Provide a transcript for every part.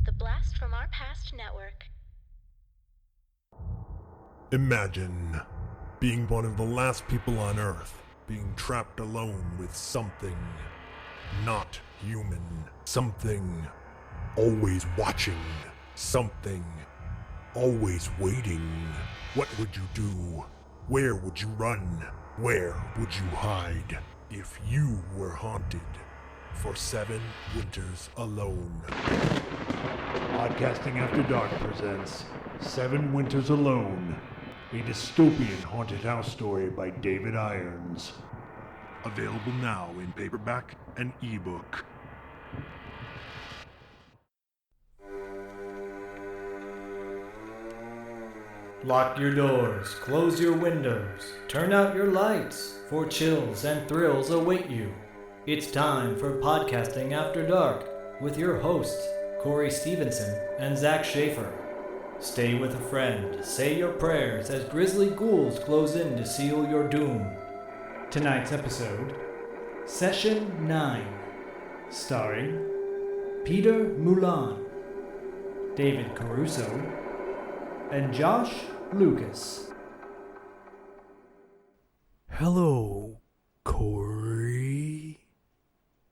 The Blast from Our Past Network. Imagine being one of the last people on Earth, being trapped alone with something not human, something always watching, something always waiting. What would you do? Where would you run? Where would you hide if you were haunted for 7 winters alone? Podcasting After Dark presents 7 Winters Alone, a dystopian haunted house story by David Irons. Available now in paperback and ebook. Lock your doors, close your windows, turn out your lights, for chills and thrills await you. It's time for Podcasting After Dark with your hosts, Corey Stevenson and Zach Schaefer. Stay with a friend, say your prayers as grisly ghouls close in to seal your doom. Tonight's episode, Session 9, starring Peter Mullan, David Caruso, and Josh Lucas. Hello, Corey.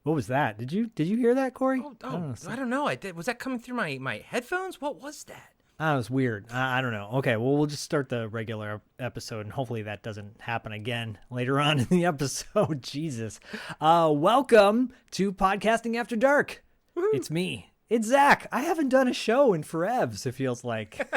What was that? Did you hear that, Corey? I don't know. Was that coming through my headphones? What was that? That was weird. I don't know. Okay, well, we'll just start the regular episode, and hopefully that doesn't happen again later on in the episode. Jesus. Welcome to Podcasting After Dark. Woo-hoo. It's me. It's Zach. I haven't done a show in forevs, it feels like.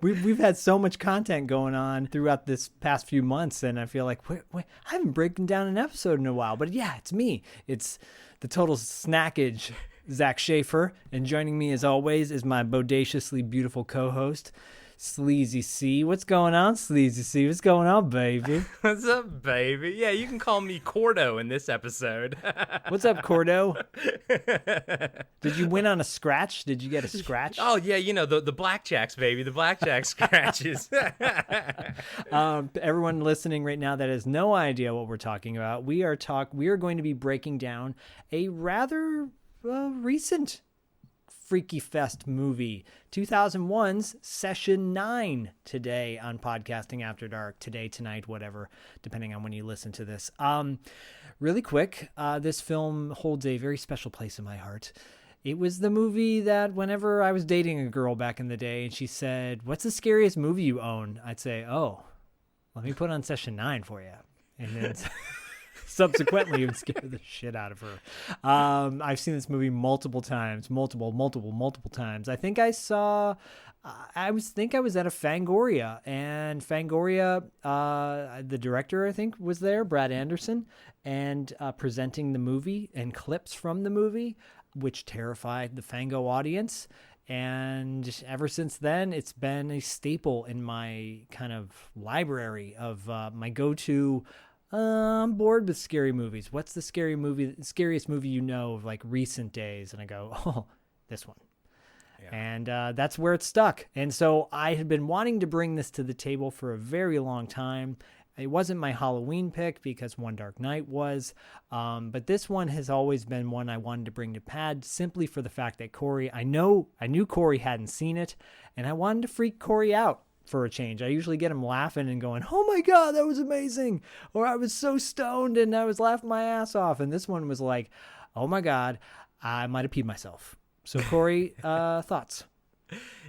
We've had so much content going on throughout this past few months, and I feel like wait, I haven't broken down an episode in a while. But yeah, it's me. It's the total snackage, Zach Schaefer, and joining me as always is my bodaciously beautiful co-host, Sleazy C. What's going on, Sleazy C? What's going on, baby? What's up, baby? Yeah, you can call me Cordo in this episode. What's up, Cordo? Did you win on a scratch? Did you get a scratch? Oh, yeah, you know, the blackjacks, baby. The blackjack scratches. Everyone listening right now that has no idea what we're talking about, we are going to be breaking down a rather recent Freaky Fest movie, 2001's Session 9, today on Podcasting After Dark. Today, tonight, whatever, depending on when you listen to this. Really quick, this film holds a very special place in my heart. It was the movie that whenever I was dating a girl back in the day and she said, "What's the scariest movie you own?" I'd say, "Oh, let me put on Session 9 for you." And then subsequently, it would scare the shit out of her. I've seen this movie multiple times, multiple times. I think I was at a Fangoria, and Fangoria, the director, I think, was there, Brad Anderson, and presenting the movie and clips from the movie, which terrified the Fango audience. And ever since then, it's been a staple in my kind of library of my go-to. I'm bored with scary movies. What's the scariest movie you know of like recent days? And I go, oh, this one. Yeah. And that's where it stuck. And so I had been wanting to bring this to the table for a very long time. It wasn't my Halloween pick because One Dark Night was. But this one has always been one I wanted to bring to Pad simply for the fact that Corey, I knew Corey hadn't seen it, and I wanted to freak Corey out. For a change. I usually get him laughing and going, "Oh my God, that was amazing." Or I was so stoned and I was laughing my ass off. And this one was like, "Oh my God, I might have peed myself." So Corey, thoughts?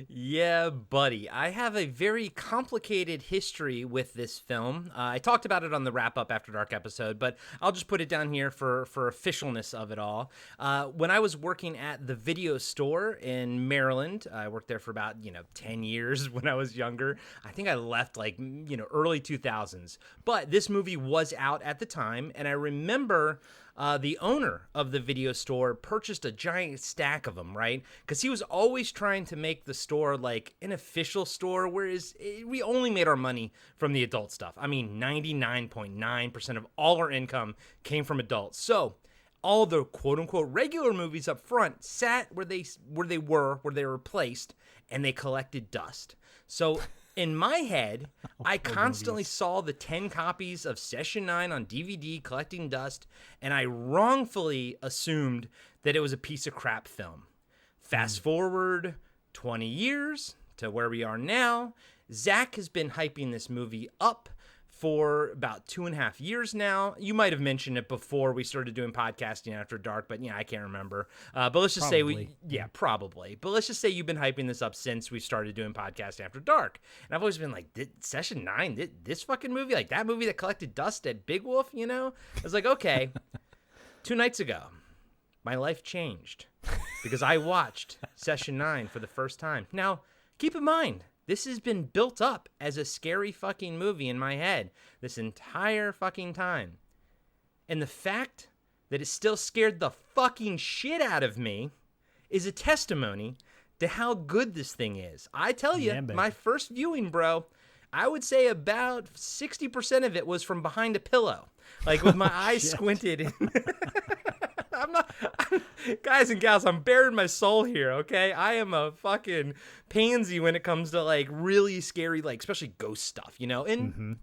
Yeah, buddy. I have a very complicated history with this film. I talked about it on the Wrap Up After Dark episode, but I'll just put it down here for officialness of it all. When I was working at the video store in Maryland, I worked there for about 10 years when I was younger. I think I left early 2000s. But this movie was out at the time, and I remember the owner of the video store purchased a giant stack of them, right? Because he was always trying to make the store like an official store, whereas we only made our money from the adult stuff. I mean, 99.9% of all our income came from adults. So all the quote-unquote regular movies up front sat where they were placed, and they collected dust. So in my head, I constantly saw the 10 copies of Session 9 on DVD collecting dust, and I wrongfully assumed that it was a piece of crap film. Fast forward 20 years to where we are now. Zach has been hyping this movie up for about 2.5 years now. You might have mentioned it before we started doing podcasting after dark, but I can't remember. But let's just say probably. But let's just say you've been hyping this up since we started doing podcast after dark. And I've always been like, Session 9, this fucking movie, like that movie that collected dust at Big Wolf, I was like, okay. 2 nights ago, my life changed because I watched Session 9 for the first time. Now, keep in mind, this has been built up as a scary fucking movie in my head this entire fucking time. And the fact that it still scared the fucking shit out of me is a testimony to how good this thing is. I tell you, my first viewing, bro, I would say about 60% of it was from behind a pillow. Like with my eyes squinted. Guys and gals, I'm baring my soul here, okay? I am a fucking pansy when it comes to like really scary, like especially ghost stuff, And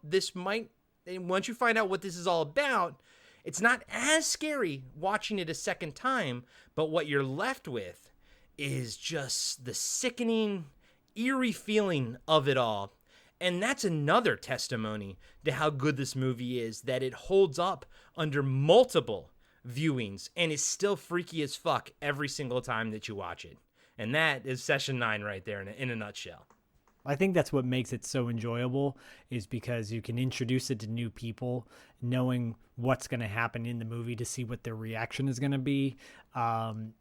this might, once you find out what this is all about, it's not as scary watching it a second time, but what you're left with is just the sickening, eerie feeling of it all. And that's another testimony to how good this movie is, that it holds up under multiple viewings and is still freaky as fuck every single time that you watch it. And that is Session 9 right there in a nutshell. I think that's what makes it so enjoyable, is because you can introduce it to new people, knowing what's going to happen in the movie to see what their reaction is going to be. And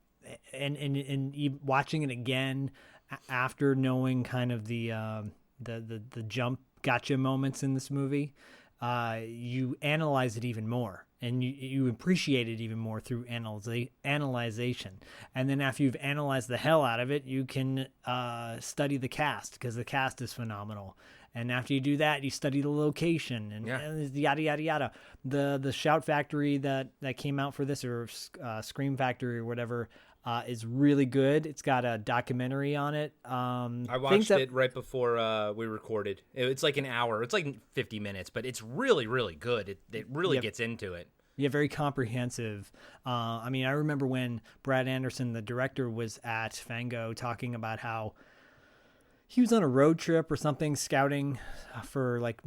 watching it again after knowing kind of the jump gotcha moments in this movie, you analyze it even more. And you appreciate it even more through analyzation. And then after you've analyzed the hell out of it, you can study the cast, because the cast is phenomenal. And after you do that, you study the location and yada, yada, yada. The Shout Factory that came out for this, or Scream Factory or whatever, is really good. It's got a documentary on it. I watched it right before we recorded. It's like an hour. It's like 50 minutes, but it's really, really good. It really gets into it. Yeah, very comprehensive. I remember when Brad Anderson, the director, was at Fango talking about how he was on a road trip or something, scouting for like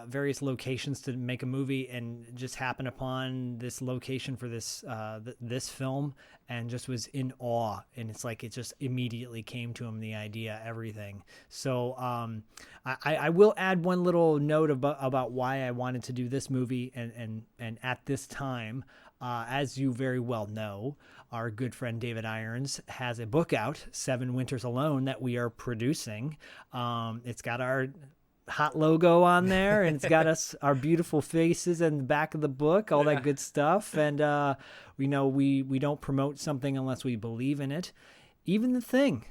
various locations to make a movie, and just happened upon this location for this this film, and just was in awe. And it's like it just immediately came to him, the idea, everything. So I will add one little note about why I wanted to do this movie, and at this time. As you very well know, our good friend David Irons has a book out, 7 Winters Alone, that we are producing. It's got our hot logo on there, and it's got our beautiful faces in the back of the book, all that good stuff. And we don't promote something unless we believe in it. Even the Thing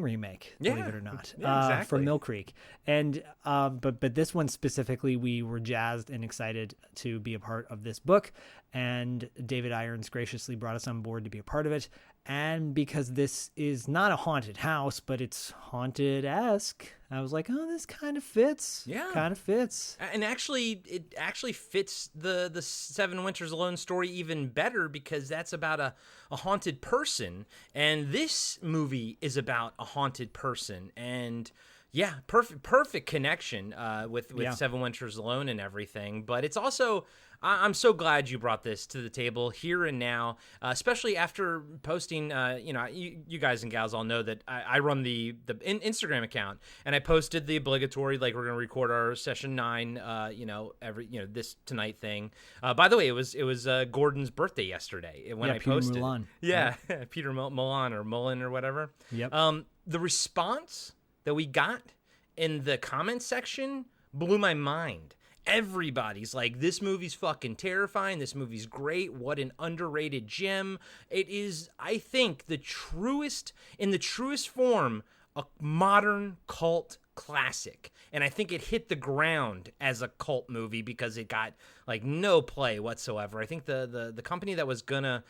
remake, believe it or not, exactly. From Mill Creek. And but this one specifically, we were jazzed and excited to be a part of this book, and David Irons graciously brought us on board to be a part of it. And because this is not a haunted house, but it's haunted-esque, I was like, oh, this kind of fits. Yeah. Kind of fits. And actually, it actually fits the 7 Winters Alone story even better, because that's about a haunted person. And this movie is about a haunted person. And yeah, perfect connection with 7 Winters Alone and everything. But it's also... I'm so glad you brought this to the table here and now, especially after posting, you guys and gals all know that I run the Instagram account, and I posted the obligatory, like, we're going to record our Session 9, this tonight thing. By the way, it was Gordon's birthday yesterday when I Peter posted. Mullan. Yeah, Peter Mullan or Mullan or whatever. Yep. The response that we got in the comment section blew my mind. Everybody's like, this movie's fucking terrifying. This movie's great. What an underrated gem. It is, I think, in the truest form, a modern cult classic. And I think it hit the ground as a cult movie because it got like no play whatsoever. I think the company that was gonna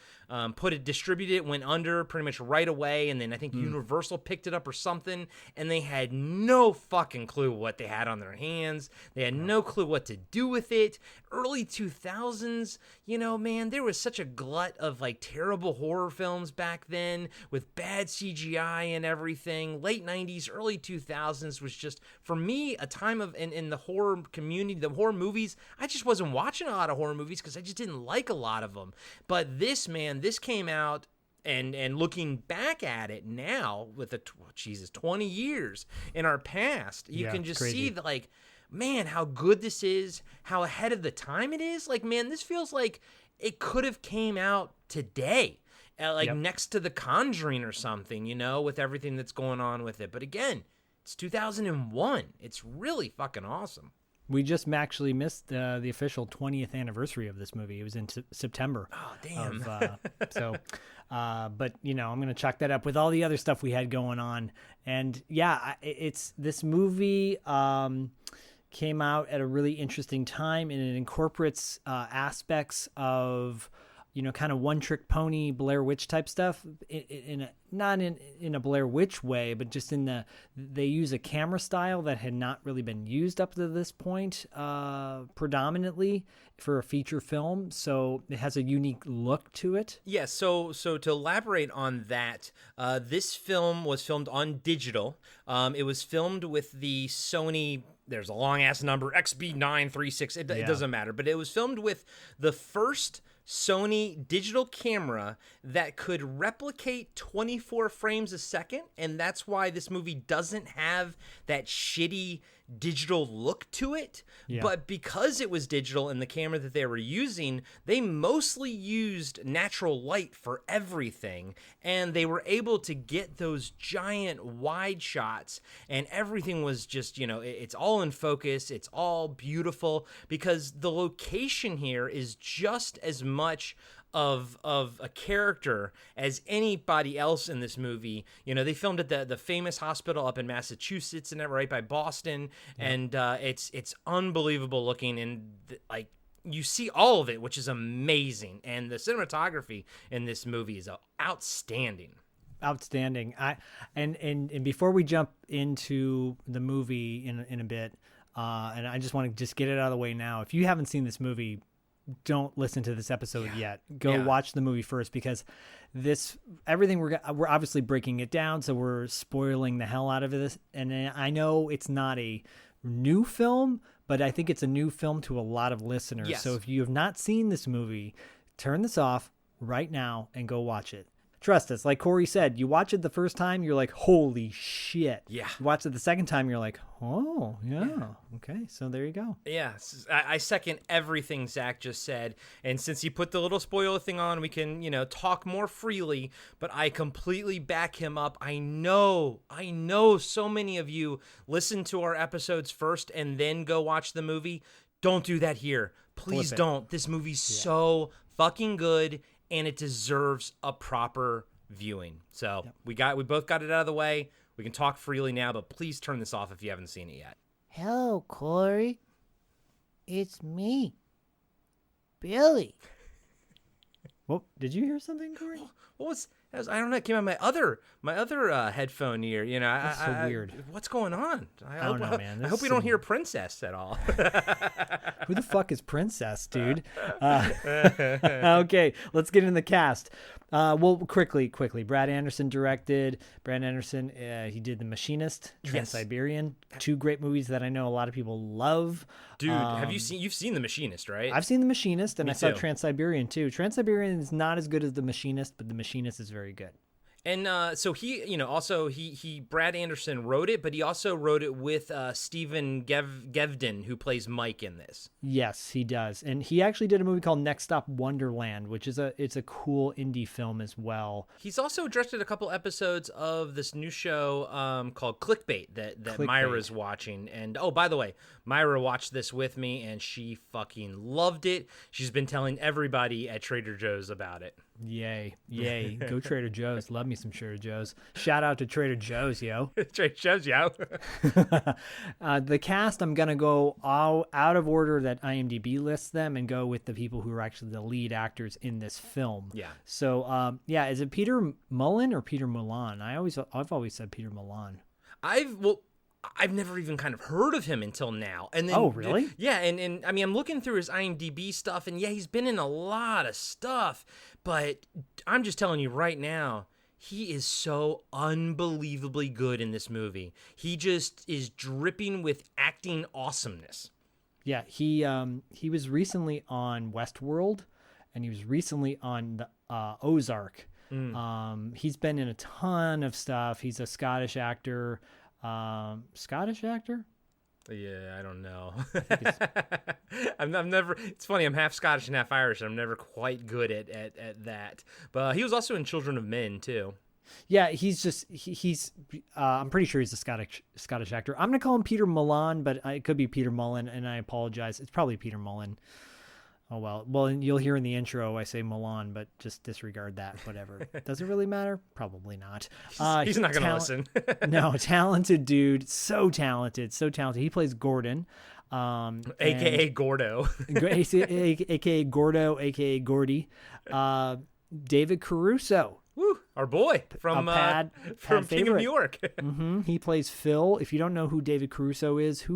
distribute it went under pretty much right away, and then I think Universal picked it up or something, and they had no fucking clue what they had on their hands. They had no clue what to do with it. Early 2000s, man, there was such a glut of like terrible horror films back then with bad CGI and everything. Late 90s, early 2000s was just, for me, a time of in the horror community, the horror movies. I just wasn't watching a lot of horror movies because I just didn't like a lot of them. But this came out, and looking back at it now with 20 years in our past, you can just see that, like, man, how good this is, how ahead of the time it is. Like, man, this feels like it could have came out today, next to The Conjuring or something, with everything that's going on with it. But again, it's 2001. It's really fucking awesome. We just actually missed the official 20th anniversary of this movie. It was in September. Oh, damn. But, I'm going to chalk that up with all the other stuff we had going on. And, yeah, it's this movie came out at a really interesting time, and it incorporates aspects of, kind of one-trick pony Blair Witch type stuff, not in a Blair Witch way, but just they use a camera style that had not really been used up to this point predominantly for a feature film, so it has a unique look to it. Yeah, so to elaborate on that, this film was filmed on digital. It was filmed with the Sony, there's a long-ass number, XB936, it doesn't matter, but it was filmed with the first Sony digital camera that could replicate 24 frames a second, and that's why this movie doesn't have that shitty digital look to it. Yeah. But because it was digital and the camera that they were using, they mostly used natural light for everything, and they were able to get those giant wide shots, and everything was just, it's all in focus, it's all beautiful, because the location here is just as much of a character as anybody else in this movie. They filmed at the famous hospital up in Massachusetts and right by Boston, and it's unbelievable looking, and like you see all of it, which is amazing, and the cinematography in this movie is outstanding. And before we jump into the movie in a bit, and I just want to just get it out of the way now. If you haven't seen this movie, don't listen to this episode yet. Go watch the movie first, because everything we're obviously breaking it down, so we're spoiling the hell out of this. And I know it's not a new film, but I think it's a new film to a lot of listeners. Yes. So if you have not seen this movie, turn this off right now and go watch it. Trust us, like Corey said, you watch it the first time, you're like, holy shit. Yeah. You watch it the second time, you're like, oh, yeah. Okay, so there you go. Yeah, I second everything Zach just said. And since you put the little spoiler thing on, we can, talk more freely, but I completely back him up. I know so many of you listen to our episodes first and then go watch the movie. Don't do that here. Please don't. This movie's so fucking good, and it deserves a proper viewing. So we both got it out of the way. We can talk freely now, but please turn this off if you haven't seen it yet. Hello, Corey. It's me, Billy. Well, did you hear something, Corey? What was I don't know. It came out my other headphone ear. That's so weird. What's going on? I don't know, man. I hope we don't hear Princess at all. Who the fuck is Princess, dude? Okay, let's get in the cast. Well, quickly. Brad Anderson directed. Brad Anderson, he did The Machinist, Trans-Siberian, two great movies that I know a lot of people love. Dude, you've seen The Machinist, right? I've seen The Machinist, and Me I saw too. Trans-Siberian too. Trans-Siberian is not as good as The Machinist, but The Machinist is very good. And so he Brad Anderson wrote it, but he also wrote it with Stephen Gevedon, who plays Mike in this. Yes, he does. And he actually did a movie called Next Stop Wonderland, which is it's a cool indie film as well. He's also directed a couple episodes of this new show called Clickbait that Myra's watching. And oh, by the way, Myra watched this with me, and she fucking loved it. She's been telling everybody at Trader Joe's about it. Yay. Go Trader Joe's. Love me some Trader Joe's. Shout out to Trader Joe's, yo. Trader Joe's, yo. The cast, I'm going to go out of order that IMDb lists them and go with the people who are actually the lead actors in this film. Yeah. So, is it Peter Mullan or Peter Mullan? I've always said Peter Mullan. I've never even kind of heard of him until now. And then, oh, really? Yeah, and I mean, I'm looking through his IMDb stuff, and yeah, he's been in a lot of stuff, but I'm just telling you right now, he is so unbelievably good in this movie. He just is dripping with acting awesomeness. Yeah, he was recently on Westworld, and he was recently on the Ozark. He's been in a ton of stuff. He's a Scottish actor. Scottish actor? Yeah, I don't know. I'm never. It's funny. I'm half Scottish and half Irish, and I'm never quite good at that. But he was also in Children of Men too. Yeah, he's I'm pretty sure he's a Scottish actor. I'm gonna call him Peter Mullan, but it could be Peter Mullan, and I apologize. It's probably Peter Mullan. Oh, well, you'll hear in the intro I say Milan, but just disregard that, whatever. Does it really matter? Probably not. He's not going to listen. No, talented dude. So talented. He plays Gordon. A.K.A. Gordo. A.K.A. Gordo, A.K.A. Gordy. David Caruso. Woo, our boy from King of New York. He plays Phil. If you don't know who David Caruso is,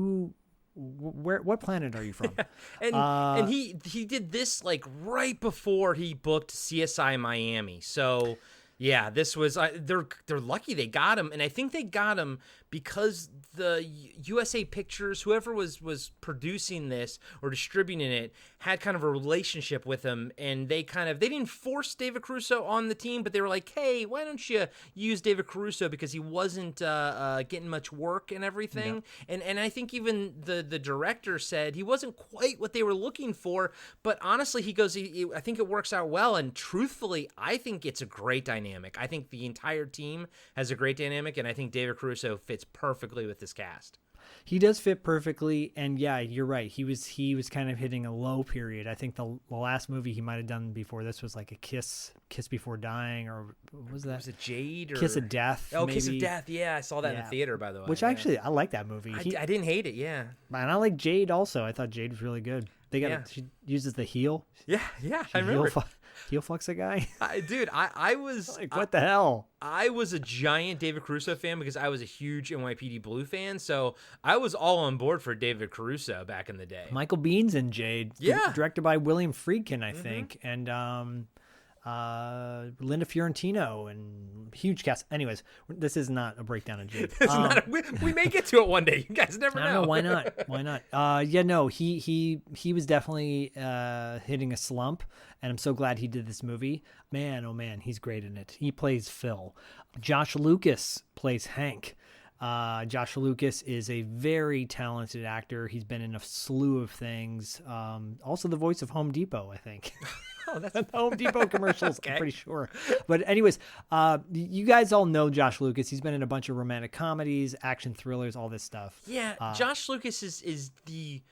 what planet are you from? and he did this like right before he booked CSI Miami. So yeah, this was they're lucky they got him, and I think they got him because the USA Pictures, whoever was producing this or distributing it, had kind of a relationship with him, and they didn't force David Caruso on the team, but they were like, hey, why don't you use David Caruso, because he wasn't getting much work and everything. Yeah. And I think even the director said he wasn't quite what they were looking for, but honestly, he goes, I think it works out well, and truthfully, I think it's a great dynamic. I think the entire team has a great dynamic, and I think David Caruso fits perfectly with this cast. He does fit perfectly, and yeah, you're right. He was kind of hitting a low period. I think the last movie he might have done before this was like a Kiss Before Dying, or what was that? Was it Jade? Or... Kiss of Death. Oh, maybe. Kiss of Death. Yeah, I saw that in the theater, by the way. Which actually, I like that movie. I didn't hate it. Yeah, and I like Jade also. I thought Jade was really good. She uses the heel. Yeah, I remember. Heel fucks a guy. Dude, I was like, what the hell? I was a giant David Caruso fan because I was a huge NYPD Blue fan, so I was all on board for David Caruso back in the day. Michael Bihn's in Jade. Yeah, directed by William Friedkin, I think, and Linda Fiorentino, and huge cast. Anyways, this is not a breakdown of Jade. We may get to it one day. You guys never know. I don't know. Why not? He was definitely hitting a slump, and I'm so glad he did this movie. Man, oh man, he's great in it. He plays Phil. Josh Lucas plays Hank. Josh Lucas is a very talented actor. He's been in a slew of things. Also the voice of Home Depot, I think. Oh, that's the Home Depot commercials, okay. I'm pretty sure. But anyways, you guys all know Josh Lucas. He's been in a bunch of romantic comedies, action thrillers, all this stuff. Yeah, Josh Lucas is the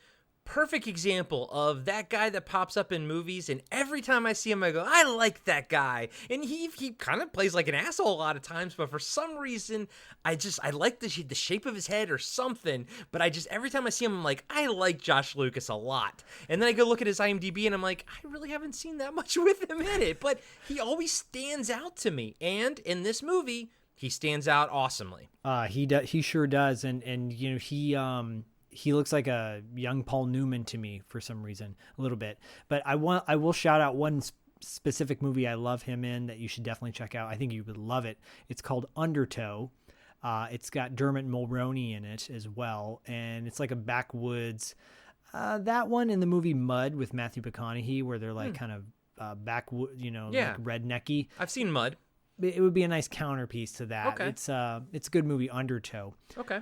perfect example of that guy that pops up in movies, and every time I see him, I go, I like that guy. And he kind of plays like an asshole a lot of times, but for some reason, I like the shape of his head or something. But every time I see him, I'm like, I like Josh Lucas a lot. And then I go look at his IMDb, and I'm like, I really haven't seen that much with him in it. But he always stands out to me. And in this movie, he stands out awesomely. He sure does. And you know, he looks like a young Paul Newman to me for some reason, a little bit. But I will shout out one specific movie I love him in that you should definitely check out. I think you would love it. It's called Undertow. It's got Dermot Mulroney in it as well, and it's like a backwoods. That one in the movie Mud with Matthew McConaughey, where they're like kind of backwood, like rednecky. I've seen Mud. It would be a nice counterpiece to that. Okay. It's a good movie, Undertow. Okay.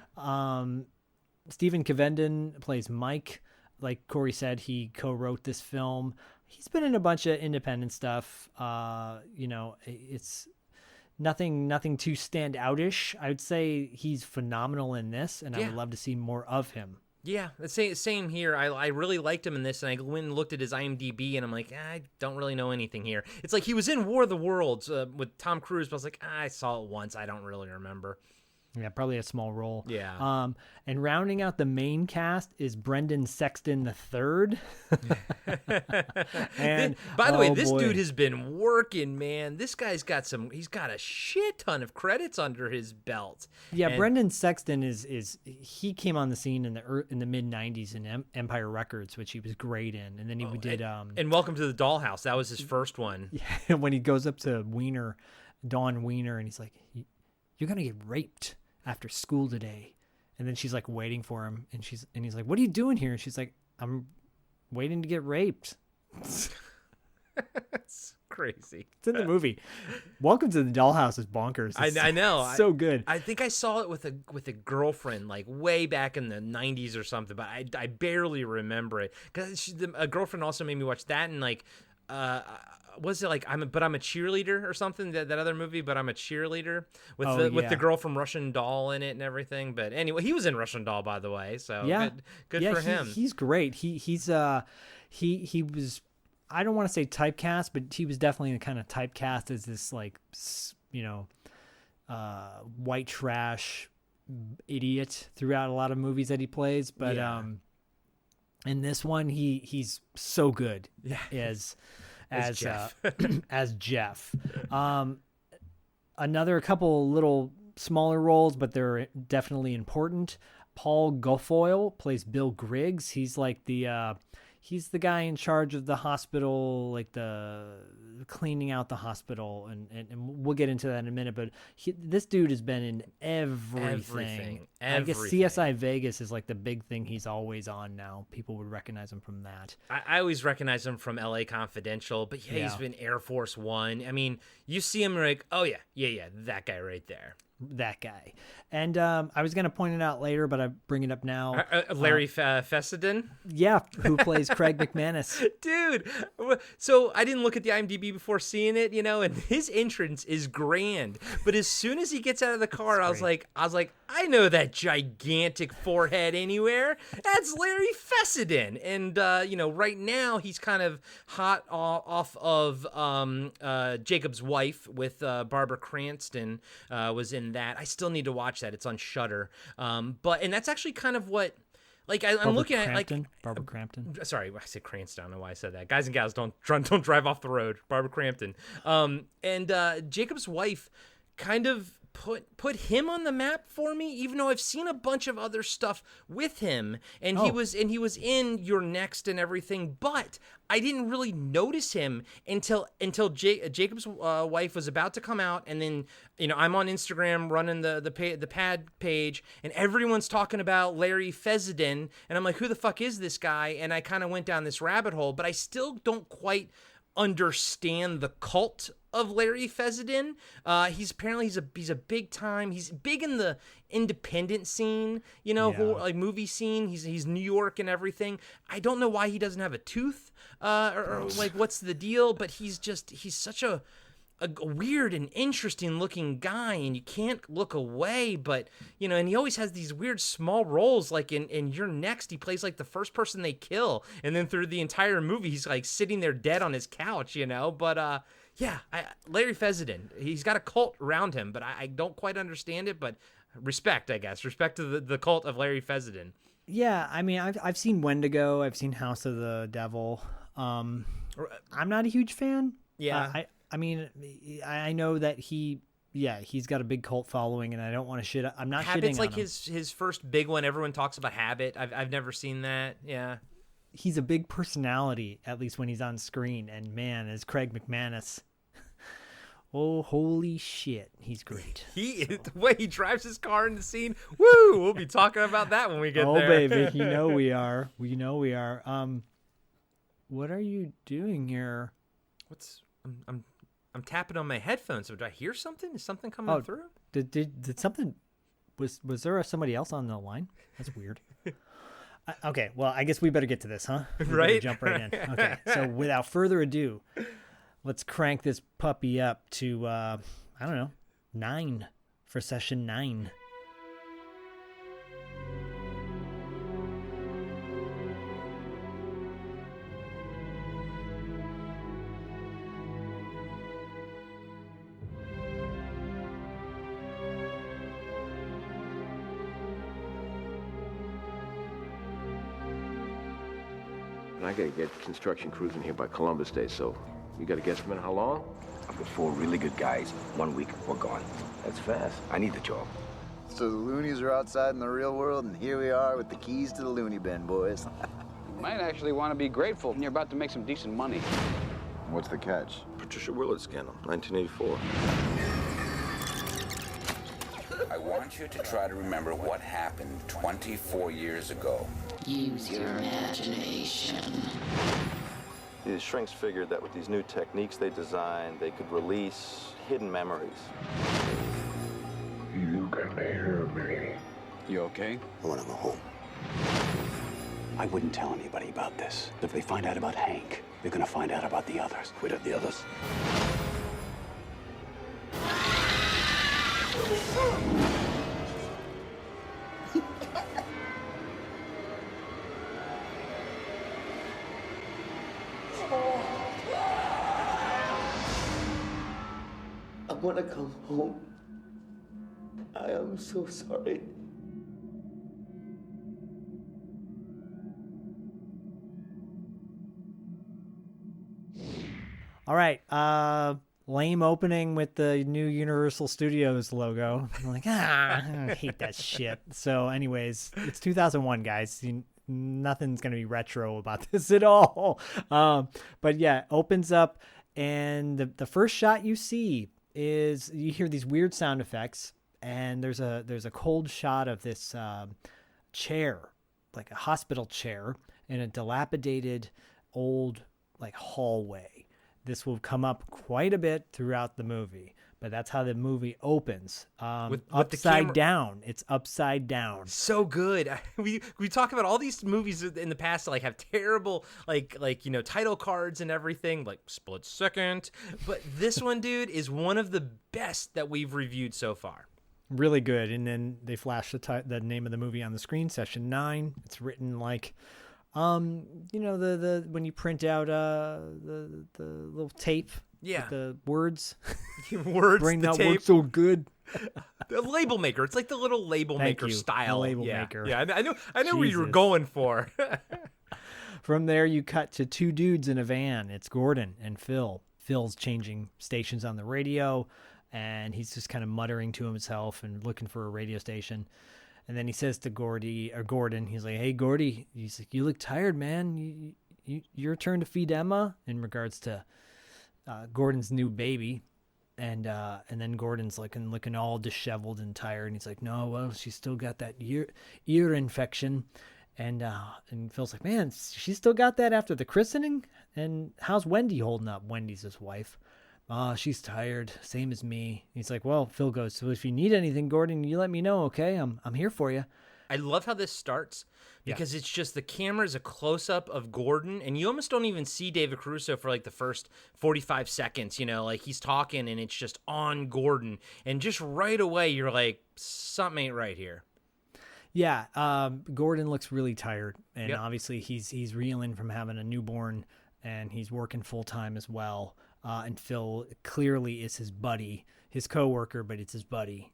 Stephen Gevedon plays Mike. Like Corey said, he co-wrote this film. He's been in a bunch of independent stuff. It's nothing too stand outish. I would say he's phenomenal in this, and I would love to see more of him. Yeah, the same here. I really liked him in this, and I went and looked at his IMDb, and I'm like, I don't really know anything here. It's like he was in War of the Worlds with Tom Cruise, but I was like, I saw it once. I don't really remember. Yeah, probably a small role. Yeah. And rounding out the main cast is Brendan Sexton III. And by the way, oh this boy. dude has been working, man. This guy's got he's got a shit ton of credits under his belt. Yeah, And- Brendan Sexton he came on the scene in the mid '90s in Empire Records, which he was great in, and then he did and Welcome to the Dollhouse. That was his first one. when he goes up to Dawn Wiener, and he's like, "You're gonna get raped after school today," and then she's like waiting for him, and he's like, "What are you doing here?" And she's like, "I'm waiting to get raped." That's crazy. It's in the movie. Welcome to the Dollhouse is bonkers. I know. It's so good. I think I saw it with a girlfriend like way back in the 90s or something, but I barely remember it because a girlfriend also made me watch that, and like was it like I'm a cheerleader or something, that other movie, But I'm a Cheerleader with the girl from Russian Doll in it and everything. But anyway, he was in Russian Doll, by the way, so good for him. He's great. He was, I don't want to say typecast, but he was definitely kind of typecast as this like white trash idiot throughout a lot of movies that he plays, but in this one he's so good as Jeff. as Jeff. Another couple little smaller roles, but they're definitely important. Paul Guilfoyle plays Bill Griggs. He's like he's the guy in charge of the hospital, like the cleaning out the hospital, and we'll get into that in a minute. But this dude has been in everything. I guess CSI Vegas is like the big thing he's always on now. People would recognize him from that. I always recognize him from LA Confidential, but he's been Air Force One. I mean, you see him, you're like, oh yeah, that guy right there. That guy. And I was going to point it out later, but I bring it up now. Larry Fessenden? Yeah, who plays Craig McManus. Dude, so I didn't look at the IMDb before seeing it, and his entrance is grand. But as soon as he gets out of the car, I was like, I know that gigantic forehead anywhere. That's Larry Fessenden. And, right now he's kind of hot off of Jacob's Wife with Barbara Cranston was in that. I still need to watch that. It's on Shudder. And that's actually kind of what, like, I'm looking at, like, Barbara Crampton. Sorry, I said Cranston. I don't know why I said that. Guys and gals, don't drive off the road. Barbara Crampton. And Jacob's Wife kind of put him on the map for me, even though I've seen a bunch of other stuff with him, and he was in You're Next and everything, but I didn't really notice him until Jacob's Wife was about to come out, and then I'm on Instagram running the pad page, and everyone's talking about Larry Fessenden, and I'm like, who the fuck is this guy? And I kind of went down this rabbit hole, but I still don't quite understand the cult of Larry Fessenden. He's a big time. He's big in the independent scene, like movie scene. He's New York and everything. I don't know why he doesn't have a tooth, or like what's the deal. But he's such a weird and interesting looking guy, and you can't look away. But and he always has these weird small roles, like in You're Next, he plays like the first person they kill, and then through the entire movie he's like sitting there dead on his couch, but Larry Fessenden, he's got a cult around him, but I don't quite understand it. But respect to the cult of Larry Fessenden. Yeah, I mean, I've seen Wendigo, I've seen House of the Devil. I'm not a huge fan. Yeah. I mean, I know that he's got a big cult following, and I don't want to shit. I'm not Habit's shitting like on him. his first big one. Everyone talks about Habit. I've never seen that. Yeah. He's a big personality, at least when he's on screen. And man, as Craig McManus, oh, holy shit, he's great. The way he drives his car in the scene, woo! We'll be talking about that when we get there. Oh, baby, you know we are. What are you doing here? I'm tapping on my headphones. So do I hear something? Is something coming through? Did something? Was there somebody else on the line? That's weird. Okay, well, I guess we better get to this, huh? We better jump right in. Okay, so without further ado, let's crank this puppy up to 9 for session 9. And I gotta get construction crews in here by Columbus Day, so you got a guesstimate how long? I've got 4 really good guys. 1 week, we're gone. That's fast. I need the job. So the loonies are outside in the real world, and here we are with the keys to the loony bin, boys. You might actually want to be grateful. You're about to make some decent money. What's the catch? Patricia Willard scandal, 1984. I want you to try to remember what happened 24 years ago. Use your imagination. The shrinks figured that with these new techniques they designed, they could release hidden memories. You can hear me. You okay? I want to go home. I wouldn't tell anybody about this. If they find out about Hank, they're gonna find out about the others. Quit of the others. I want to come home. I am so sorry. All right. Lame opening with the new Universal Studios logo. I'm like, I hate that shit. So anyways, it's 2001, guys. Nothing's going to be retro about this at all. But yeah, opens up, and the first shot you see is you hear these weird sound effects, and there's a cold shot of this chair, like a hospital chair, in a dilapidated old like hallway. This will come up quite a bit throughout the movie, but that's how the movie opens. With upside down. It's upside down. So good. We talk about all these movies in the past that like have terrible like title cards and everything, like Split Second. But this one, dude, is one of the best that we've reviewed so far. Really good. And then they flash the name of the movie on the screen, Session 9. It's written like the when you print out the little tape, with the words bring that tape. Work so good. The label maker. It's like the little label maker style. The label maker. Yeah, I know where you were going for. From there you cut to 2 dudes in a van. It's Gordon and Phil. Phil's changing stations on the radio, and he's just kind of muttering to himself and looking for a radio station. And then he says to Gordon, he's like, "Hey, Gordy," he's like, "you look tired, man. Your turn to feed Emma," in regards to Gordon's new baby. And then Gordon's looking all disheveled and tired. And he's like, "No, well, she's still got that ear infection." And Phil's like, "Man, she's still got that after the christening? And how's Wendy holding up?" Wendy's his wife. "She's tired, same as me." He's like, "Well," Phil goes, "so if you need anything, Gordon, you let me know, okay? I'm here for you." I love how this starts because it's just the camera's a close-up of Gordon, and you almost don't even see David Caruso for like the first 45 seconds, like he's talking and it's just on Gordon. And just right away, you're like, something ain't right here. Yeah, Gordon looks really tired, and obviously he's reeling from having a newborn, and he's working full-time as well. And Phil clearly is his buddy, his coworker, but it's his buddy,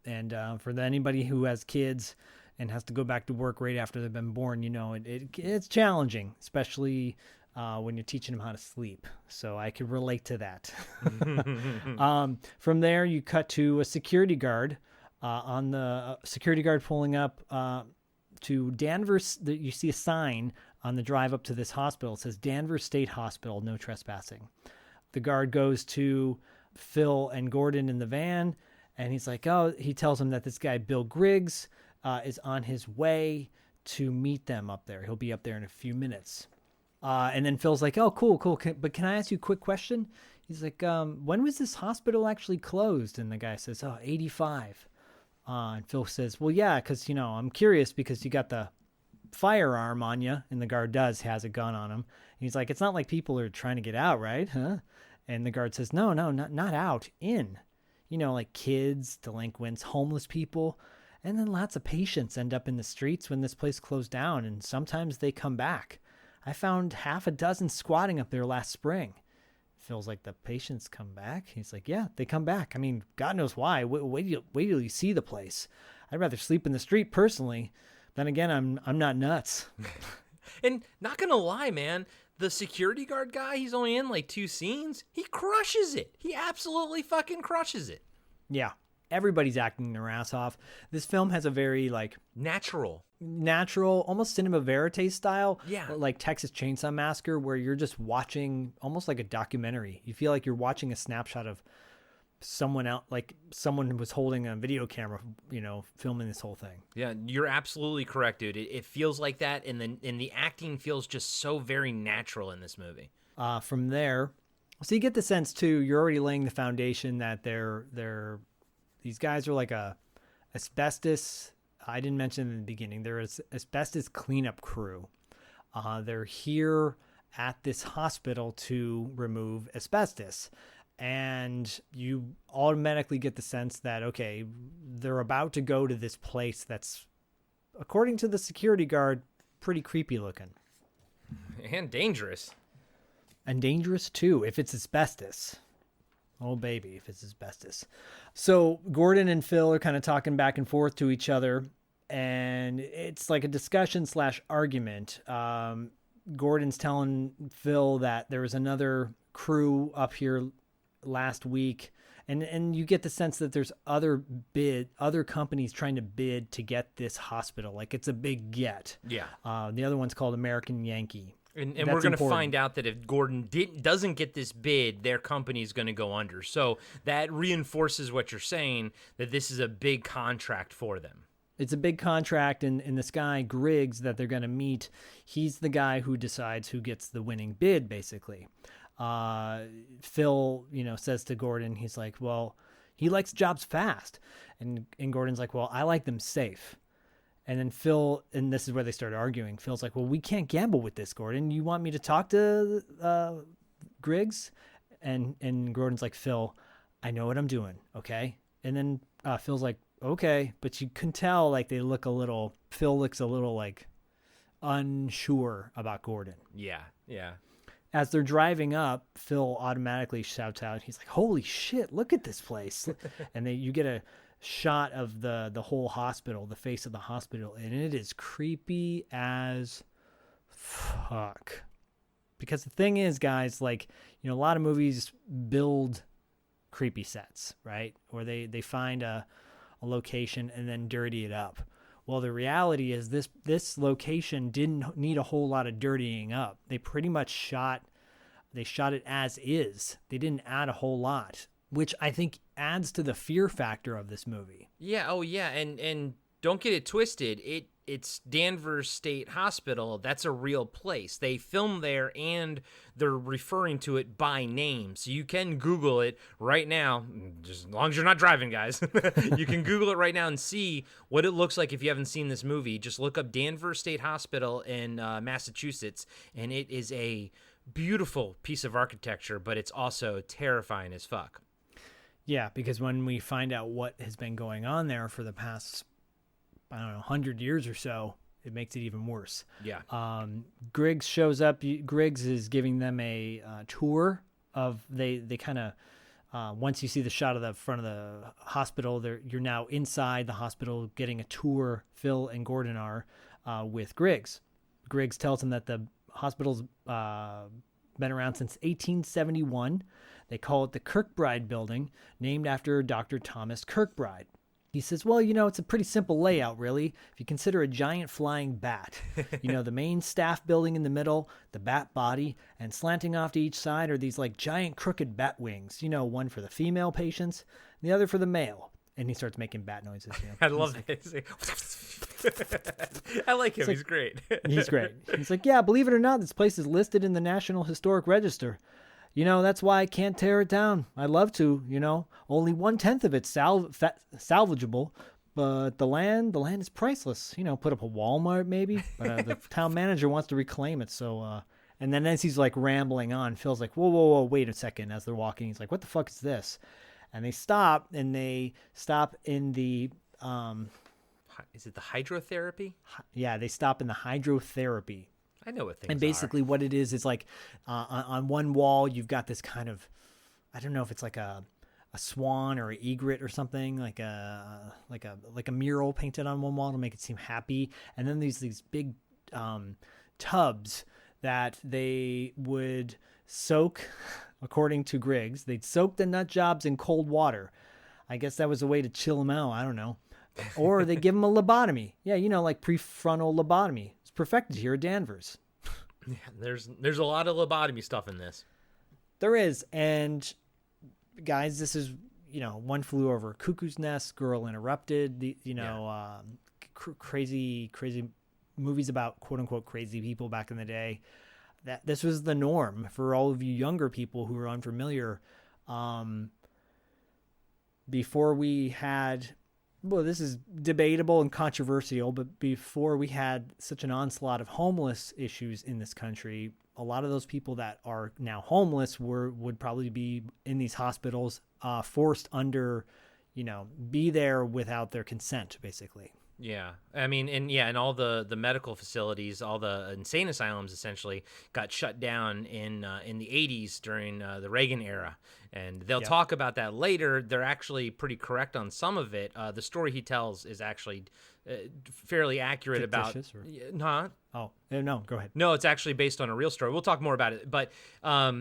And for anybody who has kids and has to go back to work right after they've been born, it's challenging, especially when you're teaching them how to sleep. So I can relate to that. From there, you cut to a security guard pulling up to Danvers. You see a sign on the drive up to this hospital. It says Danvers State Hospital, no trespassing. The guard goes to Phil and Gordon in the van, and he's like, he tells him that this guy, Bill Griggs, is on his way to meet them up there. He'll be up there in a few minutes. And then Phil's like, "Oh, cool. But can I ask you a quick question?" He's like, "When was this hospital actually closed?" And the guy says, 85. And Phil says, "Well, yeah, because, I'm curious because you got the firearm on you," and the guard has a gun on him. And he's like, "It's not like people are trying to get out, right? Huh?" And the guard says, no, not out, in. Like kids, delinquents, homeless people. And then lots of patients end up in the streets when this place closed down, and sometimes they come back. I found 6 squatting up there last spring." Phil's like, "The patients come back?" He's like, "Yeah, they come back. I mean, God knows why. Wait till you see the place. I'd rather sleep in the street personally. Then again, I'm not nuts." And not gonna lie, man, the security guard guy, he's only in like 2 scenes. He crushes it. He absolutely fucking crushes it. Yeah. Everybody's acting their ass off. This film has a very like natural, almost cinema verite style. Yeah. Like Texas Chainsaw Massacre, where you're just watching almost like a documentary. You feel like you're watching a snapshot of someone out, like someone was holding a video camera, filming this whole thing. Yeah, you're absolutely correct, dude. It feels like that, and the acting feels just so very natural in this movie. From there, so you get the sense too. You're already laying the foundation that these guys are like a asbestos. I didn't mention in the beginning. They're an asbestos cleanup crew. They're here at this hospital to remove asbestos. And you automatically get the sense that, okay, they're about to go to this place that's, according to the security guard, pretty creepy looking. And dangerous. And dangerous, too, if it's asbestos. Oh, baby, if it's asbestos. So Gordon and Phil are kind of talking back and forth to each other, and it's like a discussion/argument. Gordon's telling Phil that there was another crew up here last week, and you get the sense that there's other companies trying to bid to get this hospital. Like it's a big get. Yeah. The other one's called American Yankee. And we're going to find out that if Gordon doesn't get this bid, their company is going to go under. So that reinforces what you're saying, that this is a big contract for them. It's a big contract, and this guy, Griggs, that they're going to meet, he's the guy who decides who gets the winning bid, basically. Phil, says to Gordon, he's like, well, he likes jobs fast. And Gordon's like, well, I like them safe. And then Phil, and this is where they start arguing. Phil's like, well, we can't gamble with this, Gordon. You want me to talk to Griggs? And Gordon's like, Phil, I know what I'm doing, okay? And then Phil's like, okay. But you can tell, like, Phil looks a little, like, unsure about Gordon. Yeah. As they're driving up, Phil automatically shouts out, he's like, holy shit, look at this place. And you get a shot of the whole hospital, the face of the hospital, and it is creepy as fuck. Because the thing is, guys, like, a lot of movies build creepy sets, right? Or they find a location and then dirty it up. Well, the reality is this location didn't need a whole lot of dirtying up. They pretty much shot it as is. They didn't add a whole lot, which I think adds to the fear factor of this movie. Yeah, oh yeah, and don't get it twisted. It's Danvers State Hospital. That's a real place. They film there, and they're referring to it by name. So you can Google it right now, just as long as you're not driving, guys. You can Google it right now and see what it looks like if you haven't seen this movie. Just look up Danvers State Hospital in Massachusetts, and it is a beautiful piece of architecture, but it's also terrifying as fuck. Yeah, because when we find out what has been going on there for the past, 100 years or so, it makes it even worse. Yeah. Griggs shows up. Griggs is giving them a tour of, they kind of, once you see the shot of the front of the hospital, you're now inside the hospital getting a tour. Phil and Gordon are with Griggs. Griggs tells them that the hospital's been around since 1871. They call it the Kirkbride Building, named after Dr. Thomas Kirkbride. He says, well, it's a pretty simple layout, really. If you consider a giant flying bat, the main staff building in the middle, the bat body, and slanting off to each side are these like giant crooked bat wings, one for the female patients, and the other for the male. And he starts making bat noises. I love it. I like him. He's great. He's great. He's like, yeah, believe it or not, this place is listed in the National Historic Register. That's why I can't tear it down. I'd love to, only 1/10 of it's salvageable, but the land is priceless. Put up a Walmart maybe, but the town manager wants to reclaim it. So, and then as he's like rambling on, Phil's like, whoa, wait a second. As they're walking, he's like, what the fuck is this? And they stop in the, is it the hydrotherapy? Yeah, they stop in the hydrotherapy. I know what things are. And basically what it is like on one wall, you've got this kind of, I don't know if it's like a swan or an egret or something, like a mural painted on one wall to make it seem happy. And then these big tubs that they would soak, according to Griggs, they'd soak the nut jobs in cold water. I guess that was a way to chill them out. I don't know. Or they give them a lobotomy. Yeah, like prefrontal lobotomy. It's perfected here at Danvers. Yeah, there's a lot of lobotomy stuff in this. There is. And guys, this is, One Flew Over a Cuckoo's Nest, Girl Interrupted, crazy movies about quote unquote crazy people back in the day. That this was the norm for all of you younger people who are unfamiliar. Before we had, this is debatable and controversial, but before we had such an onslaught of homeless issues in this country, a lot of those people that are now homeless would probably be in these hospitals, forced under, be there without their consent, basically. Yeah. I mean, and all the medical facilities, all the insane asylums essentially got shut down in the 80s during the Reagan era. And they'll talk about that later. They're actually pretty correct on some of it. The story he tells is actually fairly accurate. Fictitious, about... Huh? Oh, no, go ahead. No, it's actually based on a real story. We'll talk more about it. But a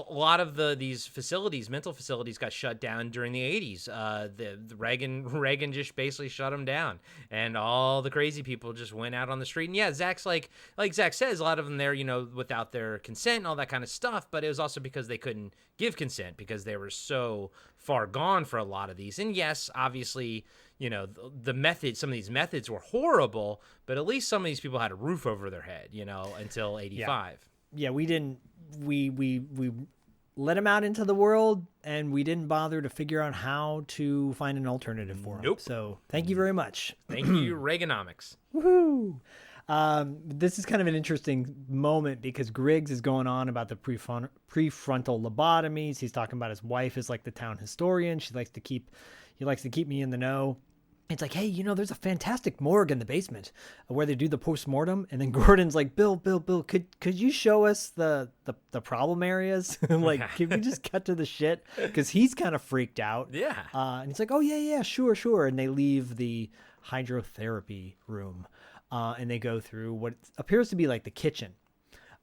lot of these facilities, mental facilities, got shut down during the 80s. The Reagan just basically shut them down, and all the crazy people just went out on the street. And yeah, Zach's like Zach says, a lot of them there, without their consent and all that kind of stuff. But it was also because they couldn't give consent because they were so far gone for a lot of these. And yes, obviously, the method, some of these methods were horrible, but at least some of these people had a roof over their head, until 85. Yeah, we let them out into the world, and we didn't bother to figure out how to find an alternative for them. So thank you very much. Thank you, Reaganomics. Woohoo! This is kind of an interesting moment because Griggs is going on about the prefrontal lobotomies. He's talking about his wife is like the town historian. He likes to keep me in the know. It's like, hey, there's a fantastic morgue in the basement where they do the postmortem. And then Gordon's like, Bill, could you show us the problem areas? Like, can we just cut to the shit? Because he's kind of freaked out. Yeah. And he's like, oh, yeah, sure. And they leave the hydrotherapy room. And they go through what appears to be like the kitchen.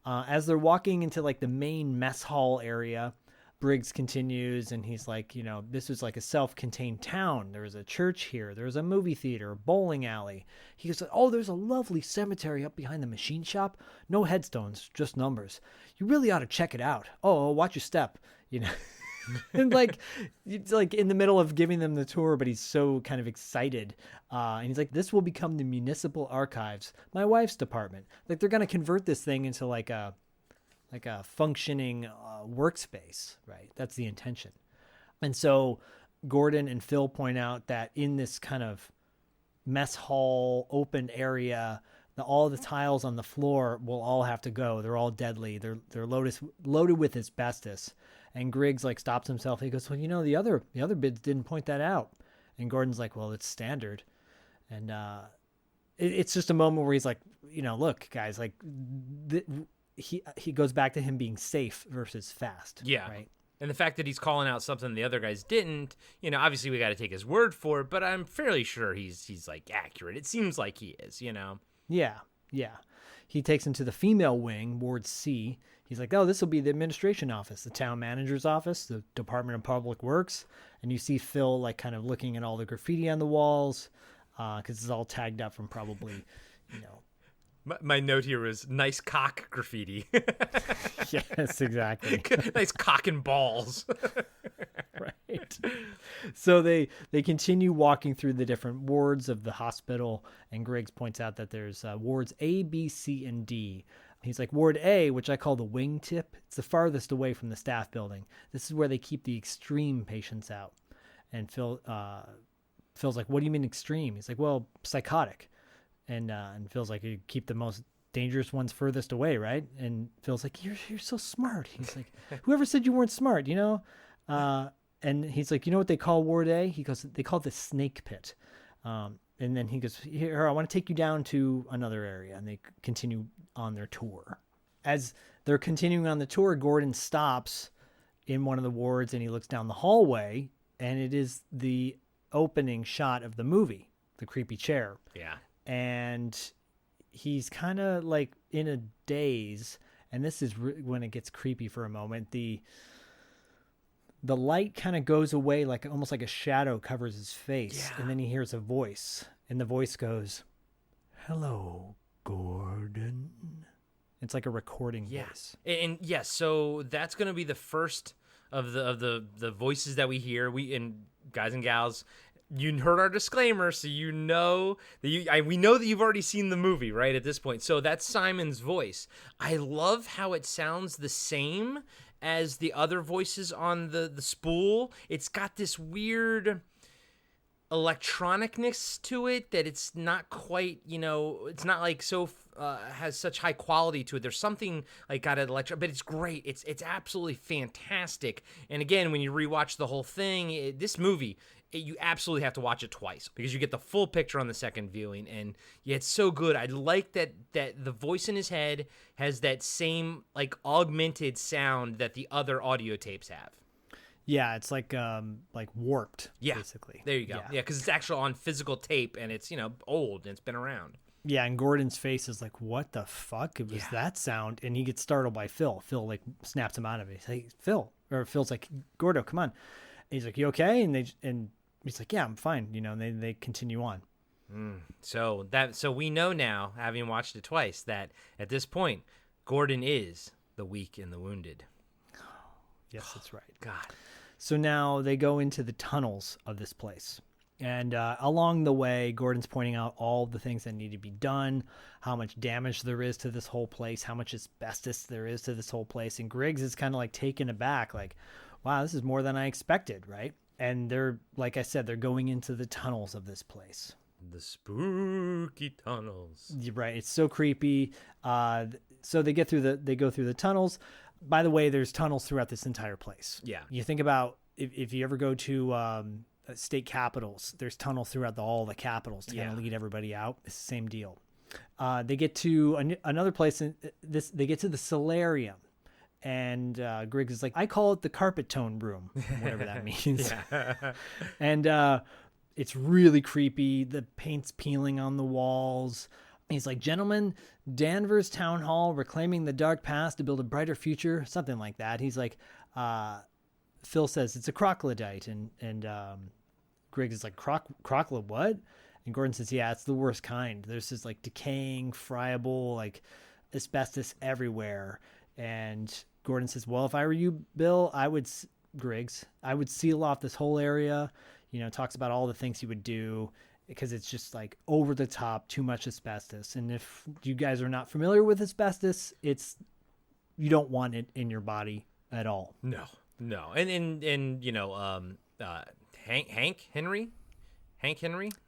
As they're walking into like the main mess hall area, Briggs continues, and he's like, this was like a self-contained town. There was a church here. There was a movie theater, a bowling alley. He goes, oh, there's a lovely cemetery up behind the machine shop. No headstones, just numbers. You really ought to check it out. Oh, watch your step, And it's like in the middle of giving them the tour, but he's so kind of excited. And he's like, this will become the municipal archives, my wife's department. Like they're going to convert this thing into like a functioning workspace, right? That's the intention. And so Gordon and Phil point out that in this kind of mess hall open area, all the tiles on the floor will all have to go. They're all deadly. They're loaded with asbestos. And Griggs like stops himself. He goes, well, the other bids didn't point that out. And Gordon's like, well, it's standard. And it's just a moment where he's like, look, guys, like he goes back to him being safe versus fast. Yeah. Right. And the fact that he's calling out something the other guys didn't, obviously we got to take his word for it, but I'm fairly sure he's like accurate. It seems like he is, Yeah. He takes him to the female wing, Ward C. He's like, oh, this will be the administration office, the town manager's office, the Department of Public Works. And you see Phil like kind of looking at all the graffiti on the walls because it's all tagged up from probably, My note here was nice cock graffiti. Yes, exactly. Nice cock and balls. Right. So they continue walking through the different wards of the hospital, and Griggs points out that there's wards A, B, C, and D. He's like, Ward A, which I call the wingtip, it's the farthest away from the staff building. This is where they keep the extreme patients out. And Phil's like, what do you mean extreme? He's like, well, psychotic. And Phil's like, you keep the most dangerous ones furthest away, right? And Phil's like, you're so smart. He's like, whoever said you weren't smart, And he's like, you know what they call Ward A? He goes, they call it the snake pit. And then he goes, here, I want to take you down to another area. And they continue on their tour. As they're continuing on the tour, Gordon stops in one of the wards and he looks down the hallway, and it is the opening shot of the movie, The Creepy Chair. Yeah. And he's kind of like in a daze, and this is when it gets creepy for a moment. The light kind of goes away, like almost like a shadow covers his face, and then he hears a voice, and the voice goes, "Hello, Gordon." It's like a recording voice. And yes, so that's going to be the first of the voices that we hear. And guys and gals, you heard our disclaimer, so you know that we know that you've already seen the movie, right, at this point. So that's Simon's voice. I love how it sounds the same as the other voices on the spool. It's got this weird electronicness to it that it's not quite, it's not like has such high quality to it. There's something like got an but it's great. It's absolutely fantastic. And again, when you rewatch the whole thing, this movie, you absolutely have to watch it twice because you get the full picture on the second viewing. And yeah, it's so good. I like that the voice in his head has that same like augmented sound that the other audio tapes have. Yeah, it's like warped, basically. There you go. Yeah, because it's actually on physical tape, and it's, old, and it's been around. Yeah, and Gordon's face is like, what the fuck was that sound? And he gets startled by Phil. Phil, like, snaps him out of it. He's like, Phil. Or Phil's like, Gordo, come on. And he's like, you okay? And he's like, yeah, I'm fine. And they continue on. So we know now, having watched it twice, that at this point, Gordon is the weak and the wounded. Yes, that's right. God. So now they go into the tunnels of this place. And along the way, Gordon's pointing out all the things that need to be done, how much damage there is to this whole place, how much asbestos there is to this whole place. And Griggs is kind of like taken aback, like, wow, this is more than I expected, right? And they're, like I said, they're going into the tunnels of this place. The spooky tunnels. Right. It's so creepy. So they go through the tunnels. By the way, there's tunnels throughout this entire place. Yeah. You think about if you ever go to state capitals, there's tunnels throughout all the capitals to kind of lead everybody out. It's the same deal. They get to another place. They get to the solarium. And Griggs is like, I call it the carpet tone room, whatever that means. And it's really creepy. The paint's peeling on the walls. He's like, gentlemen, Danvers Town Hall, reclaiming the dark past to build a brighter future, something like that. He's like, Phil says it's a croclodite, and Griggs is like, croclid what? And Gordon says, yeah, it's the worst kind. There's this like decaying, friable, like asbestos everywhere. And Gordon says, well, if I were you, Bill, I would seal off this whole area. Talks about all the things he would do, because it's just like over the top, too much asbestos. And if you guys are not familiar with asbestos, you don't want it in your body at all. No. And Hank Henry?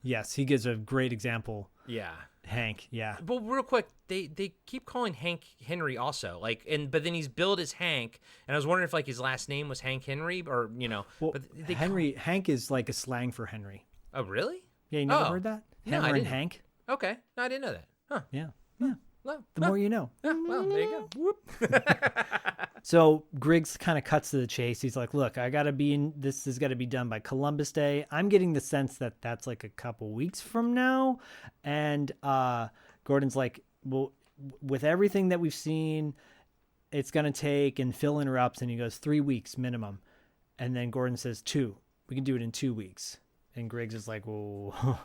Yes, he gives a great example. Yeah. Hank, yeah. But real quick, they keep calling Hank Henry also, but then he's billed as Hank, and I was wondering if like his last name was Hank Henry or Well, Hank is like a slang for Henry. Oh, really? Yeah, you never heard that? No, Henry and Hank? Okay. No, I didn't know that. Huh. Yeah. Well, the more you know. Yeah, well, there you go. Whoop. So Griggs kind of cuts to the chase. He's like, look, this has got to be done by Columbus Day. I'm getting the sense that that's like a couple weeks from now. And Gordon's like, well, with everything that we've seen, it's going to take, and Phil interrupts and he goes, 3 weeks minimum. And then Gordon says 2. We can do it in 2 weeks. And Griggs is like, well,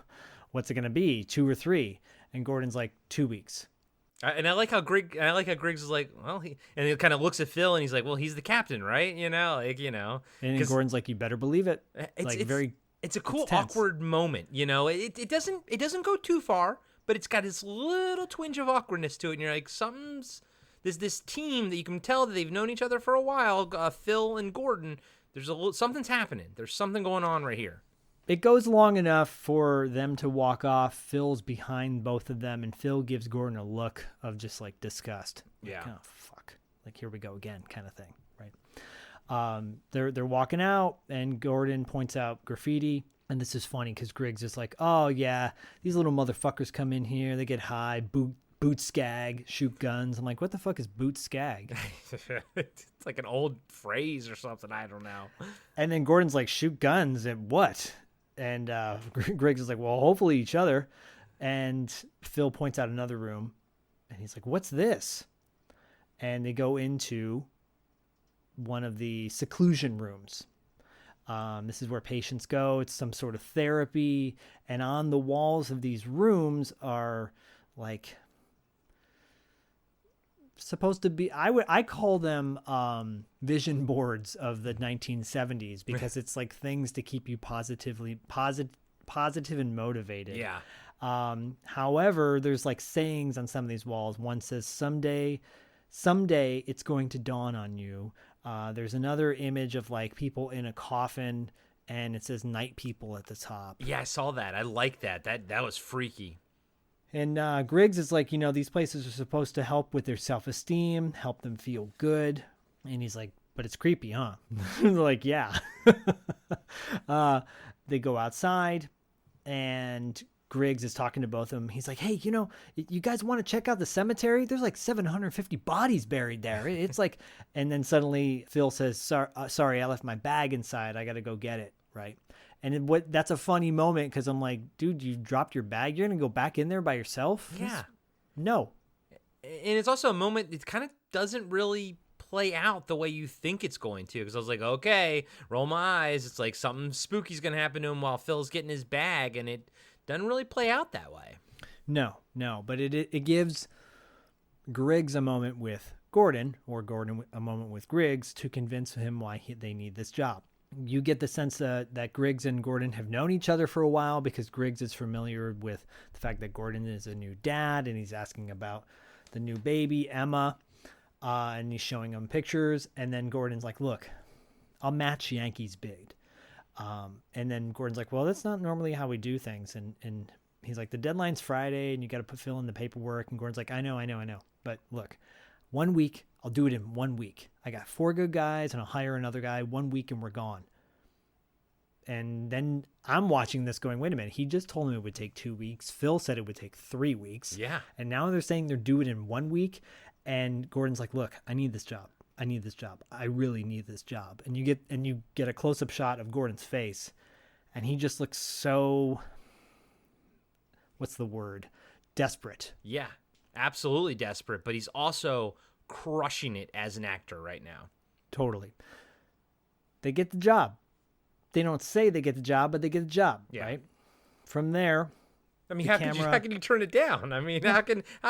what's it going to be? 2 or 3? And Gordon's like, 2 weeks. And I like how Griggs is like, well, and he kind of looks at Phil and he's like, well, he's the captain, right? And Gordon's like, you better believe it. It's a cool, awkward moment. It doesn't go too far, but it's got this little twinge of awkwardness to it. And you're like, there's this team that you can tell that they've known each other for a while. Phil and Gordon, something's happening. There's something going on right here. It goes long enough for them to walk off. Phil's behind both of them, and Phil gives Gordon a look of just like disgust. Yeah. Like, oh, fuck. Like, here we go again kind of thing, right? They're walking out, and Gordon points out graffiti. And this is funny because Griggs is like, oh, yeah, these little motherfuckers come in here. They get high, boot skag, shoot guns. I'm like, what the fuck is boot skag? It's like an old phrase or something. I don't know. And then Gordon's like, shoot guns at what? And Griggs is like, well, hopefully each other. And Phil points out another room, and he's like, "What's this?" And they go into one of the seclusion rooms. This is where patients go. It's some sort of therapy. And on the walls of these rooms are like supposed to be, I call them vision boards of the 1970s, because it's like things to keep you positive and motivated. Yeah. However, there's like sayings on some of these walls. One says, someday it's going to dawn on you. There's another image of like people in a coffin, and it says night people at the top. Yeah, I saw that. I like that. That was freaky. And Griggs is like, these places are supposed to help with their self-esteem, help them feel good. And he's like, but it's creepy, huh? They're like, yeah. They go outside, and Griggs is talking to both of them. He's like, hey, you guys want to check out the cemetery? There's like 750 bodies buried there. It's like, and then suddenly Phil says, sorry, I left my bag inside. I got to go get it. Right. And that's a funny moment, because I'm like, dude, you dropped your bag. You're going to go back in there by yourself? Yeah. No. And it's also a moment that kind of doesn't really play out the way you think it's going to. Because I was like, okay, roll my eyes. It's like something spooky's going to happen to him while Phil's getting his bag. And it doesn't really play out that way. No. But it gives Griggs a moment with Gordon, or Gordon a moment with Griggs, to convince him why they need this job. You get the sense that Griggs and Gordon have known each other for a while, because Griggs is familiar with the fact that Gordon is a new dad, and he's asking about the new baby, Emma, and he's showing him pictures. And then Gordon's like, look, I'll match Yankee's bid. And then Gordon's like, well, that's not normally how we do things. And he's like, the deadline's Friday, and you got to fill in the paperwork. And Gordon's like, I know. But look, 1 week, I'll do it in 1 week. I got 4 good guys, and I'll hire another guy. 1 week, and we're gone. And then I'm watching this going, wait a minute. He just told me it would take 2 weeks. Phil said it would take 3 weeks. Yeah. And now they're saying they're doing it in 1 week. And Gordon's like, look, I need this job. I really need this job. And you get a close-up shot of Gordon's face, and he just looks so, what's the word? Desperate. Yeah, absolutely desperate. But he's also crushing it as an actor right now. Totally. They get the job. They don't say they get the job, but they get the job, right? From there, I mean, how can you turn it down? I mean, how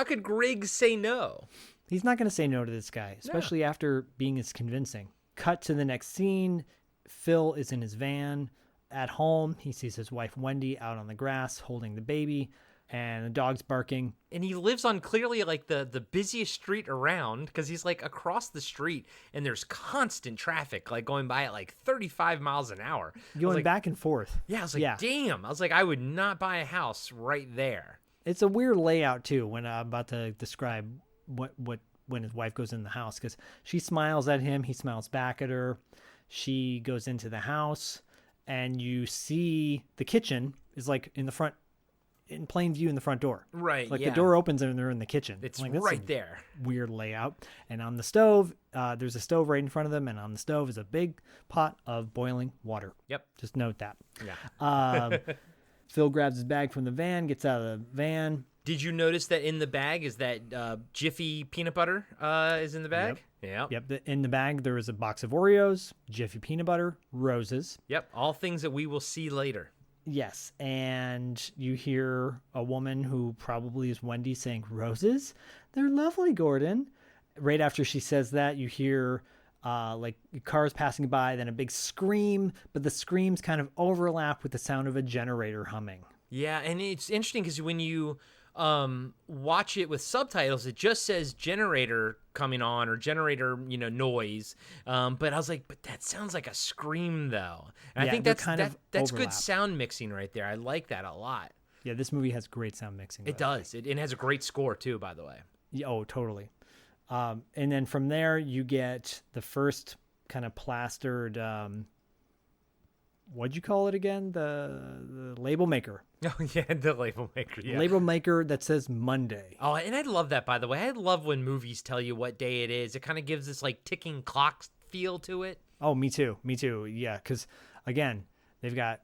could Griggs say no? He's not going to say no to this guy, especially after being as convincing. Cut to the next scene. Phil is in his van at home. He sees his wife, Wendy, out on the grass holding the baby, and the dog's barking. And he lives on clearly like the busiest street around, because he's like across the street, and there's constant traffic like going by at like 35 miles an hour. Going back and forth. Yeah, I was like, damn. I was like, I would not buy a house right there. It's a weird layout too, when I'm about to describe when his wife goes in the house, because she smiles at him, he smiles back at her. She goes into the house, and you see the kitchen is like in the front, in plain view in the front door. Right. Like the door opens and they're in the kitchen. It's like, right there. Weird layout. And on the stove, there's a stove right in front of them, and on the stove is a big pot of boiling water. Yep. Just note that. Yeah. Phil grabs his bag from the van, gets out of the van. Did you notice that in the bag is that Jiffy peanut butter is in the bag? Yep. In the bag, there is a box of Oreos, Jiffy peanut butter, roses. Yep. All things that we will see later. Yes. And you hear a woman who probably is Wendy saying, roses? They're lovely, Gordon. Right after she says that, you hear like cars passing by, then a big scream, but the screams kind of overlap with the sound of a generator humming. Yeah. And it's interesting because when you watch it with subtitles, it just says generator coming on, or generator, noise. But I was like, but that sounds like a scream though. And I think that's good sound mixing right there. I like that a lot. Yeah, this movie has great sound mixing. It does. It has a great score too, by the way. Yeah, oh, totally. And then from there you get the first kind of plastered, what'd you call it again? The label maker. Oh, yeah, the label maker. Yeah. Label maker that says Monday. Oh, and I love that, by the way. I love when movies tell you what day it is. It kind of gives this like ticking clock feel to it. Oh, me too. Me too. Yeah, because again, they've got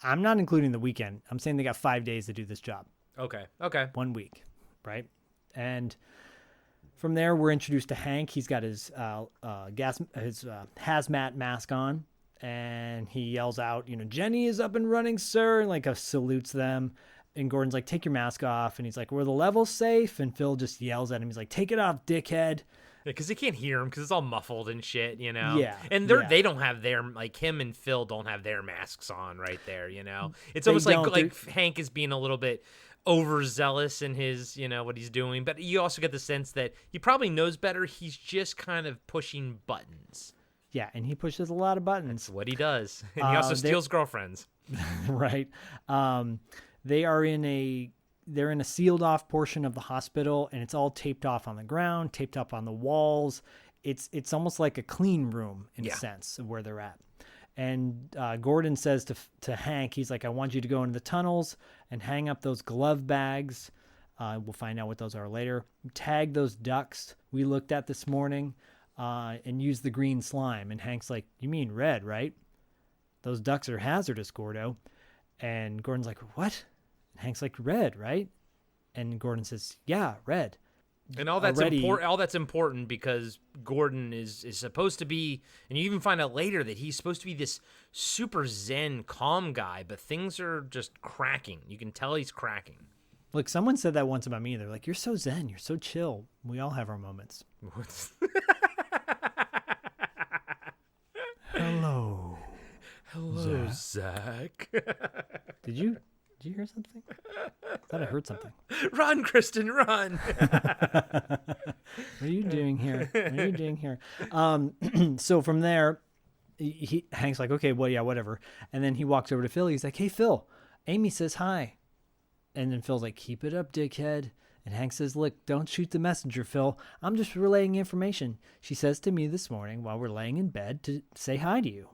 I'm not including the weekend. I'm saying they got 5 days to do this job. Okay. 1 week, right? And from there, we're introduced to Hank. He's got his hazmat mask on, and he yells out, "Jenny is up and running, sir," and like salutes them. And Gordon's like, "Take your mask off," and he's like, "Were the levels safe?" And Phil just yells at him. He's like, "Take it off, dickhead." Because they can't hear him because it's all muffled and shit, Yeah. And they don't have their, like, him and Phil don't have their masks on right there, It's They almost don't. like Hank is being a little bit overzealous in his, what he's doing. But you also get the sense that he probably knows better. He's just kind of pushing buttons. Yeah, and he pushes a lot of buttons. That's what he does. And he also steals girlfriends. Right. They're in a sealed off portion of the hospital, and it's all taped off on the ground, taped up on the walls. It's almost like a clean room in a sense of where they're at. And Gordon says to Hank, he's like, "I want you to go into the tunnels and hang up those glove bags." We'll find out what those are later. "Tag those ducks we looked at this morning and use the green slime." And Hank's like, "You mean red, right? Those ducks are hazardous, Gordo." And Gordon's like, "What?" And Hank's like, "Red, right?" And Gordon says, "Yeah, red." And all that's important. All that's important because Gordon is supposed to be, and you even find out later that he's supposed to be this super zen, calm guy, but things are just cracking. You can tell he's cracking. Look, someone said that once about me. They're like, "You're so zen. You're so chill." We all have our moments. Hello, Zach. Did you hear something? I thought I heard something. Run, Kristen, run. What are you doing here? So from there, Hank's like, "Okay, well, yeah, whatever." And then he walks over to Phil. He's like, "Hey, Phil, Amy says hi." And then Phil's like, "Keep it up, dickhead." And Hank says, "Look, don't shoot the messenger, Phil. I'm just relaying information. She says to me this morning while we're laying in bed to say hi to you."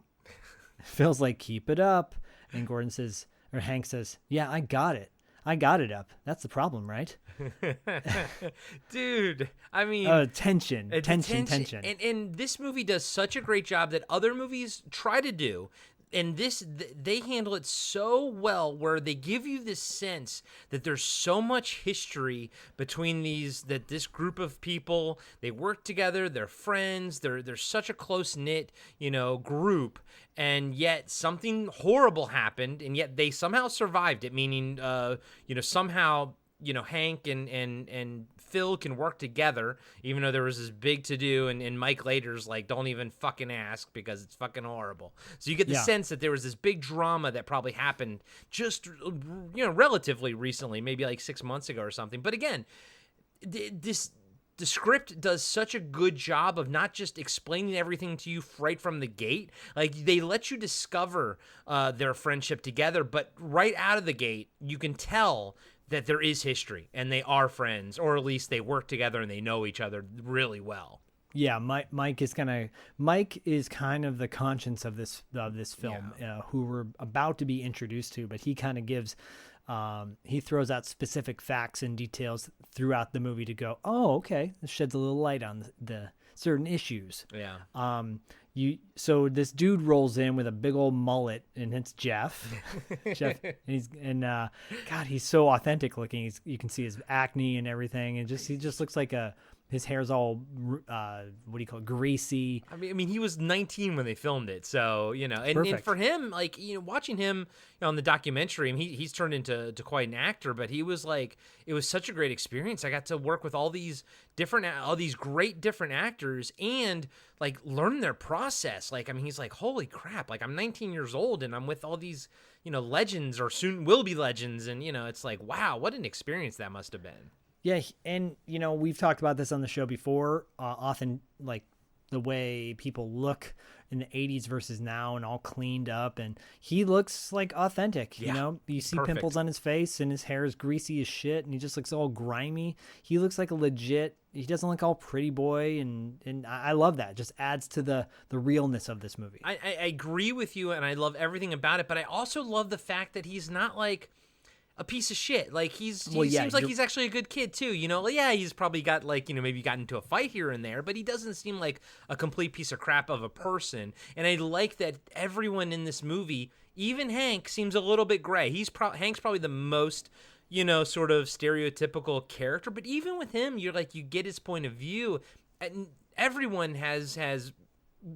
Phil's like, "Keep it up." And Hank says, "Yeah, I got it. I got it up. That's the problem, right?" Dude, I mean... tension. And this movie does such a great job that other movies try to do. And they handle it so well where they give you this sense that there's so much history between this group of people. They work together, they're friends, they're such a close-knit, group, and yet something horrible happened, and yet they somehow survived it, meaning, somehow, Hank and Phil can work together, even though there was this big to-do, and Mike later's like, "Don't even fucking ask because it's fucking horrible." So you get the sense that there was this big drama that probably happened just, relatively recently, maybe like 6 months ago or something. But again, the script does such a good job of not just explaining everything to you right from the gate. Like, they let you discover their friendship together, but right out of the gate, you can tell that there is history and they are friends, or at least they work together and they know each other really well. Yeah, Mike is kind of the conscience of this film, who we're about to be introduced to, but he kind of gives, he throws out specific facts and details throughout the movie to go, "Oh, okay, this sheds a little light on the certain issues." Yeah. So this dude rolls in with a big old mullet, and it's Jeff. God, he's so authentic looking. You can see his acne and everything, and he just looks like his hair's all greasy. I mean, he was 19 when they filmed it, so and for him, like, watching him on the documentary, and he's turned into quite an actor, but he was like, it was such a great experience. I got to work with all these great different actors and like learn their process. Like, I mean, he's like, holy crap! Like, I'm 19 years old and I'm with all these legends, or soon will be legends, and it's like, wow, what an experience that must have been. Yeah, and we've talked about this on the show before. Often, like, the way people look in the 80s versus now, and all cleaned up, and he looks like authentic. You see perfect. Pimples on his face, and his hair is greasy as shit, and he just looks all grimy. He looks like a legit. He doesn't look all pretty boy, and I love that. It just adds to the realness of this movie. I agree with you, and I love everything about it, but I also love the fact that he's not like a piece of shit. Like, he seems like he's actually a good kid too. Yeah, he's probably got maybe got into a fight here and there, but he doesn't seem like a complete piece of crap of a person. And I like that everyone in this movie Even Hank seems a little bit gray. Hank's probably the most, sort of stereotypical character. But even with him, you get his point of view. And everyone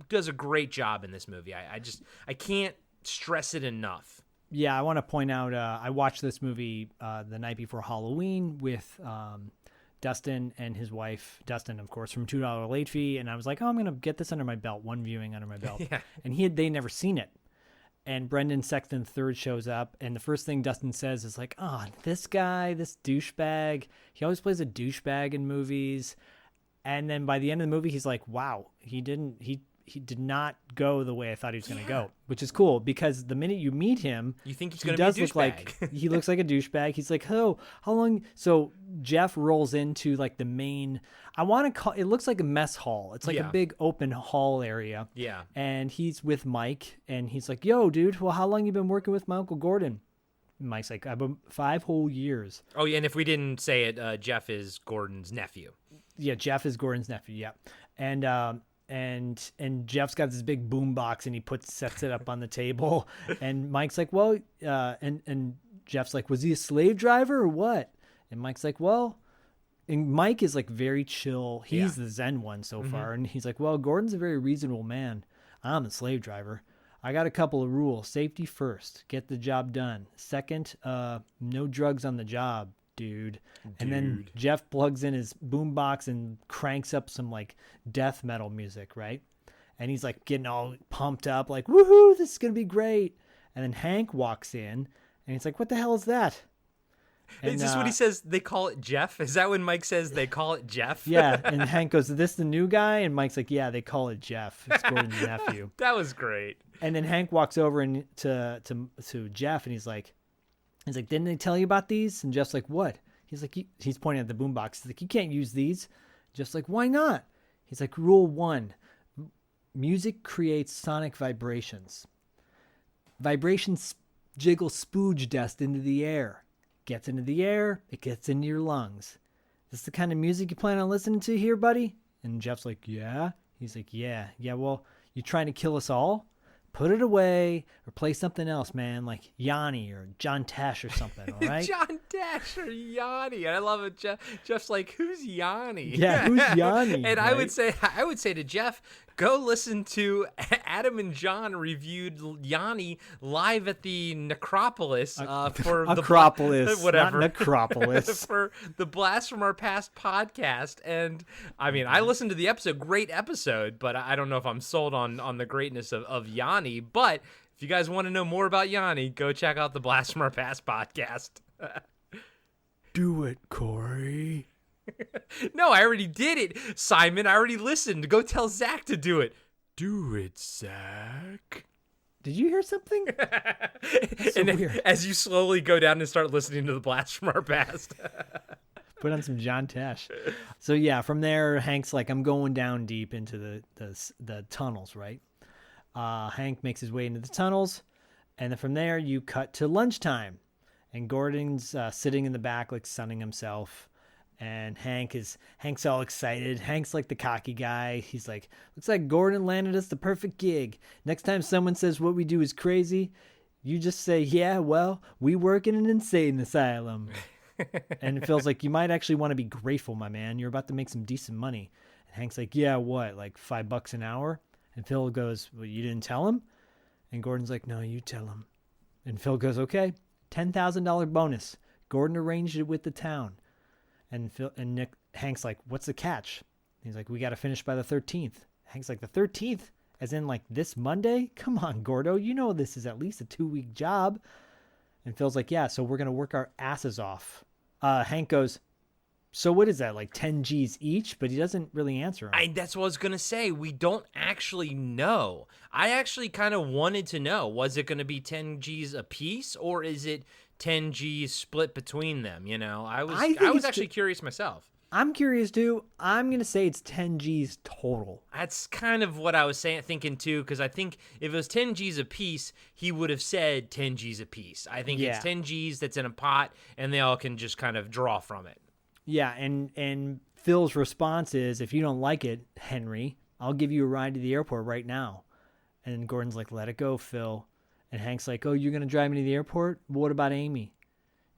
does a great job in this movie. I can't stress it enough. Yeah, I want to point out, I watched this movie the night before Halloween with Dustin and his wife, Dustin, of course, from $2 Late Fee. And I was like, I'm going to get this under my belt, one viewing under my belt. Yeah. And they'd never seen it. And Brendan Sexton III shows up, and the first thing Dustin says is like, this guy, this douchebag, he always plays a douchebag in movies. And then by the end of the movie, he's like, wow, he did not go the way I thought he was going to go, which is cool because the minute you meet him, you think he's going to be a douchebag. He looks like a douchebag. He's like, oh, how long? So Jeff rolls into like the main, it looks like a mess hall. It's like a big open hall area. Yeah. And he's with Mike and he's like, yo, dude, well, how long you been working with my Uncle Gordon? And Mike's like, I've been 5 whole years. Oh, yeah. And if we didn't say it, Jeff is Gordon's nephew. Yeah. Jeff is Gordon's nephew. Yeah. And Jeff's got this big boom box and he sets it up on the table. And Mike's like, well, and Jeff's like, was he a slave driver or what? And Mike's like, well, and Mike is like very chill. He's the Zen one so far. And he's like, well, Gordon's a very reasonable man. I'm a slave driver. I got a couple of rules. Safety first, get the job done. Second, no drugs on the job. Dude. And then Jeff plugs in his boombox and cranks up some like death metal music, right? And he's like getting all pumped up, like, woohoo, this is gonna be great. And then Hank walks in and he's like, what the hell is that? And, is this what he says? They call it Jeff? Is that when Mike says they call it Jeff? Yeah. And Hank goes, is this the new guy? And Mike's like, yeah, they call it Jeff. It's Gordon's nephew. That was great. And then Hank walks over to Jeff and he's like, didn't they tell you about these? And Jeff's like, what? He's like, he's pointing at the boombox. He's like, you can't use these. Jeff's like, why not? He's like, rule 1, music creates sonic vibrations. Vibrations jiggle spooge dust into the air. Gets into the air, it gets into your lungs. This the kind of music you plan on listening to here, buddy? And Jeff's like, yeah. He's like, yeah, well, you trying to kill us all? Put it away or play something else, man, like Yanni or John Tesh or something, all right? John Tesh or Yanni. I love it. Jeff's like, who's Yanni? Yeah, who's Yanni? And right? I would say to Jeff, go listen to Adam and John reviewed Yanni live at the Necropolis for Acropolis, whatever, not Necropolis, for the Blast from Our Past podcast. And I mean, I listened to the episode, great episode, but I don't know if I'm sold on the greatness of Yanni. But if you guys want to know more about Yanni, go check out the Blast from Our Past podcast. Do it, Corey. No, I already did it, Simon. I already listened. Go tell Zach to do it. Do it, Zach. Did you hear something? So weird. As you slowly go down and start listening to the Blast from Our Past. Put on some John Tesh. So yeah, from there, Hank's like, I'm going down deep into the tunnels, right? Hank makes his way into the tunnels, and then from there you cut to lunchtime, and Gordon's sitting in the back like sunning himself, and Hank's all excited. Hank's like the cocky guy. He's like, looks like Gordon landed us the perfect gig. Next time someone says what we do is crazy, you just say, yeah, well, we work in an insane asylum. And it feels like you might actually want to be grateful, my man. You're about to make some decent money. And Hank's like, yeah, what, like $5 an hour? And Phil goes, well, you didn't tell him? And Gordon's like, no, you tell him. And Phil goes, okay, $10,000 bonus. Gordon arranged it with the town. And Hank's like, what's the catch? He's like, we got to finish by the 13th. Hank's like, the 13th? As in like this Monday? Come on, Gordo. You know this is at least a 2-week job. And Phil's like, yeah, so we're going to work our asses off. Hank goes, so what is that, like 10 G's each? But he doesn't really answer him. That's what I was going to say. We don't actually know. I actually kind of wanted to know, was it going to be 10 G's a piece, or is it 10 G's split between them? You know, I was actually curious myself. I'm curious too. I'm going to say it's 10 G's total. That's kind of what I was thinking too, because I think if it was 10 G's a piece, he would have said 10 G's a piece. I think it's 10 G's that's in a pot, and they all can just kind of draw from it. Yeah, and Phil's response is, if you don't like it, Henry, I'll give you a ride to the airport right now. And Gordon's like, let it go, Phil. And Hank's like, oh, you're going to drive me to the airport? Well, what about Amy?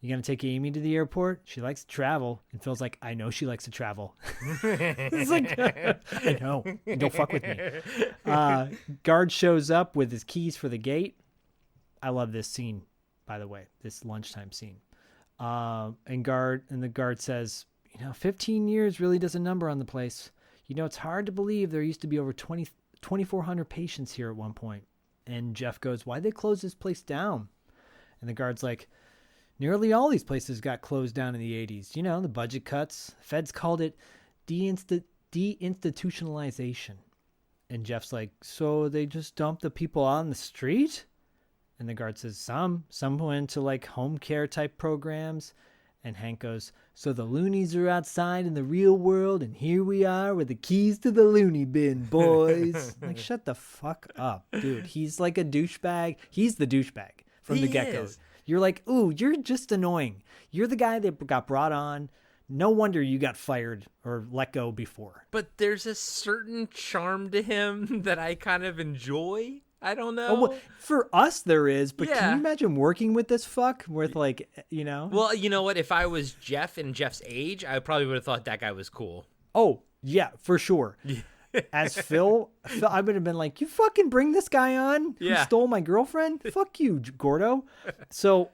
You going to take Amy to the airport? She likes to travel. And Phil's like, I know she likes to travel. It's like, I know. Don't fuck with me. Guard shows up with his keys for the gate. I love this scene, by the way, this lunchtime scene. And the guard says, 15 years really does a number on the place. It's hard to believe there used to be over 2,400 patients here at one point. And Jeff goes, why'd they close this place down? And the guard's like, nearly all these places got closed down in the 80s. The budget cuts. Feds called it deinstitutionalization. And Jeff's like, so they just dumped the people on the street? And the guard says, some went to like home care type programs. And Hank goes, so the loonies are outside in the real world, and here we are with the keys to the loony bin, boys. Like, shut the fuck up, dude. He's like a douchebag. He's the douchebag from the get-go. You're like, ooh, you're just annoying. You're the guy that got brought on. No wonder you got fired or let go before. But there's a certain charm to him that I kind of enjoy. I don't know. Oh, well, for us, there is, but yeah. Can you imagine working with this fuck with like, Well, you know what? If I was Jeff and Jeff's age, I probably would have thought that guy was cool. Oh, yeah, for sure. As Phil, I would have been like, you fucking bring this guy on who stole my girlfriend? Fuck you, Gordo. So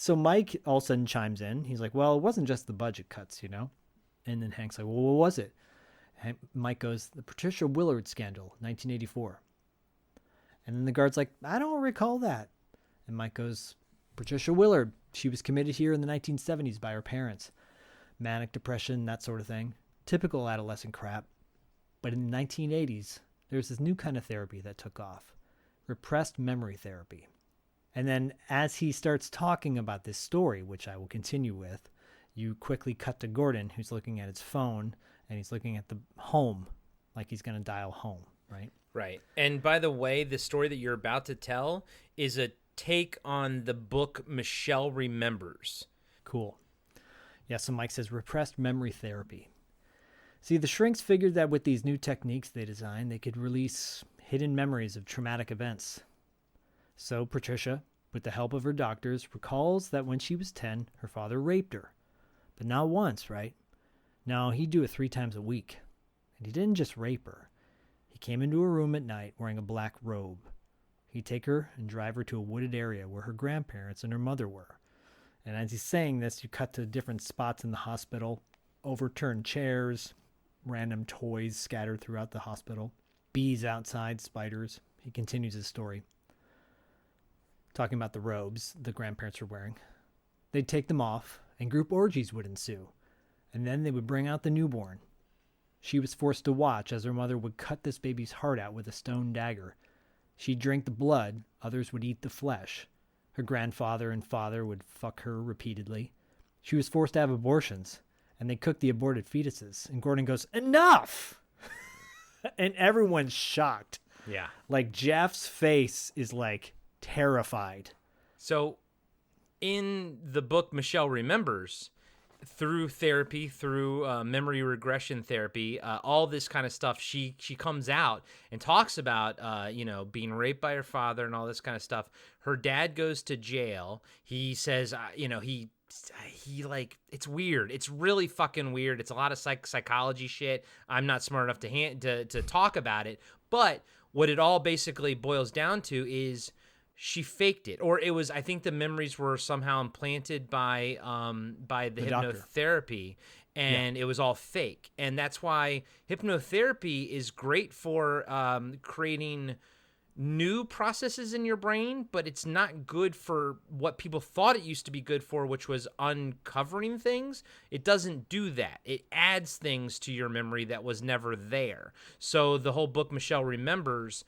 Mike all of a sudden chimes in. He's like, well, it wasn't just the budget cuts, And then Hank's like, well, what was it? And Mike goes, the Patricia Willard scandal, 1984. And then the guard's like, I don't recall that. And Mike goes, Patricia Willard, she was committed here in the 1970s by her parents. Manic depression, that sort of thing. Typical adolescent crap. But in the 1980s, there's this new kind of therapy that took off. Repressed memory therapy. And then as he starts talking about this story, which I will continue with, you quickly cut to Gordon, who's looking at his phone, and he's looking at the home, like he's going to dial home, right? Right. And by the way, the story that you're about to tell is a take on the book Michelle Remembers. Cool. Yeah, so Mike says repressed memory therapy. See, the shrinks figured that with these new techniques they designed, they could release hidden memories of traumatic events. So Patricia, with the help of her doctors, recalls that when she was 10, her father raped her. But not once, right? No, he'd do it 3 times a week. And he didn't just rape her. He came into her room at night wearing a black robe. He'd take her and drive her to a wooded area where her grandparents and her mother were. And as he's saying this, you cut to different spots in the hospital, overturned chairs, random toys scattered throughout the hospital, bees outside, spiders. He continues his story, talking about the robes the grandparents were wearing. They'd take them off, and group orgies would ensue. And then they would bring out the newborn. She was forced to watch as her mother would cut this baby's heart out with a stone dagger. She'd drink the blood, others would eat the flesh. Her grandfather and father would fuck her repeatedly. She was forced to have abortions, and they cooked the aborted fetuses. And Gordon goes, enough! And everyone's shocked. Yeah. Like, Jeff's face is, like, terrified. So, in the book Michelle Remembers, through therapy, through memory regression therapy, all this kind of stuff, she comes out and talks about, being raped by her father and all this kind of stuff. Her dad goes to jail. He says, he like, it's weird. It's really fucking weird. It's a lot of psychology shit. I'm not smart enough to talk about it. But what it all basically boils down to is she faked it, or it was, I think the memories were somehow implanted by the hypnotherapy, and it was all fake. And that's why hypnotherapy is great for creating new processes in your brain, but it's not good for what people thought it used to be good for, which was uncovering things. It doesn't do that. It adds things to your memory that was never there. So the whole book Michelle Remembers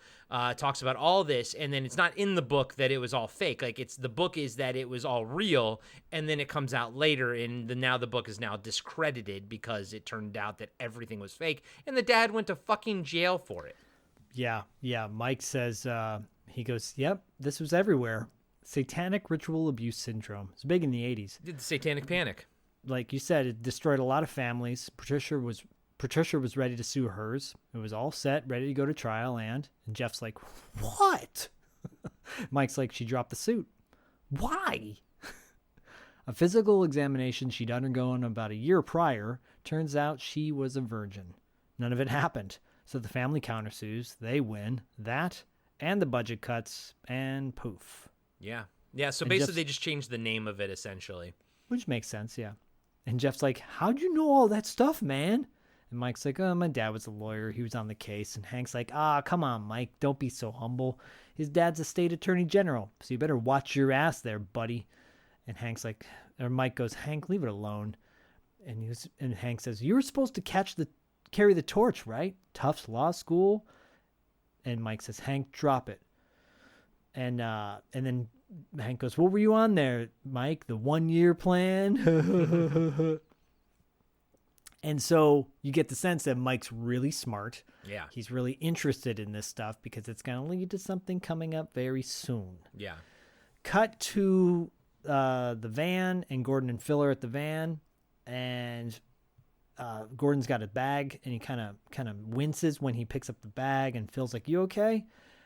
talks about all this, and then it's not in the book that it was all fake. Like, it's the book is that it was all real, and then it comes out later, and now the book is now discredited because it turned out that everything was fake, and the dad went to fucking jail for it. Yeah. Mike says, he goes, yep, this was everywhere. Satanic ritual abuse syndrome. It's big in the 80s. The satanic panic. Like you said, it destroyed a lot of families. Patricia was ready to sue hers. It was all set, ready to go to trial, and Jeff's like, what? Mike's like, she dropped the suit. Why? A physical examination she'd undergone about a year prior turns out she was a virgin. None of it happened. So the family countersues. They win. That and the budget cuts, and poof. Yeah. Yeah, so basically they just changed the name of it, essentially. Which makes sense, yeah. And Jeff's like, how'd you know all that stuff, man? And Mike's like, oh, my dad was a lawyer. He was on the case. And Hank's like, come on, Mike. Don't be so humble. His dad's a state attorney general, so you better watch your ass there, buddy. And Mike goes, Hank, leave it alone. And Hank says, you were supposed to carry the torch, right? Tufts Law School. And Mike says, Hank, drop it. And then Hank goes, what were you on there, Mike? The 1-year plan? And so you get the sense that Mike's really smart. Yeah. He's really interested in this stuff because it's going to lead to something coming up very soon. Yeah. Cut to the van, and Gordon and Phil are at the van, and Gordon's got a bag, and he kind of winces when he picks up the bag, and Phil's like, you okay?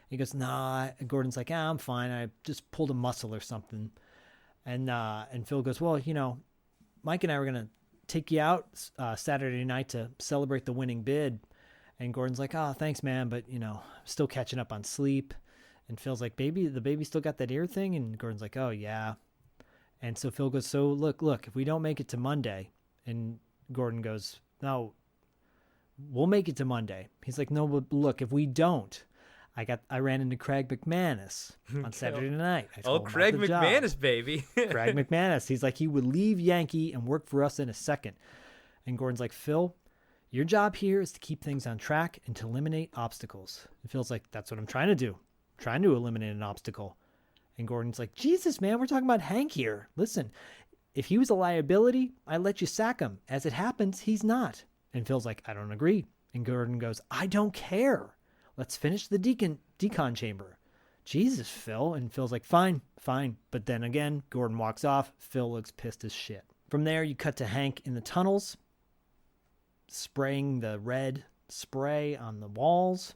He goes, nah. And Gordon's like, I'm fine. I just pulled a muscle or something. And Phil goes, well, Mike and I were going to take you out Saturday night to celebrate the winning bid. And Gordon's like, oh, thanks, man. But, still catching up on sleep. And Phil's like, the baby still got that ear thing? And Gordon's like, oh, yeah. And so Phil goes, so look, if we don't make it to Monday. And Gordon goes, no, we'll make it to Monday. He's like, no, but look, if we don't, I ran into Craig McManus on Saturday night. Craig McManus, baby. Craig McManus. He's like, he would leave Yankee and work for us in a second. And Gordon's like, Phil, your job here is to keep things on track and to eliminate obstacles. And Phil's like, that's what I'm trying to do. I'm trying to eliminate an obstacle. And Gordon's like, Jesus, man, we're talking about Hank here. Listen, if he was a liability, I'd let you sack him. As it happens, he's not. And Phil's like, I don't agree. And Gordon goes, I don't care. Let's finish the decon chamber. Jesus, Phil. And Phil's like, fine. But then again, Gordon walks off. Phil looks pissed as shit. From there, you cut to Hank in the tunnels, spraying the red spray on the walls.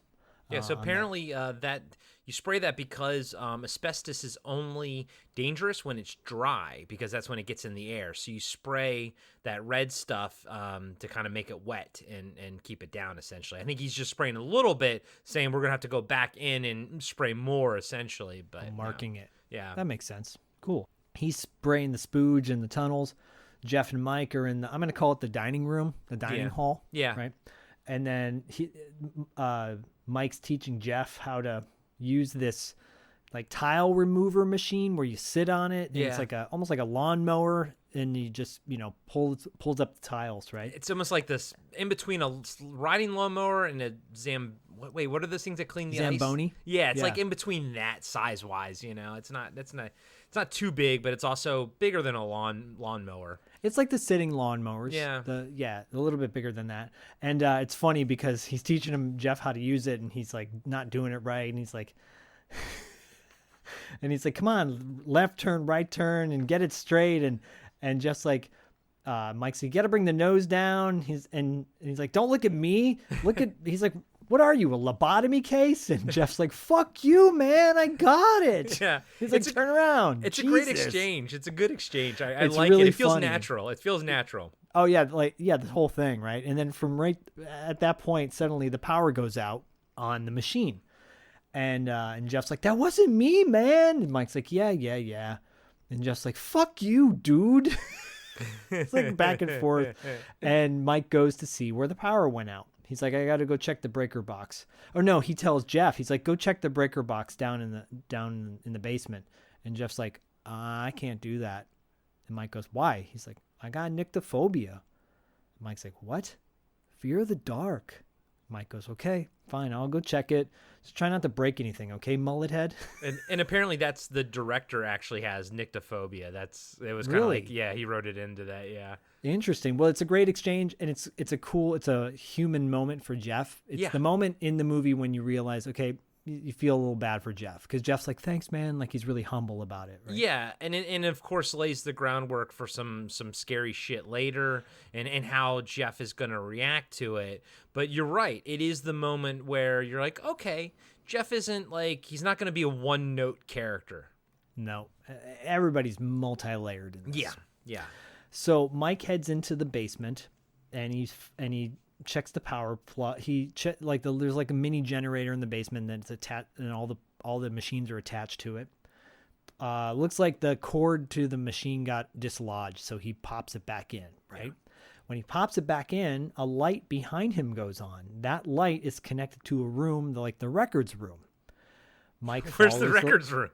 Yeah, so apparently that you spray that because asbestos is only dangerous when it's dry, because that's when it gets in the air. So you spray that red stuff to kind of make it wet and keep it down, essentially. I think he's just spraying a little bit, saying we're going to have to go back in and spray more, essentially. But marking it. Yeah. That makes sense. Cool. He's spraying the spooge in the tunnels. Jeff and Mike are in I'm going to call it the dining room, the dining hall. Yeah. Right. And then Mike's teaching Jeff how to use this like tile remover machine where you sit on it. And it's like almost like a lawnmower, and you just, pulls up the tiles, right? It's almost like this in between a riding lawnmower and a what are those things that clean the Zamboni? ice? Yeah, it's like in between that size-wise, It's not too big, but it's also bigger than a lawnmower. It's like the sitting lawnmowers. Yeah. A little bit bigger than that. And it's funny because he's teaching him, Jeff, how to use it, and he's like not doing it right, and he's like come on, left turn, right turn, and get it straight, and just like Mike's like, you got to bring the nose down. He's like, don't look at me. He's like, what are you, a lobotomy case? And Jeff's like, fuck you, man, I got it. Yeah. He's like, turn around. It's a great exchange. It's a good exchange. I like really it. It feels funny. natural. It feels natural. Oh, yeah, the whole thing, right? And then from right at that point, suddenly the power goes out on the machine. And Jeff's like, that wasn't me, man. And Mike's like, yeah. And Jeff's like, fuck you, dude. It's like back and forth. And Mike goes to see where the power went out. He's like, I got to go check the breaker box. Or no, he tells Jeff, he's like, go check the breaker box down in the basement. And Jeff's like, I can't do that. And Mike goes, why? He's like, I got nyctophobia. Mike's like, what? Fear of the dark. Mike goes, okay, fine, I'll go check it. Just try not to break anything, okay, mullet head? And apparently that's the director actually has nyctophobia. It was kind of like, he wrote it into that, yeah. Interesting. Well, it's a great exchange, and it's a human moment for Jeff. It's the moment in the movie when you realize, okay, you feel a little bad for Jeff because Jeff's like, thanks, man. Like he's really humble about it. Right? Yeah, and of course lays the groundwork for some scary shit later, and how Jeff is gonna react to it. But you're right, it is the moment where you're like, okay, Jeff isn't like he's not gonna be a one note character. No, everybody's multi-layered in this. Yeah. So Mike heads into the basement, and he checks the power plug. There's like a mini generator in the basement that's attached, and all the machines are attached to it. Looks like the cord to the machine got dislodged, so he pops it back in. Right. Yeah. When he pops it back in, a light behind him goes on. That light is connected to a room, like the records room. Mike, where's the records room?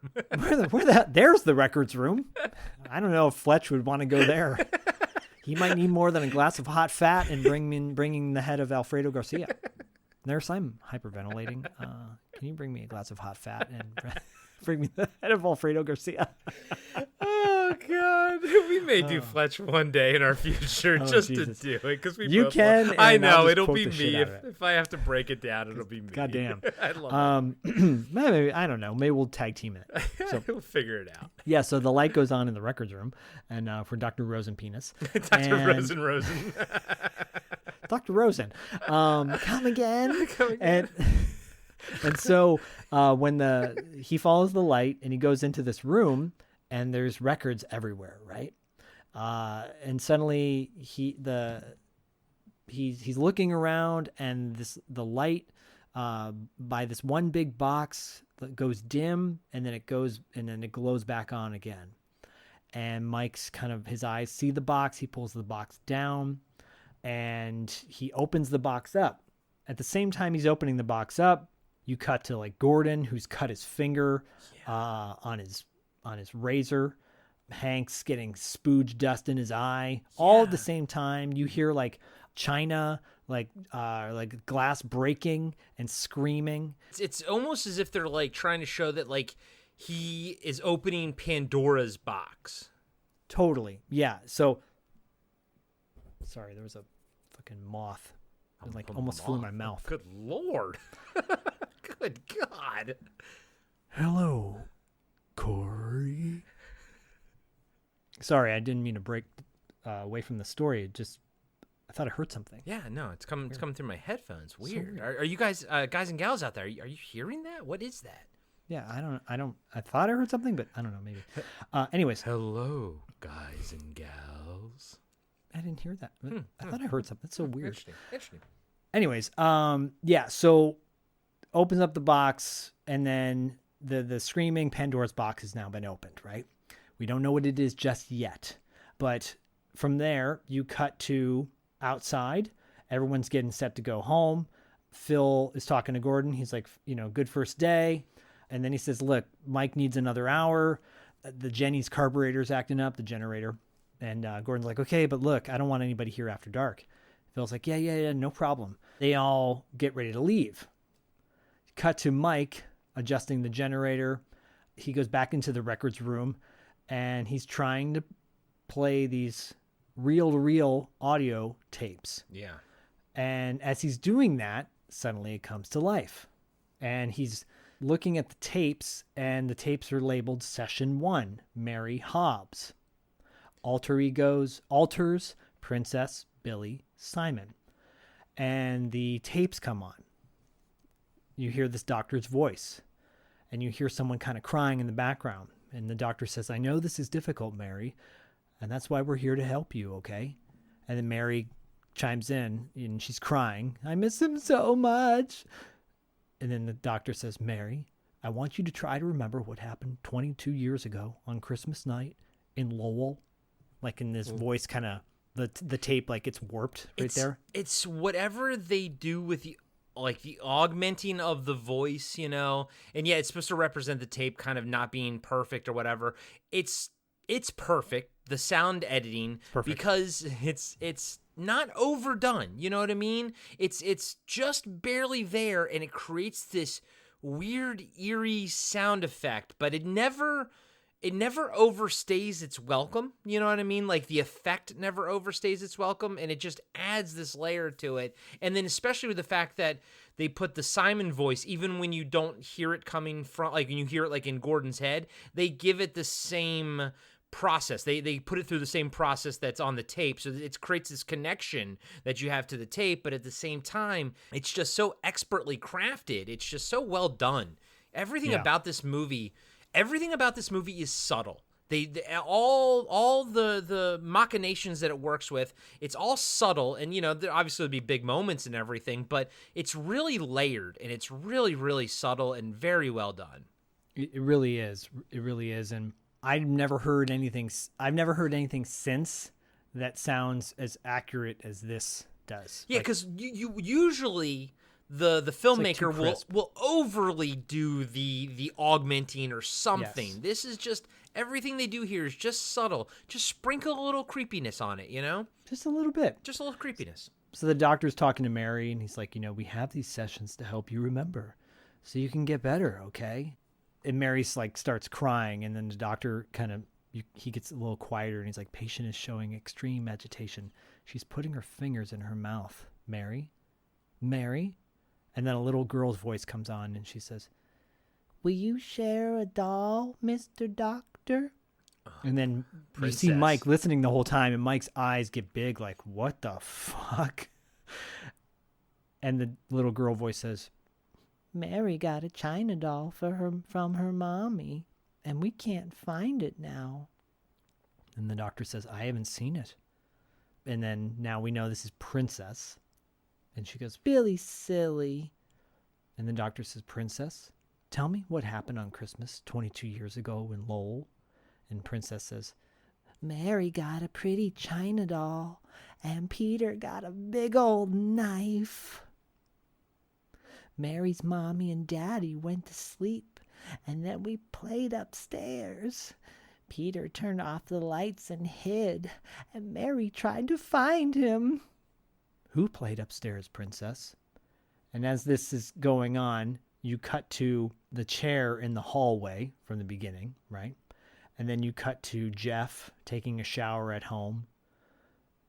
There's the records room. I don't know if Fletch would want to go there. He might need more than a glass of hot fat and bringing the head of Alfredo Garcia. Nurse, I'm hyperventilating. Can you bring me a glass of hot fat and bring me the head of Alfredo Garcia? Oh God, we may do Fletch one day in our future just Jesus. to do it because you can. I know it'll be me if I have to break it down. It'll be me. Goddamn. I love it. Maybe, I don't know. Maybe we'll tag team it. So we'll figure it out. Yeah. So the light goes on in the records room, and for Dr. Rosen-Penis. Dr. Rosen. Dr. Rosen. Come again. And so when he follows the light and he goes into this room. And there's records everywhere, right? And suddenly he's looking around, and the light by this one big box goes dim, and then it glows back on again. And Mike's his eyes see the box. He pulls the box down, and he opens the box up. At the same time he's opening the box up, you cut to like Gordon, who's cut his finger on his razor. Hank's getting spooge dust in his eye. All at the same time, you hear like china, like glass breaking and screaming. It's almost as if they're like trying to show that like he is opening Pandora's box. Totally, yeah. So, sorry, there was a fucking moth. It like almost flew in my mouth. Good Lord. Good God. Hello, Corey. Sorry, I didn't mean to break away from the story. I thought I heard something. Yeah, no, it's coming through my headphones. Weird. So weird. Are you guys and gals out there? Are you hearing that? What is that? Yeah, I thought I heard something, but I don't know, maybe. Anyways. Hello, guys and gals. I didn't hear that. I thought I heard something. That's so weird. Interesting. Anyways, yeah, so opens up the box, and then the screaming Pandora's box has now been opened, right? We don't know what it is just yet. But from there, you cut to outside. Everyone's getting set to go home. Phil is talking to Gordon. He's like, good first day. And then he says, look, Mike needs another hour. The Jenny's carburetor's acting up, the generator. And Gordon's like, okay, but look, I don't want anybody here after dark. Phil's like, yeah, no problem. They all get ready to leave. Cut to Mike adjusting the generator. He goes back into the records room, and he's trying to play these reel-to-reel audio tapes. Yeah. And as he's doing that, suddenly it comes to life. And he's looking at the tapes, and the tapes are labeled Session 1, Mary Hobbs. Alter egos, alters, Princess, Billy, Simon. And the tapes come on. You hear this doctor's voice, and you hear someone kind of crying in the background. And the doctor says, I know this is difficult, Mary, and that's why we're here to help you, okay? And then Mary chimes in, and she's crying. I miss him so much. And then the doctor says, Mary, I want you to try to remember what happened 22 years ago on Christmas night in Lowell. Like in this voice kind of, the tape, like it's warped there. It's whatever they do with the augmenting of the voice, and yeah, it's supposed to represent the tape kind of not being perfect or whatever. It's perfect, the sound editing, perfect. Because it's not overdone. You know what I mean? It's just barely there, and it creates this weird, eerie sound effect, but it never it never overstays its welcome. You know what I mean? Like the effect never overstays its welcome, and it just adds this layer to it. And then especially with the fact that they put the Simon voice, even when you don't hear it coming from, like when you hear it like in Gordon's head, they give it the same process. They put it through the same process that's on the tape. So it creates this connection that you have to the tape, but at the same time, it's just so expertly crafted. It's just so well done. Everything about this movie is subtle. They all the machinations that it works with, it's all subtle, and there obviously would be big moments and everything, but it's really layered and it's really, really subtle and very well done. It really is. It really is. And I've never heard anything since that sounds as accurate as this does. Yeah, because you usually the filmmaker will overly do the augmenting or something. Yes. This is just everything they do here is just subtle. Just sprinkle a little creepiness on it, Just a little bit. Just a little creepiness. So the doctor's talking to Mary, and he's like, we have these sessions to help you remember, so you can get better, okay? And Mary's like starts crying, and then the doctor he gets a little quieter, and he's like, patient is showing extreme agitation. She's putting her fingers in her mouth. Mary? And then a little girl's voice comes on, and she says, will you share a doll, Mr. Doctor? And then Princess. You see Mike listening the whole time, and Mike's eyes get big, like, what the fuck? And the little girl voice says, Mary got a China doll from her mommy, and we can't find it now. And the doctor says, I haven't seen it. And then now we know this is Princess. And she goes, Billy, silly. And the doctor says, Princess, tell me what happened on Christmas 22 years ago in Lowell. And Princess says, Mary got a pretty China doll, and Peter got a big old knife. Mary's mommy and daddy went to sleep, and then we played upstairs. Peter turned off the lights and hid, and Mary tried to find him. Who played upstairs, Princess? And as this is going on, you cut to the chair in the hallway from the beginning, right? And then you cut to Jeff taking a shower at home.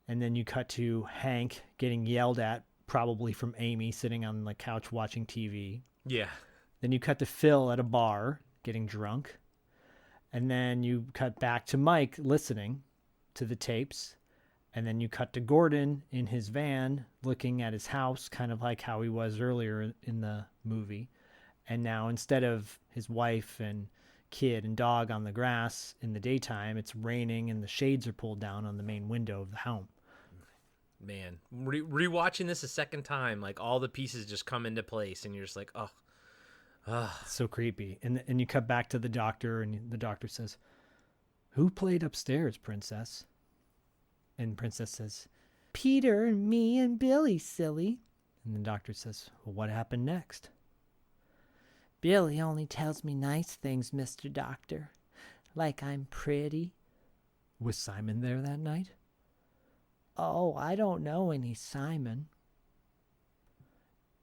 And then you cut to Hank getting yelled at, probably from Amy, sitting on the couch watching TV. Yeah. Then you cut to Phil at a bar getting drunk. And then you cut back to Mike listening to the tapes. And then you cut to Gordon in his van looking at his house, kind of like how he was earlier in the movie. And now instead of his wife and kid and dog on the grass in the daytime, it's raining and the shades are pulled down on the main window of the home. Man, rewatching this a second time, like all the pieces just come into place, and you're just like, oh. It's so creepy. And you cut back to the doctor, and the doctor says, who played upstairs, Princess? And Princess says, Peter and me and Billy, silly. And the doctor says, well, what happened next? Billy only tells me nice things, Mr. Doctor, like I'm pretty. Was Simon there that night? Oh, I don't know any Simon.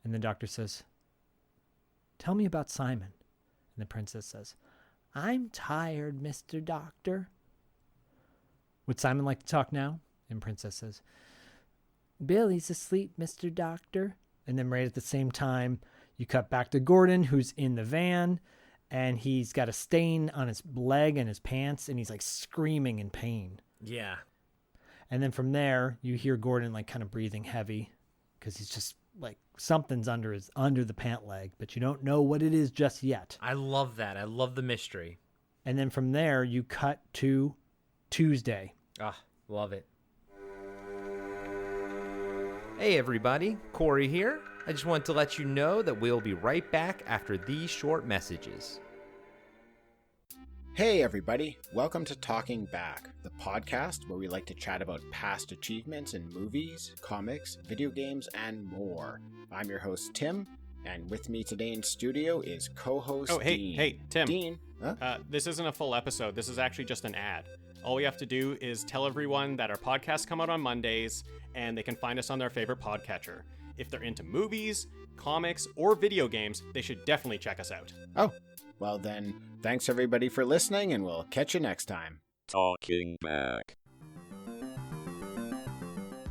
And the doctor says, tell me about Simon. And the princess says, I'm tired, Mr. Doctor. Would Simon like to talk now? And Princess says, Billy's asleep, Mr. Doctor. And then right at the same time, you cut back to Gordon, who's in the van, and he's got a stain on his leg and his pants, and he's like screaming in pain. Yeah. And then from there, you hear Gordon like kind of breathing heavy because he's just like something's under the pant leg, but you don't know what it is just yet. I love that. I love the mystery. And then from there, you cut to Tuesday. Love it. Hey everybody, Corey here. I just wanted to let you know that we'll be right back after these short messages. Hey everybody, welcome to Talking Back, the podcast where we like to chat about past achievements in movies, comics, video games, and more. I'm your host Tim, and with me today in studio is co-host Dean. Hey, Tim. Dean, this isn't a full episode. This is actually just an ad. All we have to do is tell everyone that our podcasts come out on Mondays, and they can find us on their favorite podcatcher. If they're into movies, comics, or video games, they should definitely check us out. Oh, Well then, thanks everybody for listening, and we'll catch you next time. Talking Back.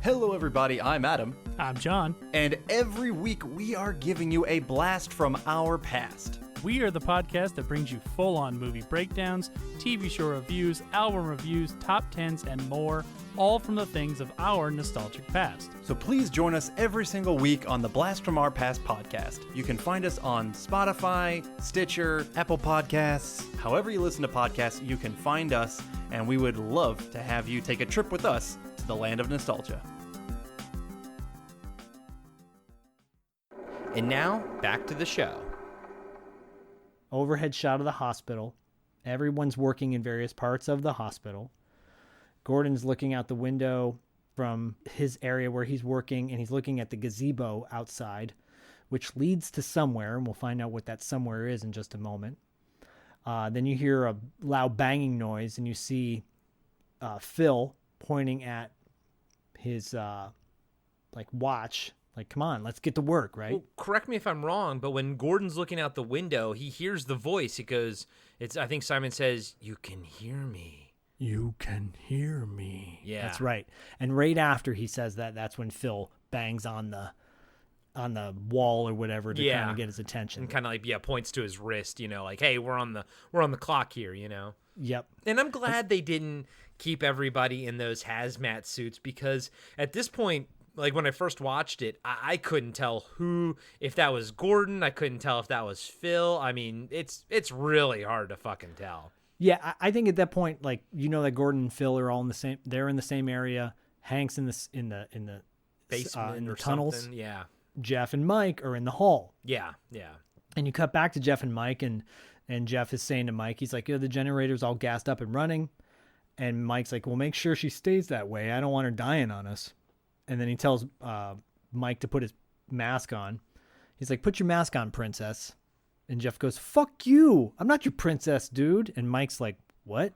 Hello everybody, I'm Adam. I'm John. And every week we are giving you a blast from our past. We are the podcast that brings you full-on movie breakdowns, TV show reviews, album reviews, top 10s, and more, all from the things of our nostalgic past. So please join us every single week on the Blast from Our Past podcast. You can find us on Spotify, Stitcher, Apple Podcasts. However you listen to podcasts, you can find us, and we would love to have you take a trip with us to the land of nostalgia. And now, back to the show. Overhead shot of the hospital. Everyone's working in various parts of the hospital. Gordon's looking out the window from his area where he's working, and he's looking at the gazebo outside, which leads to somewhere, and we'll find out what that somewhere is in just a moment. Then you hear a loud banging noise, and you see Phil pointing at his watch. Like, come on, let's get to work, right? Well, correct me if I'm wrong, but when Gordon's looking out the window, he hears the voice. It goes, I think Simon says, "You can hear me." You can hear me. Yeah. That's right. And right after he says that, that's when Phil bangs on the wall or whatever to kind of get his attention. And kind of points to his wrist, like, hey, we're on the clock here, Yep. And I'm glad they didn't keep everybody in those hazmat suits, because at this point, like when I first watched it, I couldn't tell if that was Gordon. I couldn't tell if that was Phil. I mean, it's really hard to fucking tell. Yeah, I think at that point, that Gordon and Phil are all in the same. They're in the same area. Hank's in the basement in the or tunnels. Something. Yeah. Jeff and Mike are in the hall. Yeah. And you cut back to Jeff and Mike, and Jeff is saying to Mike, he's like, the generator's all gassed up and running. And Mike's like, well, make sure she stays that way. I don't want her dying on us. And then he tells Mike to put his mask on. He's like, put your mask on, princess. And Jeff goes, fuck you. I'm not your princess, dude. And Mike's like, what?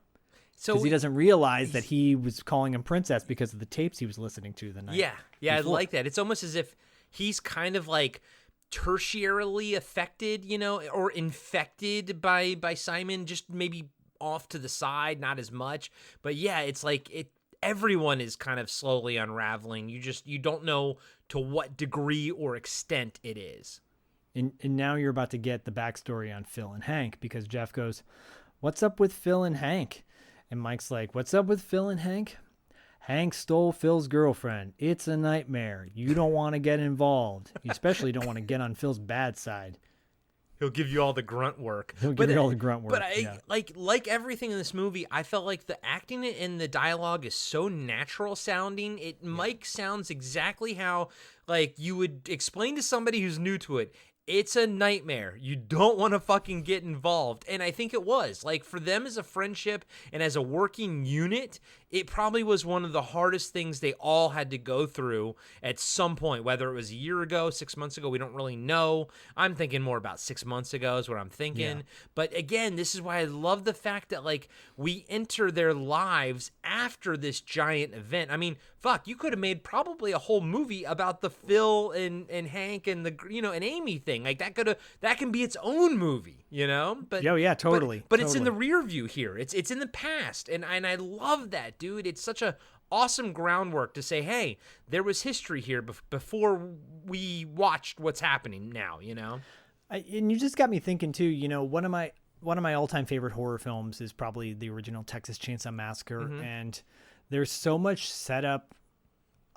Because he doesn't realize that he was calling him princess because of the tapes he was listening to the night Yeah, before. I like that. It's almost as if he's kind of like tertiarily affected, or infected by Simon, just maybe off to the side, not as much. But yeah, it's like everyone is kind of slowly unraveling. You don't know to what degree or extent it is. And now you're about to get the backstory on Phil and Hank, because Jeff goes, what's up with Phil and Hank? And Mike's like, what's up with Phil and Hank? Hank stole Phil's girlfriend. It's a nightmare. You don't want to get involved. You especially don't want to get on Phil's bad side. He'll give you all the grunt work. But like everything in this movie, I felt like the acting and the dialogue is so natural sounding. Mike sounds exactly how you would explain to somebody who's new to it. It's a nightmare. You don't want to fucking get involved. And I think it was. For them as a friendship and as a working unit, it probably was one of the hardest things they all had to go through at some point, whether it was a year ago, 6 months ago, we don't really know. I'm thinking more about 6 months ago is what I'm thinking. Yeah. But again, this is why I love the fact that we enter their lives after this giant event. I mean, fuck, you could have made probably a whole movie about the Phil and Hank and the and Amy thing. That can be its own movie, But yeah, totally. But it's in the rear view here. It's in the past, and I love that, dude. It's such a awesome groundwork to say, hey, there was history here before we watched what's happening now, And you just got me thinking too. One of my all-time favorite horror films is probably the original Texas Chainsaw Massacre, and there's so much setup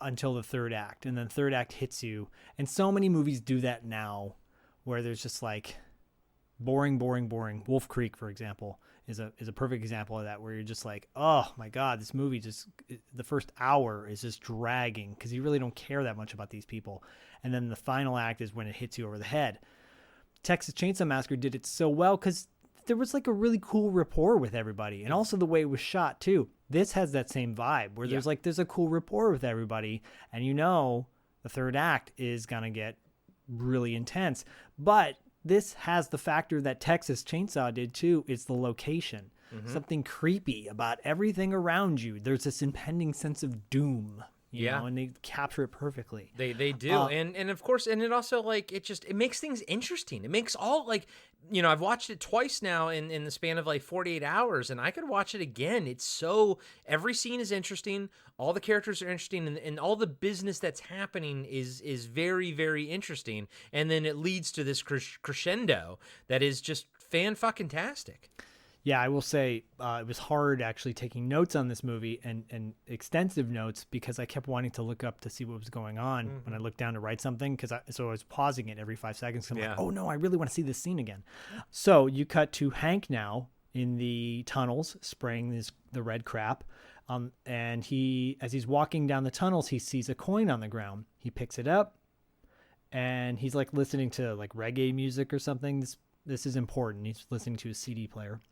until the third act, and then third act hits you. And so many movies do that now, where there's just boring. Wolf Creek, for example, is a perfect example of that, where you're just like, oh my God, this movie the first hour is just dragging because you really don't care that much about these people. And then the final act is when it hits you over the head. Texas Chainsaw Massacre did it so well because there was a really cool rapport with everybody, and also the way it was shot too. This has that same vibe where there's a cool rapport with everybody, and the third act is gonna get really intense. But this has the factor that Texas Chainsaw did too. It's the location. Something creepy about everything around you. There's this impending sense of doom, you know, and they capture it perfectly. They do. And of course, and it also like it makes things interesting. It makes all like, you know, I've watched it twice now in the span of like 48 hours, and I could watch it again. It's so, every scene is interesting. All the characters are interesting, and all the business that's happening is very, very interesting. And then it leads to this crescendo that is just fan-fucking-tastic. Yeah, I will say it was hard actually taking notes on this movie and extensive notes because I kept wanting to look up to see what was going on when I looked down to write something. So I was pausing it every 5 seconds. I'm like, oh no, I really want to see this scene again. So you cut to Hank now in the tunnels spraying the red crap. And as he's walking down the tunnels, he sees a coin on the ground. He picks it up and he's like listening to like reggae music or something. This is important. He's listening to a CD player.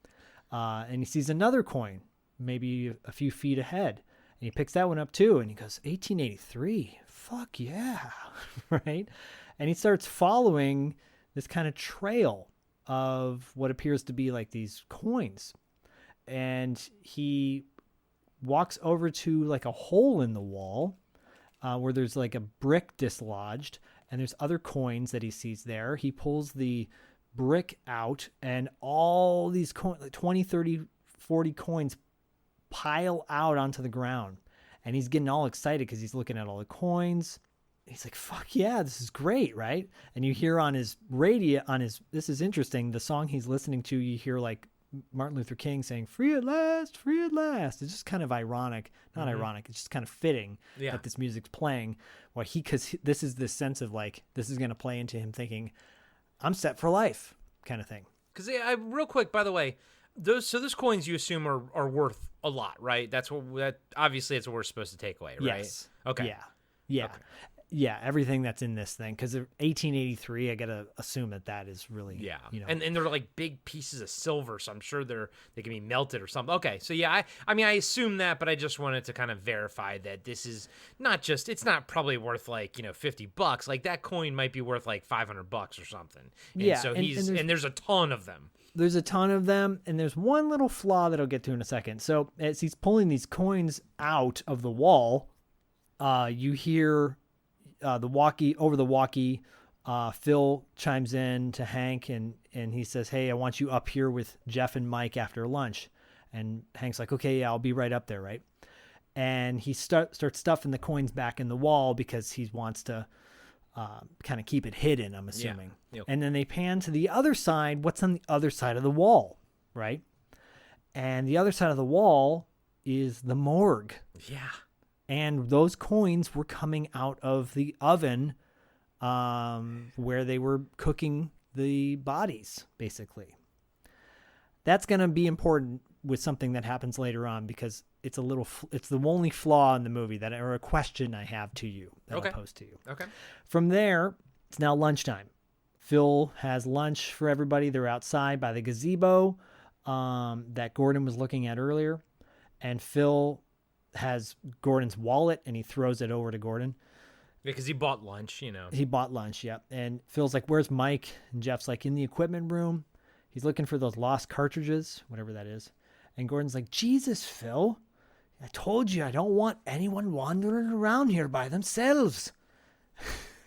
And he sees another coin, maybe a few feet ahead. And he picks that one up too. And he goes, 1883. Fuck yeah. Right? And he starts following this kind of trail of what appears to be like these coins. And he walks over to like a hole in the wall where there's like a brick dislodged. And there's other coins that he sees there. He pulls the brick out and all these coins, like 20, 30, 40 coins pile out onto the ground. And he's getting all excited because he's looking at all the coins. He's like, fuck yeah, this is great, right? And you hear on his radio, this is interesting, the song he's listening to, you hear like Martin Luther King saying, free at last, free at last. It's just kind of ironic. Not ironic, it's just kind of fitting that this music's playing. Well, because this is this sense of like, this is going to play into him thinking, I'm set for life kind of thing. Because real quick, by the way, those coins you assume are worth a lot, right? Obviously it's what we're supposed to take away, right? Yes. Okay. Yeah. Okay. Yeah, everything that's in this thing, because 1883, I gotta assume that is really, you know, and they're like big pieces of silver, so I'm sure they can be melted or something. Okay, so yeah, I mean I assume that, but I just wanted to kind of verify that this is not just, it's not probably worth like, you know, $50. Like that coin might be worth like $500 or something. And so and there's a ton of them. There's a ton of them, and there's one little flaw that I'll get to in a second. So as he's pulling these coins out of the wall, you hear the walkie, Phil chimes in to Hank and he says, hey, I want you up here with Jeff and Mike after lunch. And Hank's like, okay, yeah, I'll be right up there, right? And he starts stuffing the coins back in the wall because he wants to kind of keep it hidden, I'm assuming. Yeah. Yep. And then they pan to the other side. What's on the other side of the wall, right? And the other side of the wall is the morgue. Yeah. And those coins were coming out of the oven where they were cooking the bodies, basically. That's going to be important with something that happens later on because it's the only flaw in the movie or a question I have to you that I'll pose to you. Okay. From there, it's now lunchtime. Phil has lunch for everybody. They're outside by the gazebo that Gordon was looking at earlier. And Phil has Gordon's wallet and he throws it over to Gordon. Because he bought lunch, you know. He bought lunch, yeah. And Phil's like, where's Mike? And Jeff's like, in the equipment room. He's looking for those lost cartridges, whatever that is. And Gordon's like, Jesus, Phil, I told you I don't want anyone wandering around here by themselves.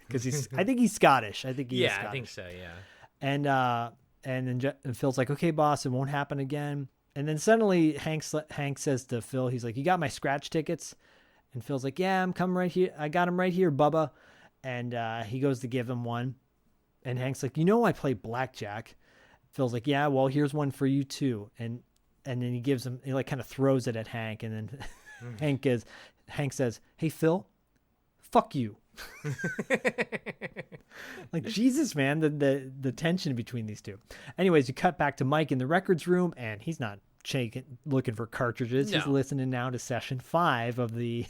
Because I think he's Scottish. I think he's Scottish. I think so, yeah. And then Phil's like, okay, boss, it won't happen again. And then suddenly Hank says to Phil, he's like, you got my scratch tickets? And Phil's like, yeah, I'm coming right here. I got him right here, Bubba. And he goes to give him one. And Hank's like, you know I play blackjack. Phil's like, yeah, well, here's one for you too. And then he gives him, he like kind of throws it at Hank. And then Hank says, hey, Phil, fuck you. Like, Jesus, man, the tension between these two. Anyways, you cut back to Mike in the records room, and he's not looking for cartridges. No. He's listening now to session 5 of the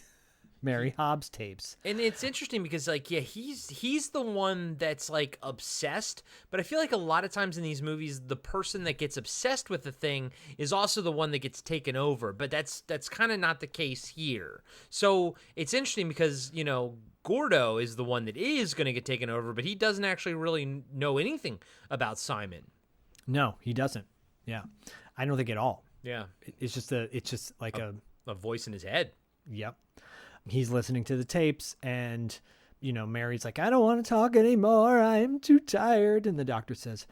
Mary Hobbs tapes. And it's interesting because, like, yeah, he's the one that's, like, obsessed. But I feel like a lot of times in these movies, the person that gets obsessed with the thing is also the one that gets taken over. But that's kind of not the case here. So it's interesting because, you know, Gordo is the one that is going to get taken over, but he doesn't actually really know anything about Simon. No, he doesn't. Yeah. I don't think at all. Yeah. It's just like a voice in his head. Yep. he's listening to the tapes, and, Mary's like, I don't want to talk anymore. I am too tired. And the doctor says,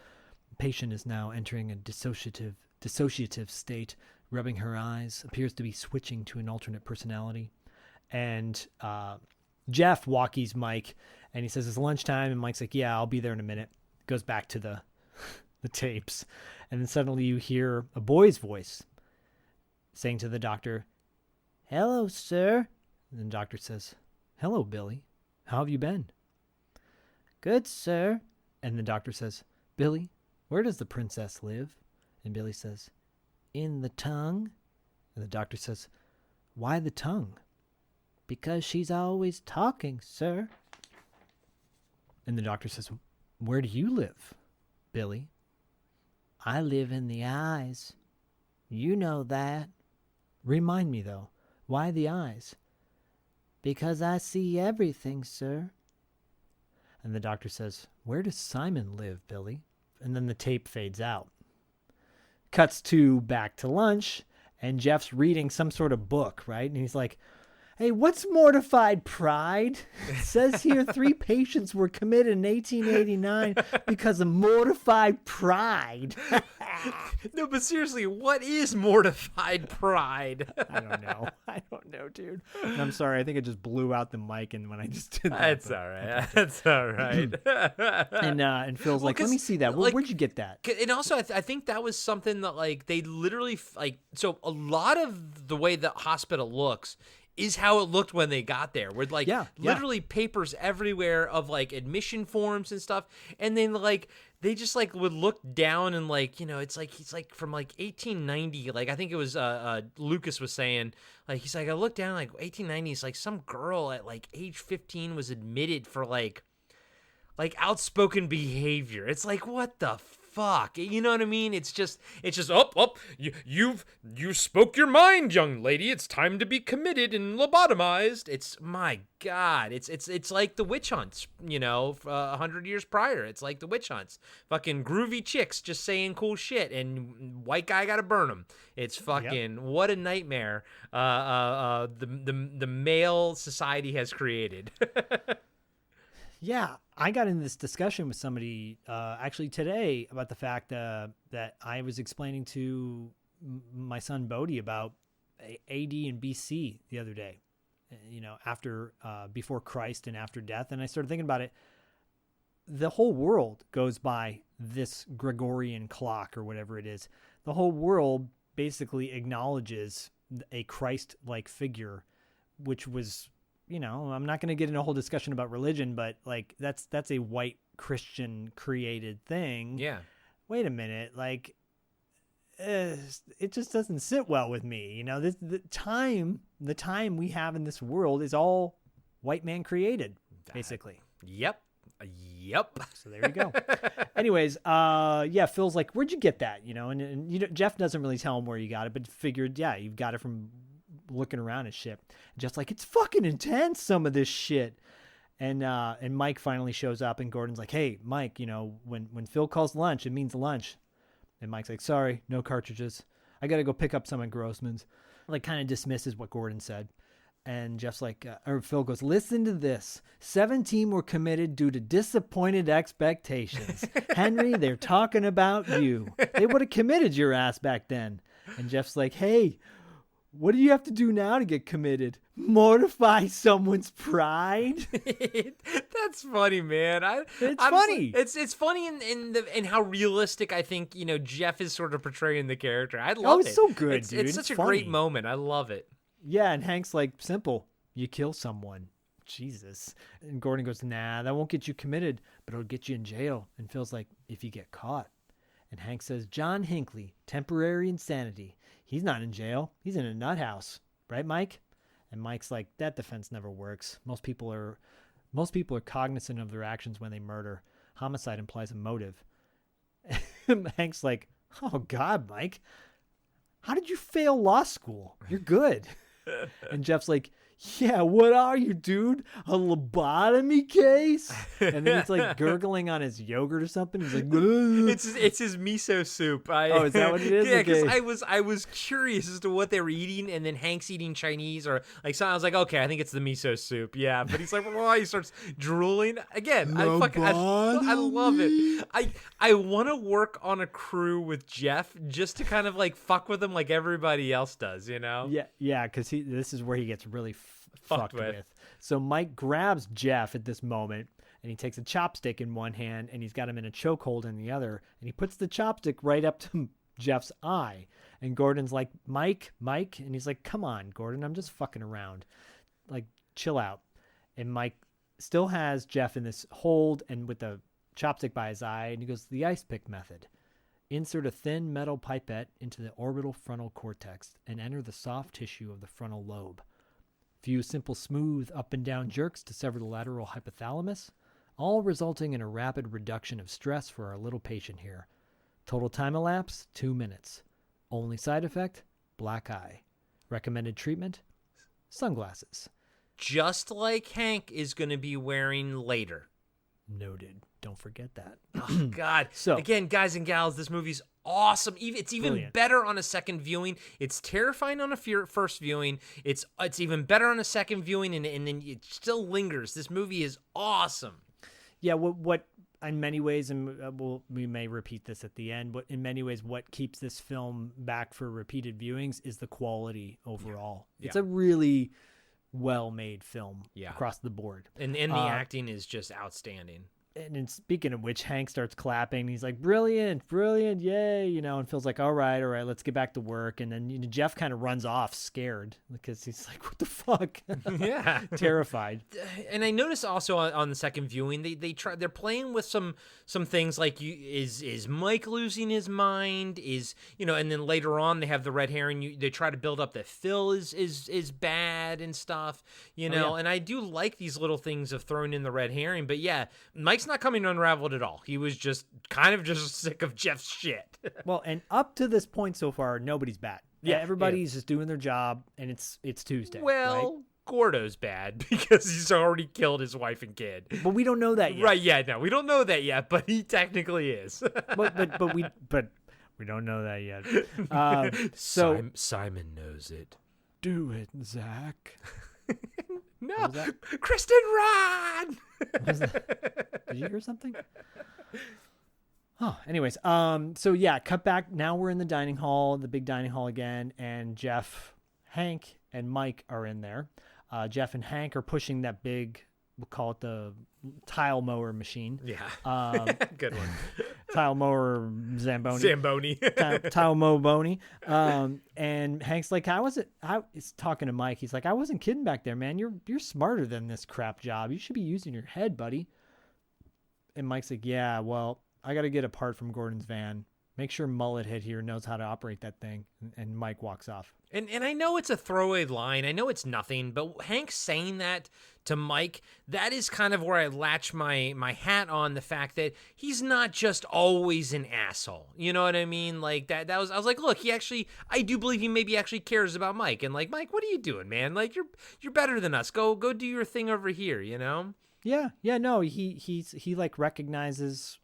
the patient is now entering a dissociative state, rubbing her eyes, appears to be switching to an alternate personality. And Jeff walkies Mike, and he says, it's lunchtime. And Mike's like, yeah, I'll be there in a minute. Goes back to the tapes. And then suddenly you hear a boy's voice saying to the doctor, hello, sir. And the doctor says, hello, Billy. How have you been? Good, sir. And the doctor says, Billy, where does the princess live? And Billy says, in the tongue. And the doctor says, why the tongue? Because she's always talking, sir. And the doctor says, where do you live, Billy? I live in the eyes. You know that. Remind me, though, why the eyes? Because I see everything, sir. And the doctor says, where does Simon live, Billy? And then the tape fades out. Cuts to back to lunch, and Jeff's reading some sort of book, right? And he's like, hey, what's mortified pride? It says here 3 patients were committed in 1889 because of mortified pride. No, but seriously, what is mortified pride? I don't know, dude. And I'm sorry. I think I just blew out the mic and when I just did that. That's all right. That's all right. And Phil's like, let me see that. Where'd you get that? And also, I think that was something that, like, they literally, so a lot of the way the hospital looks is how it looked when they got there. With literally papers everywhere of like admission forms and stuff. And then like they just like would look down and like, it's like he's like from like 1890. Like I think it was Lucas was saying, like he's like, I looked down like 1890s, like some girl at like age 15 was admitted for like outspoken behavior. It's like, what the fuck? You know what I mean? It's just you spoke your mind, young lady. It's time to be committed and lobotomized. It's, my God. It's like the witch hunts, 100 years prior. It's like the witch hunts. Fucking groovy chicks just saying cool shit and white guy gotta burn them. It's fucking, what a nightmare the male society has created. Yeah, I got in this discussion with somebody actually today about the fact that I was explaining to my son Bodhi about AD and BC the other day, before Christ and after death. And I started thinking about it. The whole world goes by this Gregorian clock or whatever it is. The whole world basically acknowledges a Christ-like figure, which was... I'm not going to get into a whole discussion about religion, but like that's a white Christian created thing. Yeah. Wait a minute. Like, it just doesn't sit well with me. The time we have in this world is all white man created, basically. Yep. So there you go. Anyways, Phil's like, where'd you get that? And Jeff doesn't really tell him where you got it, but figured, you've got it from looking around and shit. Just like, it's fucking intense, some of this shit. And Mike finally shows up, and Gordon's like, hey, Mike, when Phil calls lunch, it means lunch. And Mike's like, sorry, no cartridges. I got to go pick up some at Grossman's. Like, kind of dismisses what Gordon said. And Jeff's like, or Phil goes, listen to this. 17 were committed due to disappointed expectations. Henry, they're talking about you. They would have committed your ass back then. And Jeff's like, hey, what do you have to do now to get committed? Mortify someone's pride? That's funny, man. It's funny. It's funny in how realistic I think Jeff is sort of portraying the character. I love it. It's so good, dude. It's such a great moment. I love it. Yeah, and Hank's like, simple. You kill someone. Jesus. And Gordon goes, nah, that won't get you committed, but it'll get you in jail. And Phil's like, if you get caught. And Hank says, John Hinckley, temporary insanity. He's not in jail. He's in a nut house. Right, Mike? And Mike's like, that defense never works. Most people are cognizant of their actions when they murder. Homicide implies a motive. Hank's like, oh, God, Mike. How did you fail law school? You're good. And Jeff's like, yeah, what are you, dude? A lobotomy case? And then it's like gurgling on his yogurt or something. He's like, it's his miso soup. Oh, is that what it is? Yeah, because Okay. I was curious as to what they were eating, and then Hank's eating Chinese or like so. I was like, okay, I think it's the miso soup. Yeah, but he's like, well, he starts drooling again. I love it. I want to work on a crew with Jeff just to kind of like fuck with him like everybody else does, you know? Yeah, because this is where he gets really fucked with. So Mike grabs Jeff at this moment, and he takes a chopstick in one hand, and he's got him in a chokehold in the other, and he puts the chopstick right up to Jeff's eye. And Gordon's like, Mike, and he's like, come on, Gordon, I'm just fucking around. Like, chill out. And Mike still has Jeff in this hold and with the chopstick by his eye, and he goes, the ice pick method. Insert a thin metal pipette into the orbital frontal cortex and enter the soft tissue of the frontal lobe. Few simple smooth up and down jerks to sever the lateral hypothalamus, all resulting in a rapid reduction of stress for our little patient here. Total time elapse, 2 minutes. Only side effect, black eye. Recommended treatment, sunglasses. Just like Hank is going to be wearing later. Noted. Don't forget that. Oh, God. So again, guys and gals, this movie's awesome. It's even brilliant. better on a second viewing. It's terrifying on a first viewing. It's even better on a second viewing, and then it still lingers. This movie is awesome. Yeah, what in many ways, and we may repeat this at the end, but in many ways, what keeps this film back for repeated viewings is the quality overall. Yeah. It's a really well-made film across the board. And the acting is just outstanding. And then speaking of which, Hank starts clapping. He's like, brilliant, yay, and Phil's like, all right, let's get back to work. And then Jeff kind of runs off scared because he's like, what the fuck? Yeah. Terrified. And I noticed also on the second viewing, they're playing with some things like, is Mike losing his mind? And then later on they have the red herring. They try to build up that Phil is bad and stuff, and I do like these little things of throwing in the red herring, but yeah, Mike's not coming unraveled at all. He was just kind of just sick of Jeff's shit. Well, and up to this point so far, nobody's bad. Yeah, everybody's just doing their job, and it's Tuesday. Well, right? Gordo's bad because he's already killed his wife and kid. But we don't know that yet. Right? Yeah, no, we don't know that yet, but he technically is. but we don't know that yet. So Simon knows it. Do it, Zach. No, Kristen, run! Did you hear something? Oh, anyways, so yeah, cut back. Now we're in the dining hall, the big dining hall again, and Jeff, Hank, and Mike are in there. Jeff and Hank are pushing that big, we'll call it the tile mower machine. Yeah, good one. Tile mower Zamboni. Tile mow Boney. And Hank's like, he's talking to Mike. He's like, I wasn't kidding back there, man. You're smarter than this crap job. You should be using your head, buddy. And Mike's like, yeah, well, I got to get a part from Gordon's van. Make sure Mullet Head here knows how to operate that thing. And Mike walks off. And I know it's a throwaway line. I know it's nothing, but Hank saying that to Mike, that is kind of where I latch my hat on the fact that he's not just always an asshole. You know what I mean? Like I was like, look, I do believe he maybe actually cares about Mike. And like, Mike, what are you doing, man? Like you're better than us. Go do your thing over here, Yeah, no, he like recognizes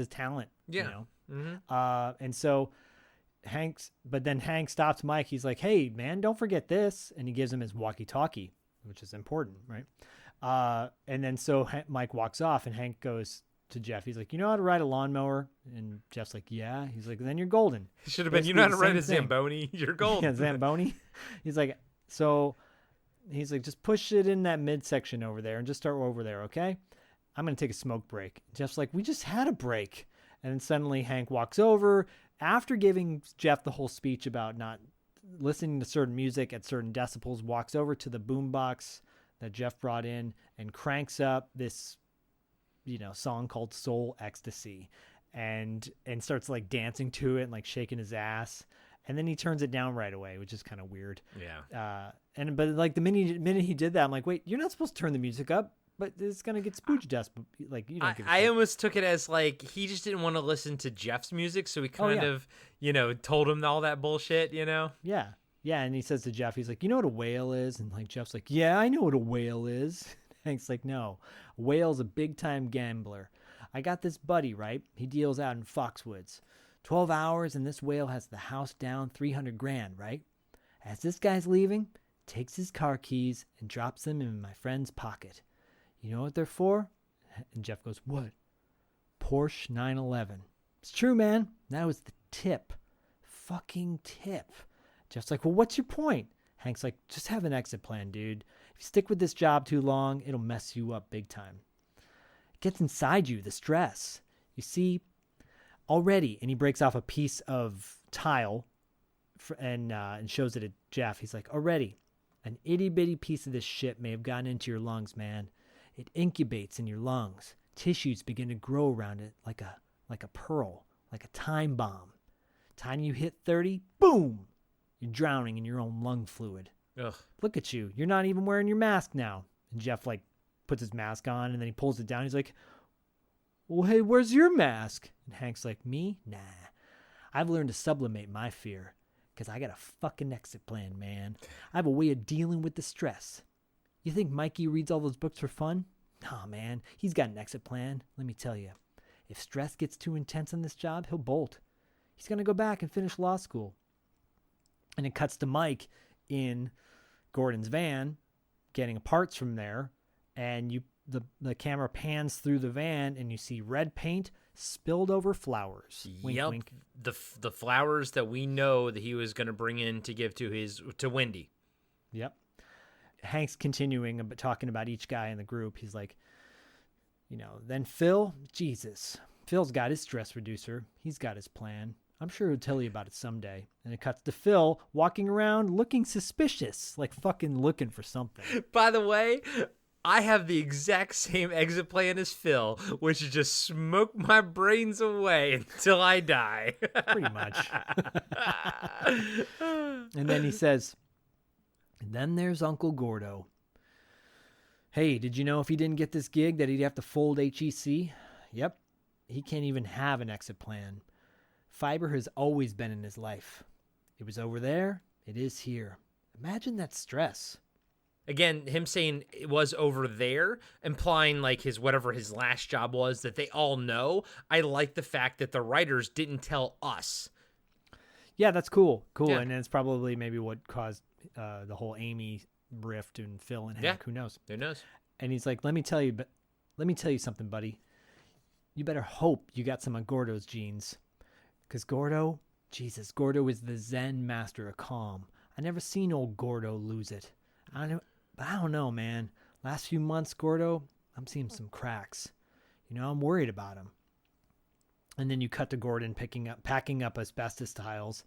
talent. Yeah. Mm-hmm. And so Hank stops Mike. He's like, hey man, don't forget this. And he gives him his walkie-talkie, which is important, right? And then so Mike walks off, and Hank goes to Jeff. He's like, you know how to ride a lawnmower? And Jeff's like, yeah. He's like, then you're golden. It should have been, you know how to ride a Zamboni? You're golden. Yeah, Zamboni. He's like, just push it in that midsection over there and just start over there, okay? I'm going to take a smoke break. Jeff's like, we just had a break. And then suddenly Hank walks over after giving Jeff the whole speech about not listening to certain music at certain decibels, walks over to the boombox that Jeff brought in and cranks up this, song called Soul Ecstasy and starts like dancing to it and like shaking his ass. And then he turns it down right away, which is kind of weird. Yeah. But like the minute he did that, I'm like, wait, you're not supposed to turn the music up. But it's gonna get spooge dust. Like you don't give a I shit. almost took it as like he just didn't want to listen to Jeff's music, so he kind of, told him all that bullshit. Yeah. Yeah, and he says to Jeff, he's like, you know what a whale is? And like Jeff's like, yeah, I know what a whale is. Hank's like, no, a whale's a big-time gambler. I got this buddy, right? He deals out in Foxwoods. 12 hours, and this whale has the house down 300 grand, right? As this guy's leaving, takes his car keys and drops them in my friend's pocket. You know what they're for? And Jeff goes, what? Porsche 911. It's true, man. That was the tip. Fucking tip. Jeff's like, well, what's your point? Hank's like, just have an exit plan, dude. If you stick with this job too long, it'll mess you up big time. It gets inside you, the stress. You see, already, and he breaks off a piece of tile and shows it at Jeff. He's like, already, an itty-bitty piece of this shit may have gotten into your lungs, man. It incubates in your lungs. Tissues begin to grow around it like a pearl, like a time bomb. Time you hit 30, boom! You're drowning in your own lung fluid. Ugh. Look at you. You're not even wearing your mask now. And Jeff, like, puts his mask on, and then he pulls it down. He's like, well, hey, where's your mask? And Hank's like, me? Nah. I've learned to sublimate my fear, because I got a fucking exit plan, man. I have a way of dealing with the stress. You think Mikey reads all those books for fun? Nah, man. He's got an exit plan. Let me tell you. If stress gets too intense on this job, he'll bolt. He's going to go back and finish law school. And it cuts to Mike in Gordon's van, getting parts from there, and the camera pans through the van, and you see red paint spilled over flowers. Wink, yep, wink. the flowers that we know that he was going to bring in to give to Wendy. Yep. Hank's continuing talking about each guy in the group. He's like, then Phil, Jesus. Phil's got his stress reducer. He's got his plan. I'm sure he'll tell you about it someday. And it cuts to Phil walking around looking suspicious, like fucking looking for something. By the way, I have the exact same exit plan as Phil, which is just smoke my brains away until I die. Pretty much. And then he says, and then there's Uncle Gordo. Hey, did you know if he didn't get this gig that he'd have to fold HEC? Yep. He can't even have an exit plan. Fiber has always been in his life. It was over there. It is here. Imagine that stress. Again, him saying it was over there, implying like whatever his last job was that they all know. I like the fact that the writers didn't tell us. Yeah, that's cool. Cool. Yeah. And it's probably maybe what caused the whole Amy rift and Phil and Hank. Who knows? Who knows? And he's like, let me tell you something, buddy. You better hope you got some of Gordo's genes. Because Gordo is the Zen master of calm. I never seen old Gordo lose it. I don't know, man. Last few months, Gordo, I'm seeing some cracks. I'm worried about him. And then you cut to Gordon packing up asbestos tiles.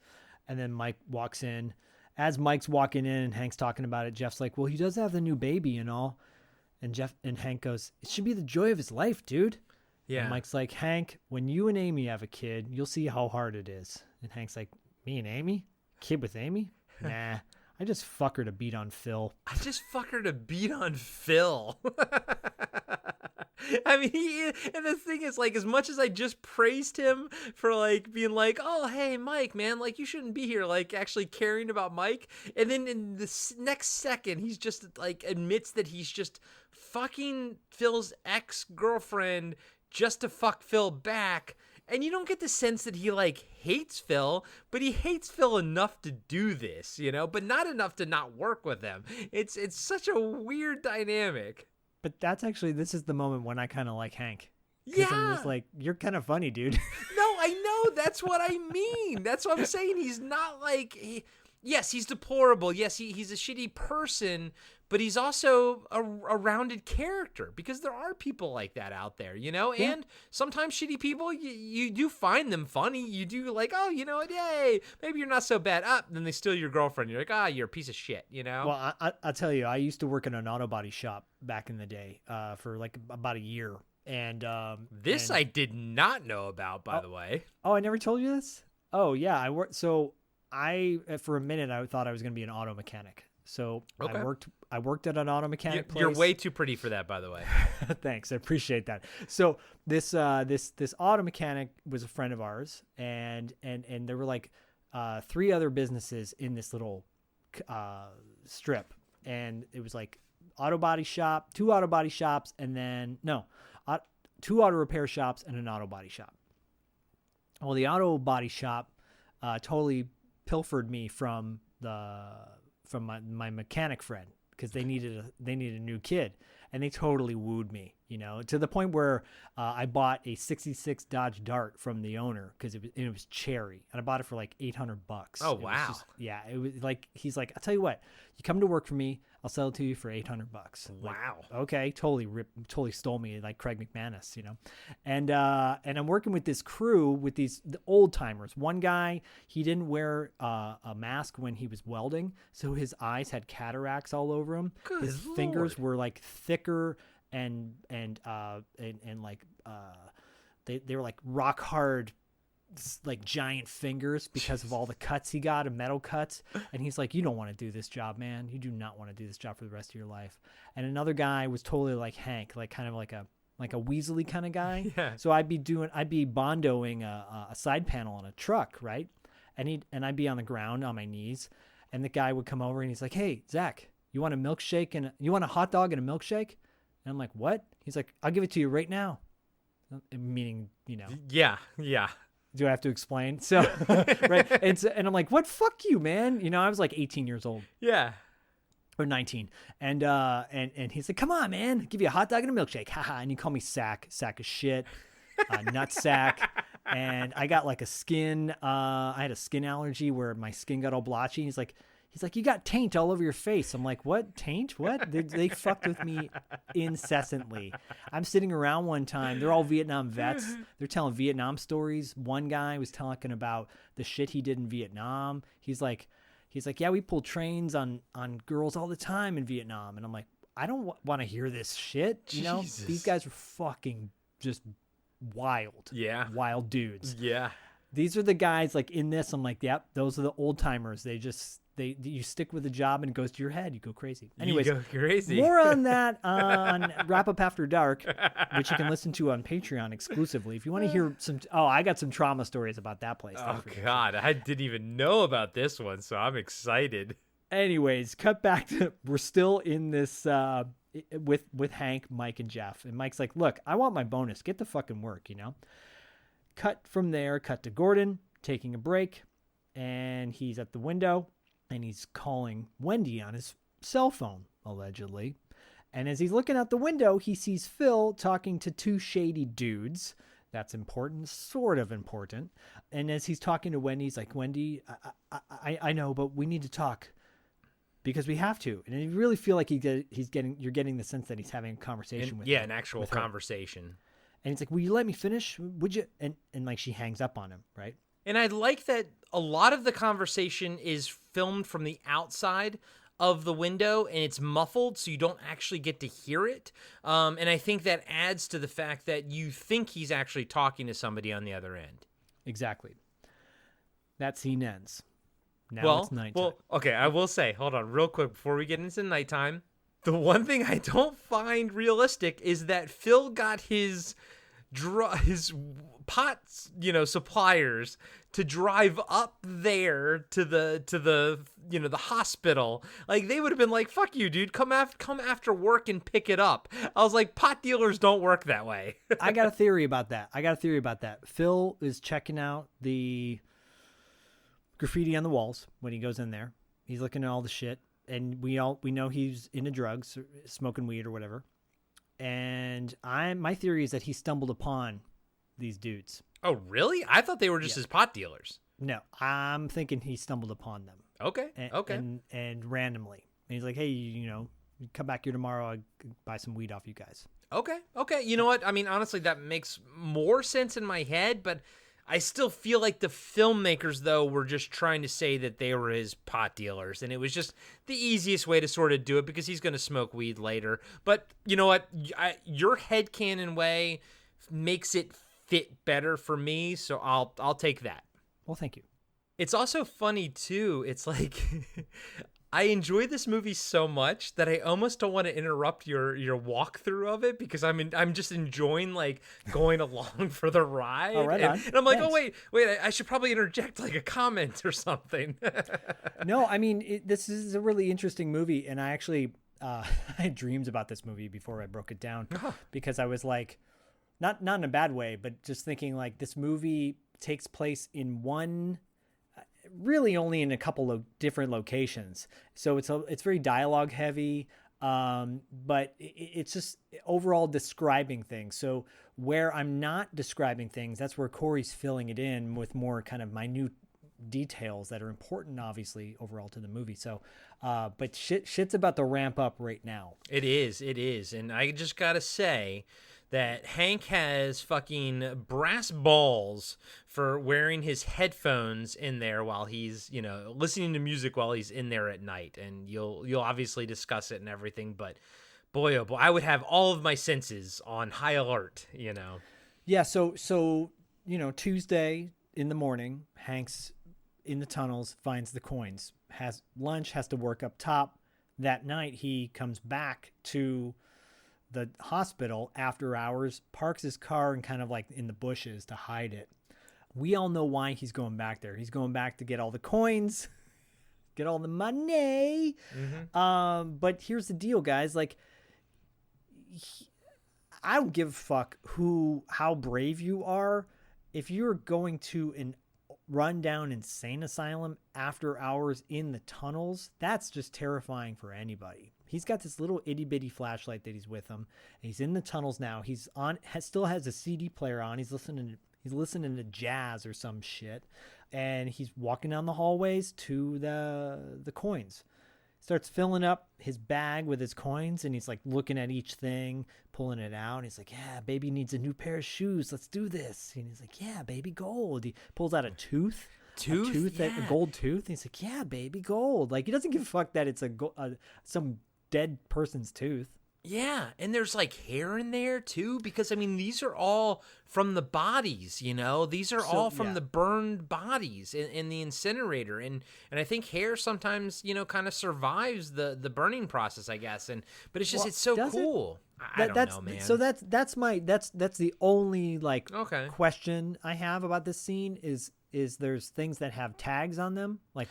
And then Mike walks in. As Mike's walking in and Hank's talking about it, Jeff's like, well, he does have the new baby and all. And Hank goes, it should be the joy of his life, dude. Yeah. And Mike's like, Hank, when you and Amy have a kid, you'll see how hard it is. And Hank's like, me and Amy? Kid with Amy? Nah. I just fuck her to beat on Phil. I mean, and the thing is, like, as much as I just praised him for, like, being like, oh, hey, Mike, man, like, you shouldn't be here, like, actually caring about Mike. And then in the next second, he's just, like, admits that he's just fucking Phil's ex-girlfriend just to fuck Phil back. And you don't get the sense that he, like, hates Phil, but he hates Phil enough to do this, but not enough to not work with him. It's such a weird dynamic. But this is the moment when I kind of like Hank. Yeah. I'm just like, you're kind of funny, dude. No, I know. That's what I mean. That's what I'm saying. He's not like, yes, he's deplorable. Yes, he's a shitty person, but he's also a rounded character because there are people like that out there, Yeah. And sometimes shitty people, you do find them funny. You do like, oh, you know what? Yay. Maybe you're not so bad. Then they steal your girlfriend. You're like, you're a piece of shit, Well, I'll tell you, I used to work in an auto body shop back in the day for like about a year. And I did not know about, by the way. Oh, I never told you this? Oh, yeah. For a minute, I thought I was going to be an auto mechanic. So okay. I worked at an auto mechanic place. You're way too pretty for that, by the way. Thanks. I appreciate that. So this auto mechanic was a friend of ours, and there were like 3 other businesses in this little strip, and it was like auto body shop, 2 auto body shops, and then 2 auto repair shops and an auto body shop. Well, the auto body shop totally pilfered me from my mechanic friend, because they needed a new kid, and they totally wooed me, to the point where I bought a '66 Dodge Dart from the owner, because it was cherry, and I bought it for like $800. Oh, wow. It was like, he's like, I'll tell you what, you come to work for me, I'll sell it to you for $800. Wow. Like, okay, totally stole me like Craig McManus, and I'm working with this crew with the old timers. One guy, he didn't wear a mask when he was welding, so his eyes had cataracts all over him. Good his Lord. fingers were like thicker and like they were like rock hard, like giant fingers, because of all the cuts he got, and metal cuts. And he's like, you don't want to do this job, man. You do not want to do this job for the rest of your life. And another guy was totally like Hank, like kind of like a Weasley kind of guy. Yeah. So I'd be bondoing a side panel on a truck, right? And I'd be on the ground on my knees, and the guy would come over and he's like, hey, Zach, you want a milkshake and you want a hot dog and a milkshake? And I'm like, what? He's like, I'll give it to you right now. Meaning, Yeah. Do I have to explain? So, right. And I'm like, what? Fuck you, man. I was like 18 years old. Yeah. Or 19. And he's like, come on, man. I'll give you a hot dog and a milkshake. Haha. And you call me sack of shit, nut sack. And I got like a skin, I had a skin allergy where my skin got all blotchy. He's like, you got taint all over your face. I'm like, what? Taint? What? They fucked with me incessantly. I'm sitting around one time. They're all Vietnam vets. They're telling Vietnam stories. One guy was talking about the shit he did in Vietnam. He's like, yeah, we pulled trains on girls all the time in Vietnam. And I'm like, I don't want to hear this shit. Jesus. These guys are fucking just wild. Yeah. Wild dudes. Yeah. These are the guys like in this. I'm like, yep, those are the old timers. You stick with the job and it goes to your head. You go crazy. Anyways, you go crazy. More on that on Wrap Up After Dark, which you can listen to on Patreon exclusively. If you want to hear I got some trauma stories about that place. Oh, God. I didn't even know about this one, so I'm excited. Anyways, cut back to, we're still in this with Hank, Mike, and Jeff. And Mike's like, look, I want my bonus. Get the fucking work, Cut from there, cut to Gordon taking a break, and he's at the window. And he's calling Wendy on his cell phone, allegedly. And as he's looking out the window, he sees Phil talking to 2 shady dudes. That's important, sort of important. And as he's talking to Wendy, he's like, Wendy, I know, but we need to talk because we have to. And you really feel like you're getting the sense that he's having a conversation with her. Yeah, an actual conversation. And he's like, will you let me finish? Would you? And like she hangs up on him, right? And I like that a lot of the conversation is filmed from the outside of the window, and it's muffled, so you don't actually get to hear it. And I think that adds to the fact that you think he's actually talking to somebody on the other end. Exactly. That scene ends. Now it's nighttime. Well, okay, I will say, hold on real quick before we get into nighttime. The one thing I don't find realistic is that Phil got his pot, suppliers to drive up there to the the hospital. Like, they would have been like, fuck you, dude, come after work and pick it up. I was like, pot dealers don't work that way. I got a theory about that. Phil is checking out the graffiti on the walls when he goes in there. He's looking at all the shit, and we know he's into drugs, or smoking weed or whatever. And my theory is that he stumbled upon these dudes. Oh, really? I thought they were just his pot dealers. No, I'm thinking he stumbled upon them. Okay. And randomly. And he's like, hey, you come back here tomorrow. I'll buy some weed off you guys. Okay. You know what? I mean, honestly, that makes more sense in my head, but I still feel like the filmmakers, though, were just trying to say that they were his pot dealers, and it was just the easiest way to sort of do it because he's going to smoke weed later. But you know what? Your headcanon way makes it fit better for me, so I'll take that. Well, thank you. It's also funny, too. It's like I enjoy this movie so much that I almost don't want to interrupt your walkthrough of it because I'm just enjoying like going along for the ride. Oh, right on. And I'm like, Thanks. oh wait, I should probably interject like a comment or something. No, I mean this is a really interesting movie, and I actually I had dreams about this movie before I broke it down because I was like, not in a bad way, but just thinking like this movie takes place in one. Really only in a couple of different locations. So it's very dialogue heavy, but it's just overall describing things. So where I'm not describing things, that's where Corey's filling it in with more kind of minute details that are important, obviously, overall to the movie. So, but shit's about to ramp up right now. It is. And I just gotta say that Hank has fucking brass balls for wearing his headphones in there while he's, listening to music while he's in there at night. And you'll obviously discuss it and everything, but boy, oh boy, I would have all of my senses on high alert, Yeah. So, Tuesday in the morning, Hank's in the tunnels, finds the coins, has lunch, has to work up top. That night, he comes back to the hospital after hours, parks his car and kind of like in the bushes to hide it. We all know why he's going back there. He's going back to get all the coins, get all the money. Mm-hmm. But here's the deal, guys. Like, I don't give a fuck how brave you are. If you're going to an rundown insane asylum after hours in the tunnels, that's just terrifying for anybody. He's got this little itty bitty flashlight that he's with him. And he's in the tunnels now. He's still has a CD player on. He's listening to jazz or some shit. And he's walking down the hallways to the coins. Starts filling up his bag with his coins, and he's like looking at each thing, pulling it out. And he's like, yeah, baby needs a new pair of shoes. Let's do this. And he's like, yeah, baby, gold. He pulls out a tooth. A gold tooth. And he's like, yeah, baby, gold. Like, he doesn't give a fuck that it's some dead person's tooth. Yeah, and there's like hair in there too, because these are all from the bodies, these are all from the burned bodies in the incinerator, and I think hair sometimes kind of survives the burning process, I guess, but it's just it's so cool. I don't know, man. So that's the only question I have about this scene is there's things that have tags on them, like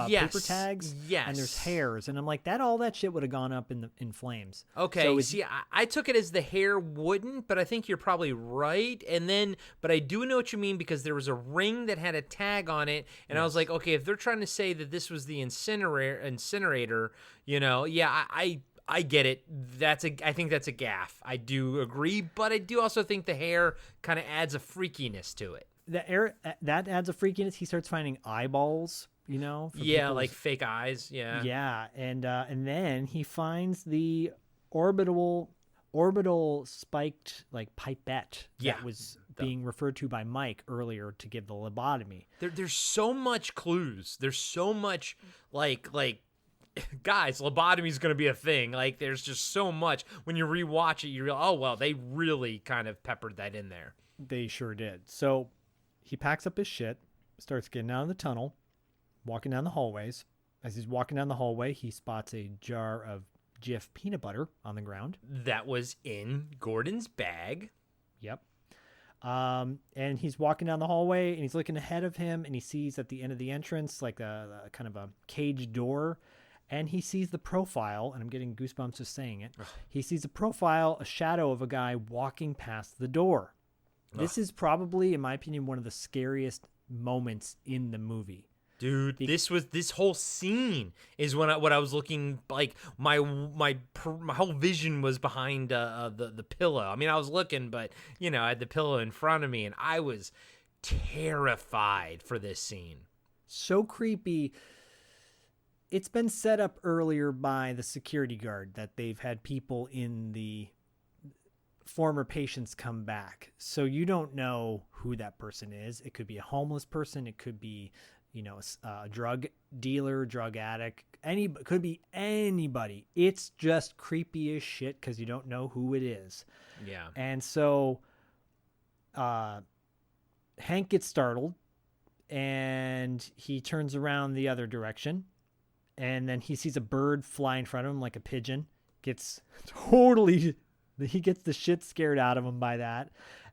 paper tags, and there's hairs, and I'm like, all that shit would have gone up in flames. Okay, so I took it as the hair wouldn't, but I think you're probably right. But I do know what you mean, because there was a ring that had a tag on it, and I was like, okay, if they're trying to say that this was the incinerator, I get it. I think that's a gaffe. I do agree, but I do also think the hair kind of adds a freakiness to it. That adds a freakiness. He starts finding eyeballs, like fake eyes. Yeah, and then he finds the orbital spiked pipette that was being referred to by Mike earlier to give the lobotomy. There's so much clues. There's so much like guys, lobotomy is going to be a thing. Like, there's just so much. When you rewatch it, you realize, oh well, they really kind of peppered that in there. They sure did. So he packs up his shit, starts getting out of the tunnel, walking down the hallways. As he's walking down the hallway, he spots a jar of Jif peanut butter on the ground. That was in Gordon's bag. Yep. And he's walking down the hallway, and he's looking ahead of him, and he sees at the end of the entrance like a kind of a cage door, and he sees the profile, and I'm getting goosebumps just saying it. He sees a profile, a shadow of a guy walking past the door. This is probably, in my opinion, one of the scariest moments in the movie. Dude, this whole scene is what I was looking like. My whole vision was behind the pillow. I was looking, but I had the pillow in front of me, and I was terrified for this scene. So creepy. It's been set up earlier by the security guard that they've had people in the former patients come back. So you don't know who that person is. It could be a homeless person. It could be, a drug dealer, drug addict. Could be anybody. It's just creepy as shit because you don't know who it is. Yeah. And so Hank gets startled, and he turns around the other direction, and then he sees a bird fly in front of him like a pigeon. He gets the shit scared out of him by that.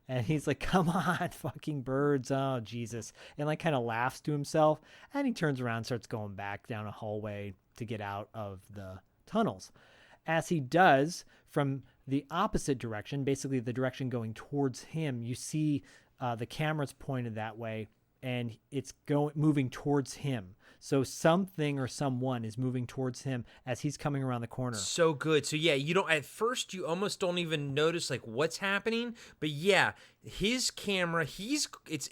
And he's like, come on, fucking birds. Oh, Jesus. And like kind of laughs to himself. And he turns around and starts going back down a hallway to get out of the tunnels. As he does, from the opposite direction, basically the direction going towards him, you see the camera's pointed that way and it's moving towards him. So something or someone is moving towards him as he's coming around the corner. So good. So yeah, you don't, at first you almost don't even notice like what's happening, but yeah, his camera, it's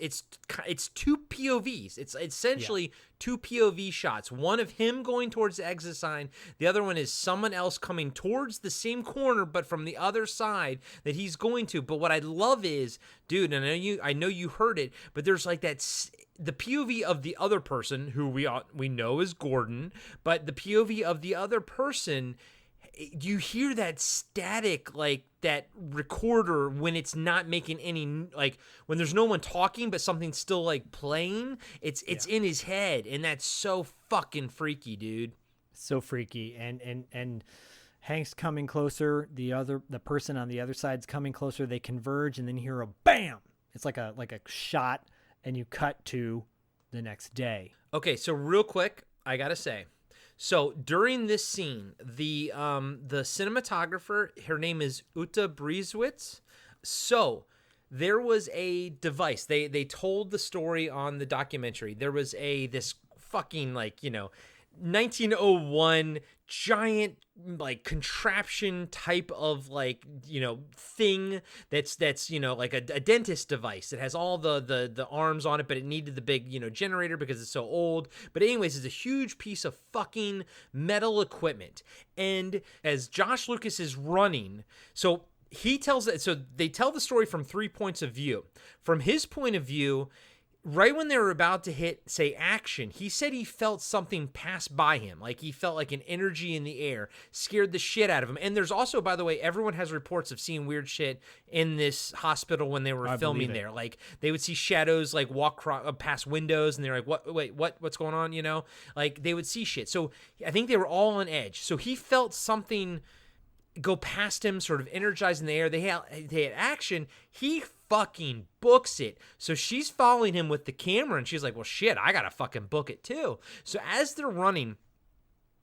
two POVs. It's essentially two POV shots. One of him going towards the exit sign. The other one is someone else coming towards the same corner, but from the other side that he's going to. But what I love is, dude, and I know you heard it, but there's like the POV of the other person who we know is Gordon, but the POV of the other person, you hear that static, like that recorder when it's not making any, like when there's no one talking but something's still like playing. It's in his head, and that's so fucking freaky, dude. So freaky. And Hank's coming closer. The person on the other side's coming closer. They converge, and then you hear a bam. It's like a shot, and you cut to the next day. Okay, so real quick, I gotta say, so during this scene, the cinematographer, her name is Uta Brieswitz. So there was a device. They told the story on the documentary. There was this fucking 1901 giant like contraption type of thing that's like a dentist device that has all the arms on it, but it needed the big generator because it's so old. But anyways, it's a huge piece of fucking metal equipment. And as Josh Lucas is running, so they tell the story from 3 points of view. From his point of view, right when they were about to hit, say, action, he said he felt something pass by him. Like he felt like an energy in the air, scared the shit out of him. And there's also, by the way, everyone has reports of seeing weird shit in this hospital when they were filming there. Like they would see shadows like walk past windows, and they're like, what's going on? Like they would see shit. So I think they were all on edge. So he felt something go past him, sort of energized in the air. They had action. He fucking books it. So she's following him with the camera, and she's like, well, shit, I gotta fucking book it too. So as they're running,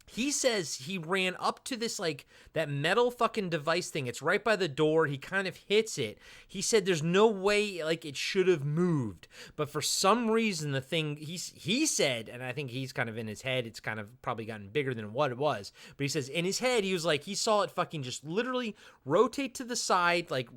he says he ran up to this, like, that metal fucking device thing. It's right by the door. He kind of hits it. He said there's no way, like, it should have moved. But for some reason, the thing, he said, and I think he's kind of in his head, it's kind of probably gotten bigger than what it was. But he says in his head, he was like, he saw it fucking just literally rotate to the side, like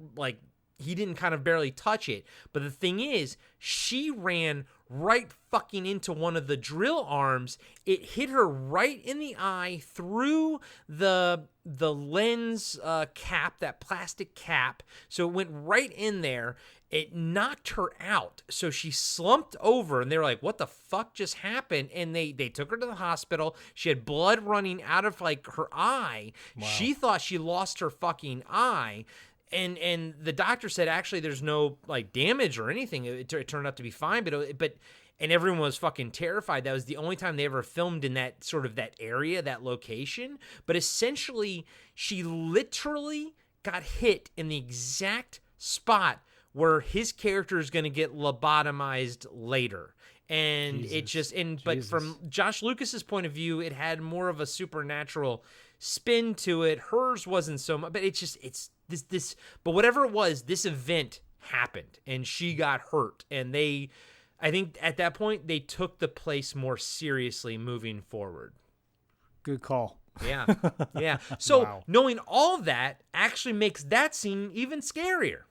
he didn't kind of barely touch it. But the thing is, she ran right fucking into one of the drill arms. It hit her right in the eye through the lens cap, that plastic cap. So it went right in there. It knocked her out. So she slumped over, and they were like, what the fuck just happened? And they took her to the hospital. She had blood running out of like her eye. Wow. She thought she lost her fucking eye. And the doctor said, actually, there's no like damage or anything. It turned out to be fine, but everyone was fucking terrified. That was the only time they ever filmed in that sort of that area, that location. But essentially, she literally got hit in the exact spot where his character is going to get lobotomized later. And it just, but from Josh Lucas's point of view, it had more of a supernatural spin to it. Hers wasn't so much, but it's this, but whatever it was, this event happened and she got hurt. And I think at that point, they took the place more seriously moving forward. Good call. Yeah. Yeah. So knowing all that actually makes that scene even scarier.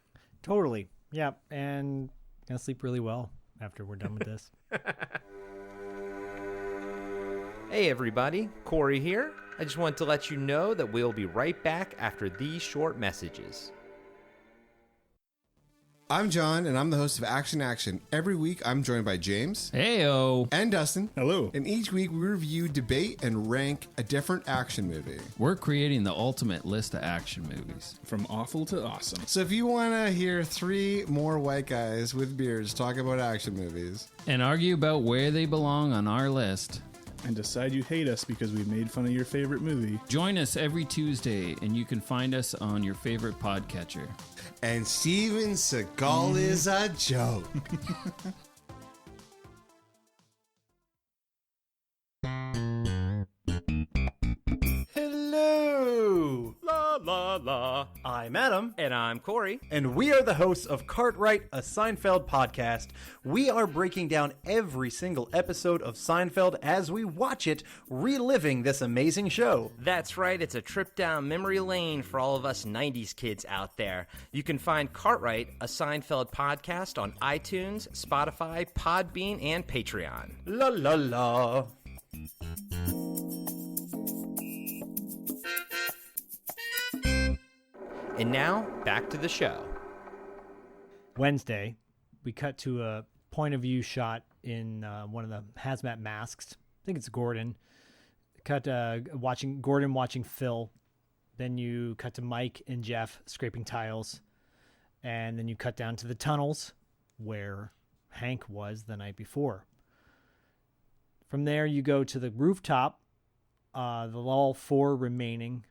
Totally. Yeah. And gonna sleep really well after we're done with this. Hey everybody, Corey here. I just wanted to let you know that we'll be right back after these short messages. I'm John, and I'm the host of Action. Every week, I'm joined by James. Heyo. And Dustin. Hello. And each week, we review, debate, and rank a different action movie. We're creating the ultimate list of action movies. From awful to awesome. So if you want to hear 3 more white guys with beards talk about action movies. And argue about where they belong on our list. and decide you hate us because we made fun of your favorite movie. Join us every Tuesday, and you can find us on your favorite podcatcher. And Steven Seagal is a joke. Hello! La la la. I'm Adam. And I'm Corey. And we are the hosts of Cartwright, a Seinfeld podcast. We are breaking down every single episode of Seinfeld as we watch it, reliving this amazing show. That's right, it's a trip down memory lane for all of us 90s kids out there. You can find Cartwright, a Seinfeld podcast on iTunes, Spotify, Podbean, and Patreon. La la la. And now, back to the show. Wednesday, we cut to a point of view shot in one of the hazmat masks. I think it's Gordon. Cut Gordon watching Phil. Then you cut to Mike and Jeff scraping tiles. And then you cut down to the tunnels where Hank was the night before. From there, you go to the rooftop. All four remaining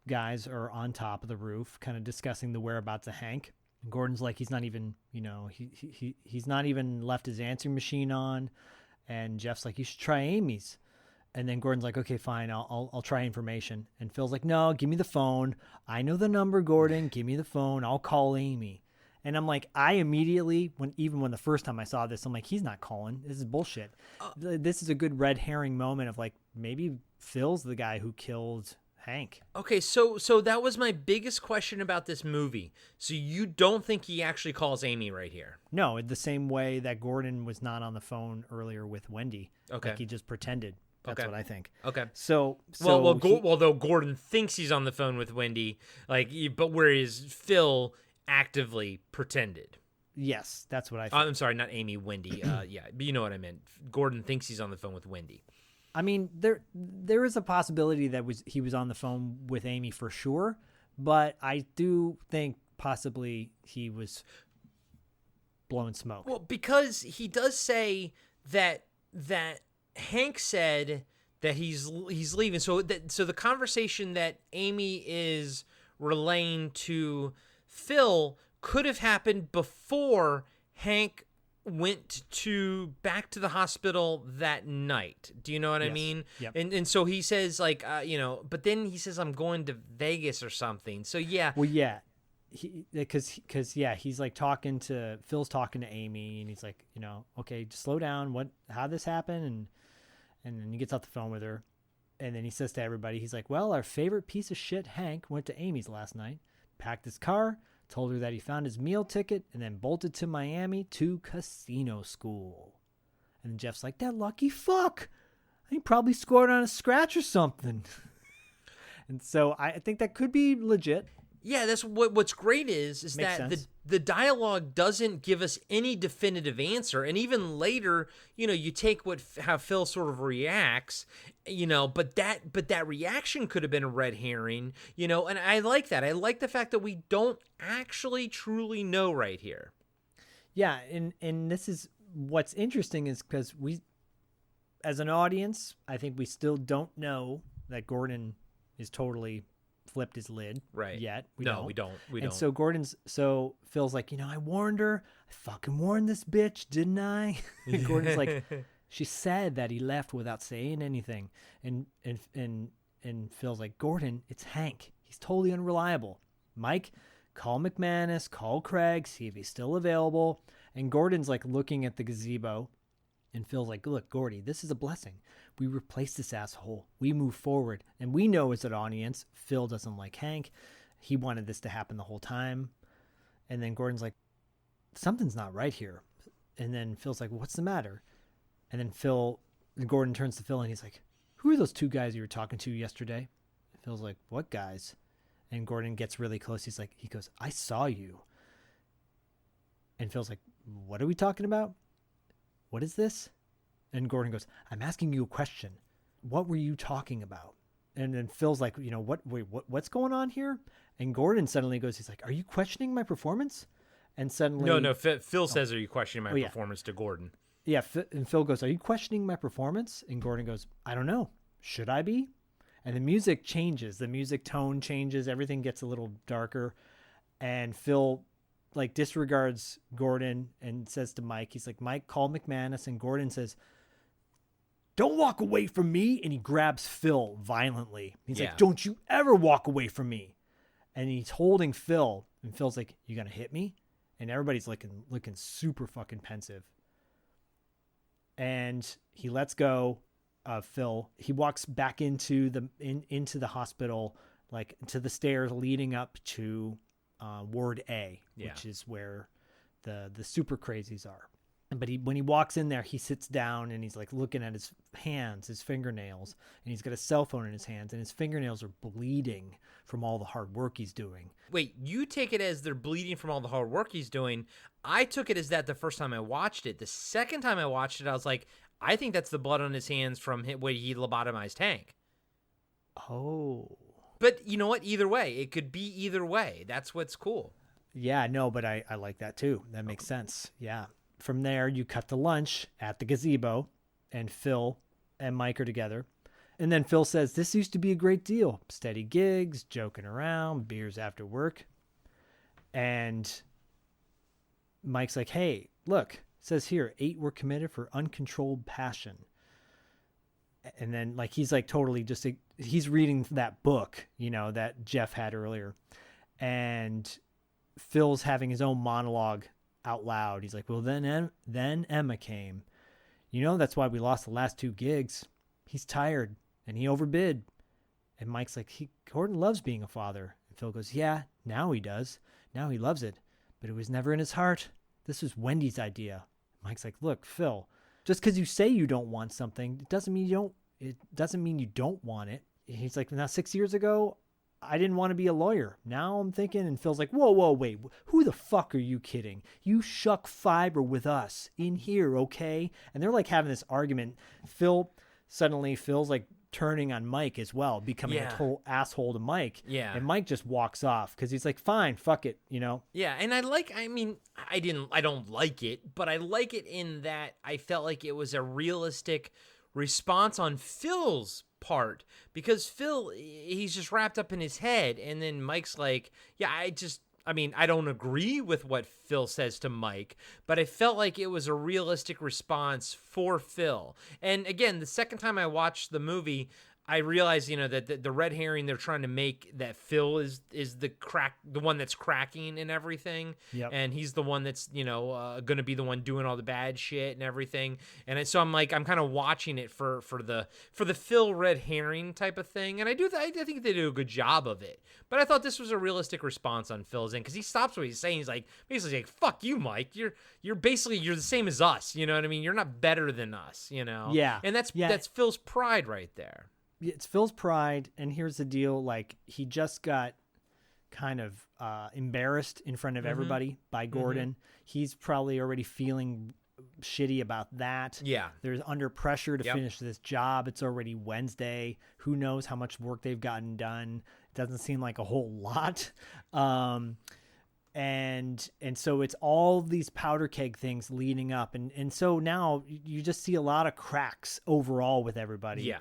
guys are on top of the roof, kind of discussing the whereabouts of Hank. And Gordon's like, he's not even, he's not even left his answering machine on. And Jeff's like, you should try Amy's. And then Gordon's like, okay, fine, I'll try information. And Phil's like, no, give me the phone. I know the number, Gordon. Give me the phone. I'll call Amy. And I'm like, I immediately, when the first time I saw this, I'm like, he's not calling. This is bullshit. This is a good red herring moment of like, maybe Phil's the guy who killed Hank. Okay, so that was my biggest question about this movie. So you don't think he actually calls Amy right here? No, the same way that Gordon was not on the phone earlier with Wendy. Okay. Like he just pretended. That's what I think. Okay. So although Gordon thinks he's on the phone with Wendy, but whereas Phil actively pretended. Yes, that's what I think. I'm sorry, not Amy, Wendy. Yeah, but you know what I meant. Gordon thinks he's on the phone with Wendy. I mean, there is a possibility that he was on the phone with Amy for sure, but I do think possibly he was blowing smoke. Well, because he does say that Hank said that he's leaving. So the conversation that Amy is relaying to Phil could have happened before Hank went back to the hospital that night. Do you know what I mean? Yep. And so he says but then he says, I'm going to Vegas or something. So yeah. Well, yeah. Because he's like Phil's talking to Amy and he's like, okay, just slow down. How this happened? And then he gets off the phone with her and then he says to everybody, he's like, well, our favorite piece of shit, Hank, went to Amy's last night, packed his car, told her that he found his meal ticket, and then bolted to Miami to casino school. And then Jeff's like, that lucky fuck. He probably scored on a scratch or something. And so I think that could be legit. Yeah, that's what's great is Makes that sense. the dialogue doesn't give us any definitive answer, and even later, you take how Phil sort of reacts, but that reaction could have been a red herring, and I like that. I like the fact that we don't actually truly know right here. Yeah, and this is what's interesting is because we, as an audience, I think we still don't know that Gordon is totally flipped his lid yet. We don't. And so Phil's like, I warned her. I fucking warned this bitch, didn't I? And Gordon's like, she said that he left without saying anything. And Phil's like, Gordon, it's Hank. He's totally unreliable. Mike, call McManus, call Craig, see if he's still available. And Gordon's like looking at the gazebo. And Phil's like, look, Gordy, this is a blessing. We replace this asshole. We move forward. And we know as an audience, Phil doesn't like Hank. He wanted this to happen the whole time. And then Gordon's like, something's not right here. And then Phil's like, what's the matter? And then Gordon turns to Phil and he's like, who are those two guys you were talking to yesterday? And Phil's like, what guys? And Gordon gets really close. He goes, I saw you. And Phil's like, what are we talking about? What is this? And Gordon goes, I'm asking you a question. What were you talking about? And then Phil's like, what's going on here? And Gordon suddenly goes, he's like, are you questioning my performance? And suddenly... No, Phil says, are you questioning my performance to Gordon? Yeah, and Phil goes, "Are you questioning my performance?" And Gordon goes, "I don't know. Should I be?" And the music changes. The music tone changes. Everything gets a little darker. And Phil, like, disregards Gordon and says to Mike, he's like, "Mike, call McManus." And Gordon says, "Don't walk away from me." And he grabs Phil violently. He's like, "Don't you ever walk away from me." And he's holding Phil. And Phil's like, "You gonna hit me?" And everybody's looking super fucking pensive. And he lets go of Phil. He walks back into the hospital, like to the stairs leading up to Ward A, which is where the super crazies are. But when he walks in there, he sits down and he's like looking at his hands, his fingernails, and he's got a cell phone in his hands, and his fingernails are bleeding from all the hard work he's doing. Wait, you take it as they're bleeding from all the hard work he's doing. I took it as that the first time I watched it. The second time I watched it, I was like, I think that's the blood on his hands from when he lobotomized Hank. Oh. But you know what? Either way, it could be either way. That's what's cool. Yeah, no, but I like that too. That makes sense. Yeah. From there, you cut to lunch at the gazebo, and Phil and Mike are together. And then Phil says, "This used to be a great deal. Steady gigs, joking around, beers after work." And Mike's like, "Hey, look, it says here, 8 were committed for uncontrolled passion." And then he's like totally just, he's reading that book, that Jeff had earlier. And Phil's having his own monologue out loud. He's like, "Well, then Emma came. That's why we lost the last 2 gigs. He's tired and he overbid." And Mike's like, "Gordon loves being a father." And Phil goes, "Yeah, now he does. Now he loves it. But it was never in his heart. This was Wendy's idea." Mike's like, "Look, Phil, just because you say you don't want something, it doesn't mean you don't want it." He's like, "Now 6 years ago, I didn't want to be a lawyer. Now I'm thinking," and Phil's like, whoa, wait, who the fuck are you kidding? You shuck fiber with us in here, okay? And they're like having this argument. Phil's like turning on Mike as well, becoming a total asshole to Mike. Yeah. And Mike just walks off because he's like, "Fine, fuck it, Yeah, and I don't like it, but I like it in that I felt like it was a realistic response on Phil's part, because Phil, he's just wrapped up in his head, and then Mike's like, "Yeah, I don't agree with what Phil says to Mike, but I felt like it was a realistic response for Phil." And again, the second time I watched the movie, I realized, that the red herring they're trying to make, that Phil is the one that's cracking and everything. Yep. And he's the one that's, going to be the one doing all the bad shit and everything. And so I'm kind of watching it for the Phil red herring type of thing. And I think they do a good job of it. But I thought this was a realistic response on Phil's end, because he stops what he's saying. He's like, basically like, "Fuck you, Mike. You're basically, you're the same as us. You know what I mean? You're not better than us, Yeah. And that's Phil's pride right there. It's Phil's pride, and here's the deal: he just got kind of embarrassed in front of everybody by Gordon. He's probably already feeling shitty about that. Yeah, there's under pressure to finish this job. It's already Wednesday. Who knows how much work they've gotten done? It doesn't seem like a whole lot. And so it's all these powder keg things leading up, and so now you just see a lot of cracks overall with everybody. Yeah.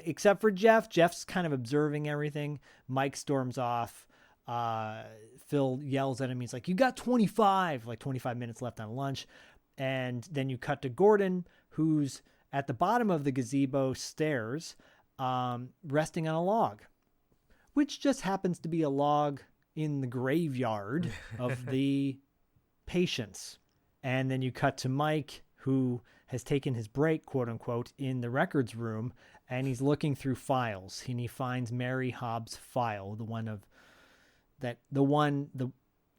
Except for Jeff. Jeff's kind of observing everything. Mike storms off. Phil yells at him. He's like, "You got 25 minutes left on lunch." And then you cut to Gordon, who's at the bottom of the gazebo stairs, resting on a log, which just happens to be a log in the graveyard of the patients. And then you cut to Mike, who has taken his break, quote unquote, in the records room, and he's looking through files, and he finds Mary Hobbs' file, the one of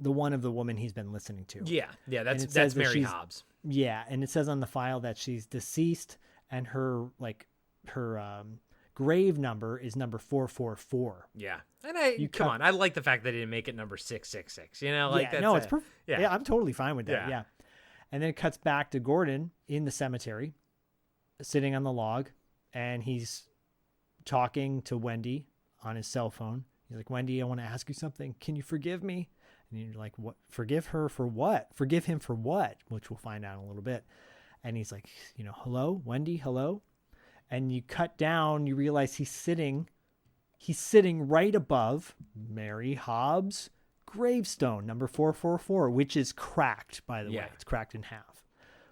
the woman he's been listening to. Yeah, that's Mary Hobbs. Yeah, and it says on the file that she's deceased, and her grave number is number 444. Yeah, and I like the fact that he didn't make it number 666. It's perfect. Yeah, I'm totally fine with that. Yeah. And then it cuts back to Gordon in the cemetery, sitting on the log, and he's talking to Wendy on his cell phone. He's like, "Wendy, I want to ask you something. Can you forgive me?" And you're like, "What? Forgive her for what? Forgive him for what?" Which we'll find out in a little bit. And he's like, hello, Wendy, hello. And you cut down, you realize he's sitting right above Mary Hobbs' gravestone, number 444, which is cracked, by the way. It's cracked in half.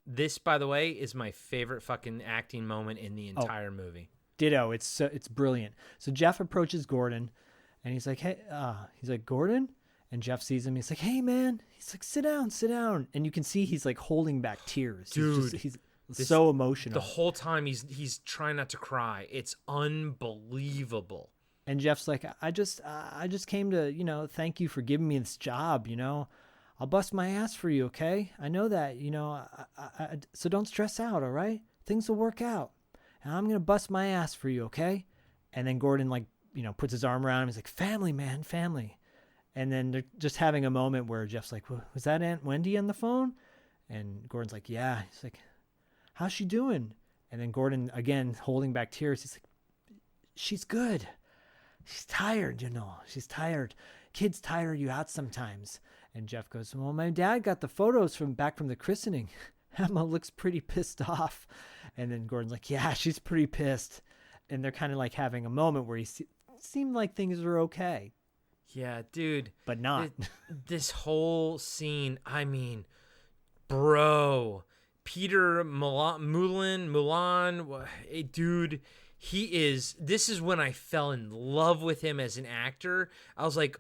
This, by the way, is my favorite fucking acting moment in the entire movie. Ditto. It's brilliant. So Jeff approaches Gordon, and he's like, "Hey," he's like, "Gordon," and Jeff sees him. He's like, "Hey, man." He's like, "Sit down." And you can see he's like holding back tears. Dude, he's so emotional. The whole time he's trying not to cry. It's unbelievable. And Jeff's like, I just came to, thank you for giving me this job, I'll bust my ass for you, okay? I know that, so don't stress out, all right? Things will work out. And I'm going to bust my ass for you, okay? And then Gordon, puts his arm around him. He's like, family, man, family. And then they're just having a moment where Jeff's like, was that Aunt Wendy on the phone? And Gordon's like, yeah. He's like, how's she doing? And then Gordon, again, holding back tears, he's like, she's good. She's tired, She's tired. Kids tire you out sometimes. And Jeff goes, well, my dad got the photos back from the christening. Emma looks pretty pissed off. And then Gordon's like, yeah, she's pretty pissed. And they're kind of like having a moment where seemed like things were okay. Yeah, dude. But not. This whole scene, I mean, bro. Peter Mullan, dude, this is when I fell in love with him as an actor. I was like,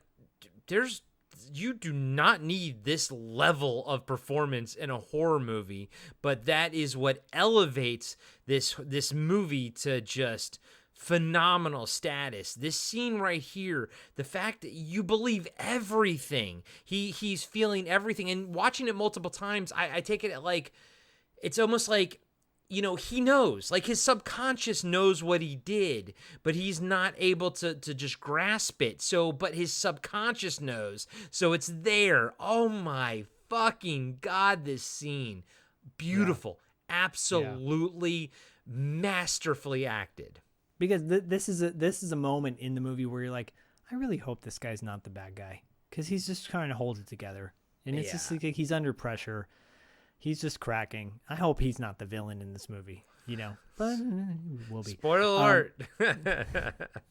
you do not need this level of performance in a horror movie, but that is what elevates this movie to just phenomenal status. This scene right here, the fact that you believe everything. He's feeling everything, and watching it multiple times, I take it like, it's almost like, he knows, like his subconscious knows what he did, but he's not able to just grasp it. So, but his subconscious knows. So it's there. Oh my fucking God, this scene. Beautiful. Yeah. Absolutely masterfully acted. Because this is a moment in the movie where you're like, I really hope this guy's not the bad guy. Because he's just trying to hold it together. And it's just like he's under pressure. He's just cracking. I hope he's not the villain in this movie, but will be. Spoiler alert.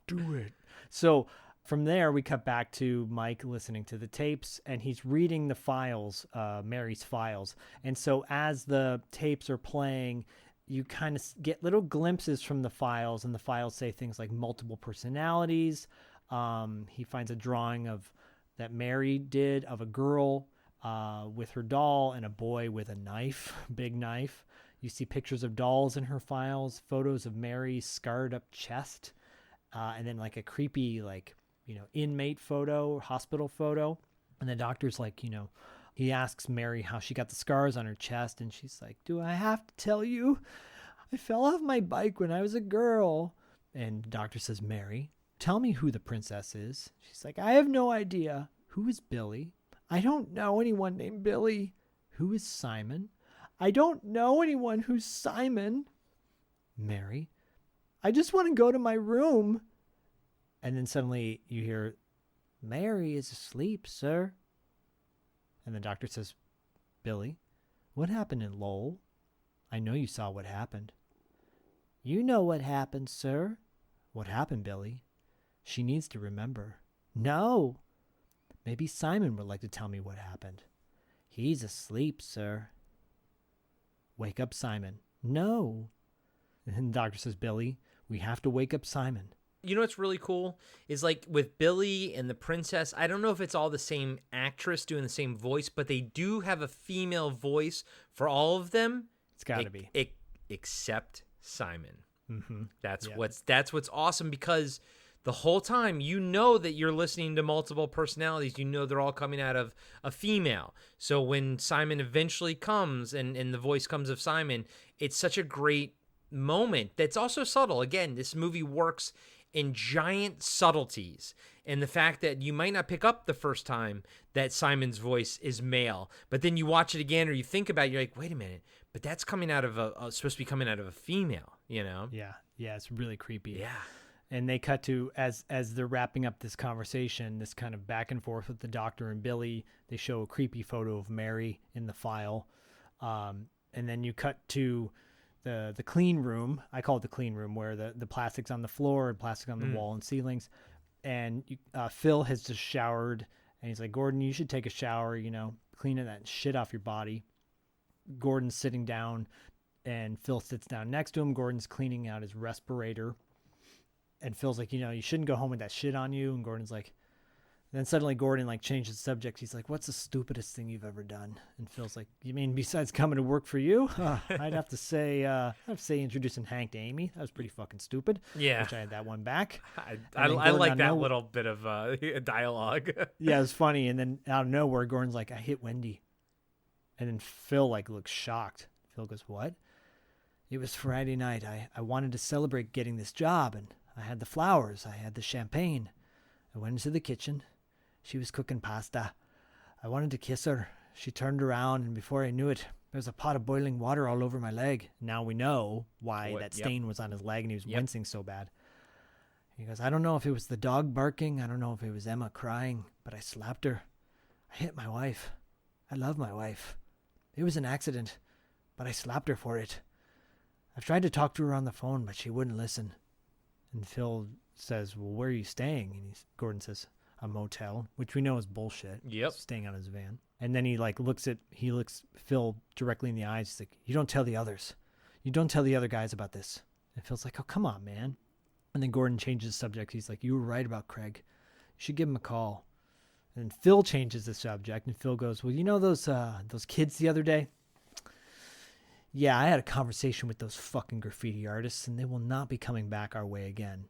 Do it. So from there, we cut back to Mike listening to the tapes, and he's reading the files, Mary's files. And so as the tapes are playing, you kind of get little glimpses from the files, and the files say things like multiple personalities. He finds a drawing that Mary did of a girl with her doll and a boy with a knife, big knife. You see pictures of dolls in her files, photos of Mary's scarred up chest, and then like a creepy, inmate photo, hospital photo. And the doctor's like, he asks Mary how she got the scars on her chest, and she's like, do I have to tell you? I fell off my bike when I was a girl. And the doctor says, Mary, tell me who the princess is. She's like, I have no idea. Who is Billy? I don't know anyone named Billy. Who is Simon? I don't know anyone who's Simon. Mary, I just want to go to my room. And then suddenly you hear, Mary is asleep, sir. And the doctor says, Billy, what happened in Lowell? I know you saw what happened. You know what happened, sir. What happened, Billy? She needs to remember. No. Maybe Simon would like to tell me what happened. He's asleep, sir. Wake up Simon. No. And the doctor says, Billy, we have to wake up Simon. You know what's really cool is like with Billy and the princess, I don't know if it's all the same actress doing the same voice, but they do have a female voice for all of them. It's got to be. Except Simon. Mm-hmm. That's what's awesome, because the whole time you know that you're listening to multiple personalities. You know they're all coming out of a female. So when Simon eventually comes and the voice comes of Simon, it's such a great moment that's also subtle. Again, this movie works in giant subtleties, and the fact that you might not pick up the first time that Simon's voice is male, but then you watch it again or you think about it, you're like, wait a minute, but that's coming out of supposed to be coming out of a female, Yeah, it's really creepy. Yeah. And they cut to, as they're wrapping up this conversation, this kind of back and forth with the doctor and Billy, they show a creepy photo of Mary in the file. And then you cut to the clean room. I call it the clean room, where the plastic's on the floor and plastic on the wall and ceilings. And Phil has just showered, and he's like, Gordon, you should take a shower, clean that shit off your body. Gordon's sitting down, and Phil sits down next to him. Gordon's cleaning out his respirator. And Phil's like, you shouldn't go home with that shit on you. And Gordon's like, then suddenly Gordon changes the subject. He's like, what's the stupidest thing you've ever done? And Phil's like, you mean besides coming to work for you? I'd have to say introducing Hank to Amy. That was pretty fucking stupid. Yeah. Which I had that one back. I like that little bit of dialogue. Yeah, it was funny. And then out of nowhere, Gordon's like, I hit Wendy. And then Phil looks shocked. Phil goes, what? It was Friday night. I wanted to celebrate getting this job, and I had the flowers. I had the champagne. I went into the kitchen. She was cooking pasta. I wanted to kiss her. She turned around, and before I knew it, there was a pot of boiling water all over my leg. Now we know why that stain was on his leg, and he was wincing so bad. He goes, I don't know if it was the dog barking. I don't know if it was Emma crying, but I slapped her. I hit my wife. I love my wife. It was an accident, but I slapped her for it. I've tried to talk to her on the phone, but she wouldn't listen. And Phil says, well, where are you staying? And Gordon says, a motel, which we know is bullshit. Yep. He's staying on his van. And then he looks Phil directly in the eyes. He's like, you don't tell the others. You don't tell the other guys about this. And Phil's like, oh, come on, man. And then Gordon changes the subject. He's like, you were right about Craig. You should give him a call. And Phil changes the subject, and Phil goes, well, you know those kids the other day? Yeah, I had a conversation with those fucking graffiti artists, and they will not be coming back our way again.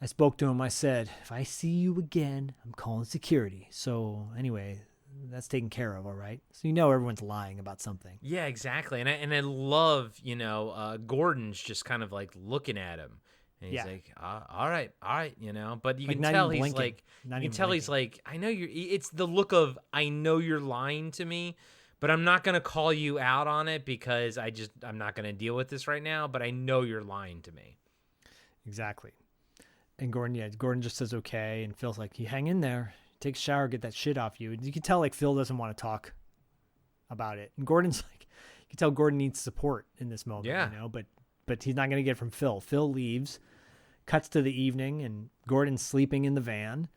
I spoke to him. I said, if I see you again, I'm calling security. So anyway, that's taken care of, all right? So everyone's lying about something. Yeah, exactly. And I love, Gordon's just kind of looking at him. And he's like, all right, but you can tell he's he's like, I know it's the look of, I know you're lying to me, but I'm not going to call you out on it because I'm not going to deal with this right now, but I know you're lying to me. Exactly. And Gordon just says, okay. And Phil's like, you hang in there, take a shower, get that shit off you. And you can tell Phil doesn't want to talk about it. And Gordon's like, you can tell Gordon needs support in this moment, but he's not going to get it from Phil. Phil leaves, cuts to the evening, and Gordon's sleeping in the van.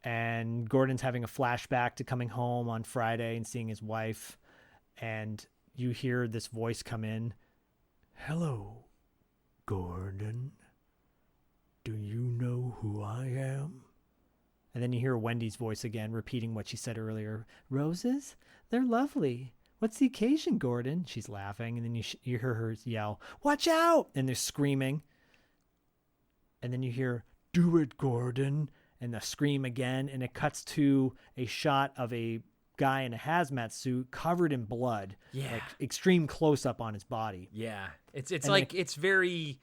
And Gordon's having a flashback to coming home on Friday and seeing his wife. And you hear this voice come in. Hello, Gordon. Do you know who I am? And then you hear Wendy's voice again, repeating what she said earlier. Roses? They're lovely. What's the occasion, Gordon? She's laughing. And then you hear her yell, watch out! And they're screaming. And then you hear, do it, Gordon. And the scream again. And it cuts to a shot of a guy in a hazmat suit covered in blood. Yeah. Extreme close-up on his body. Yeah. It's very...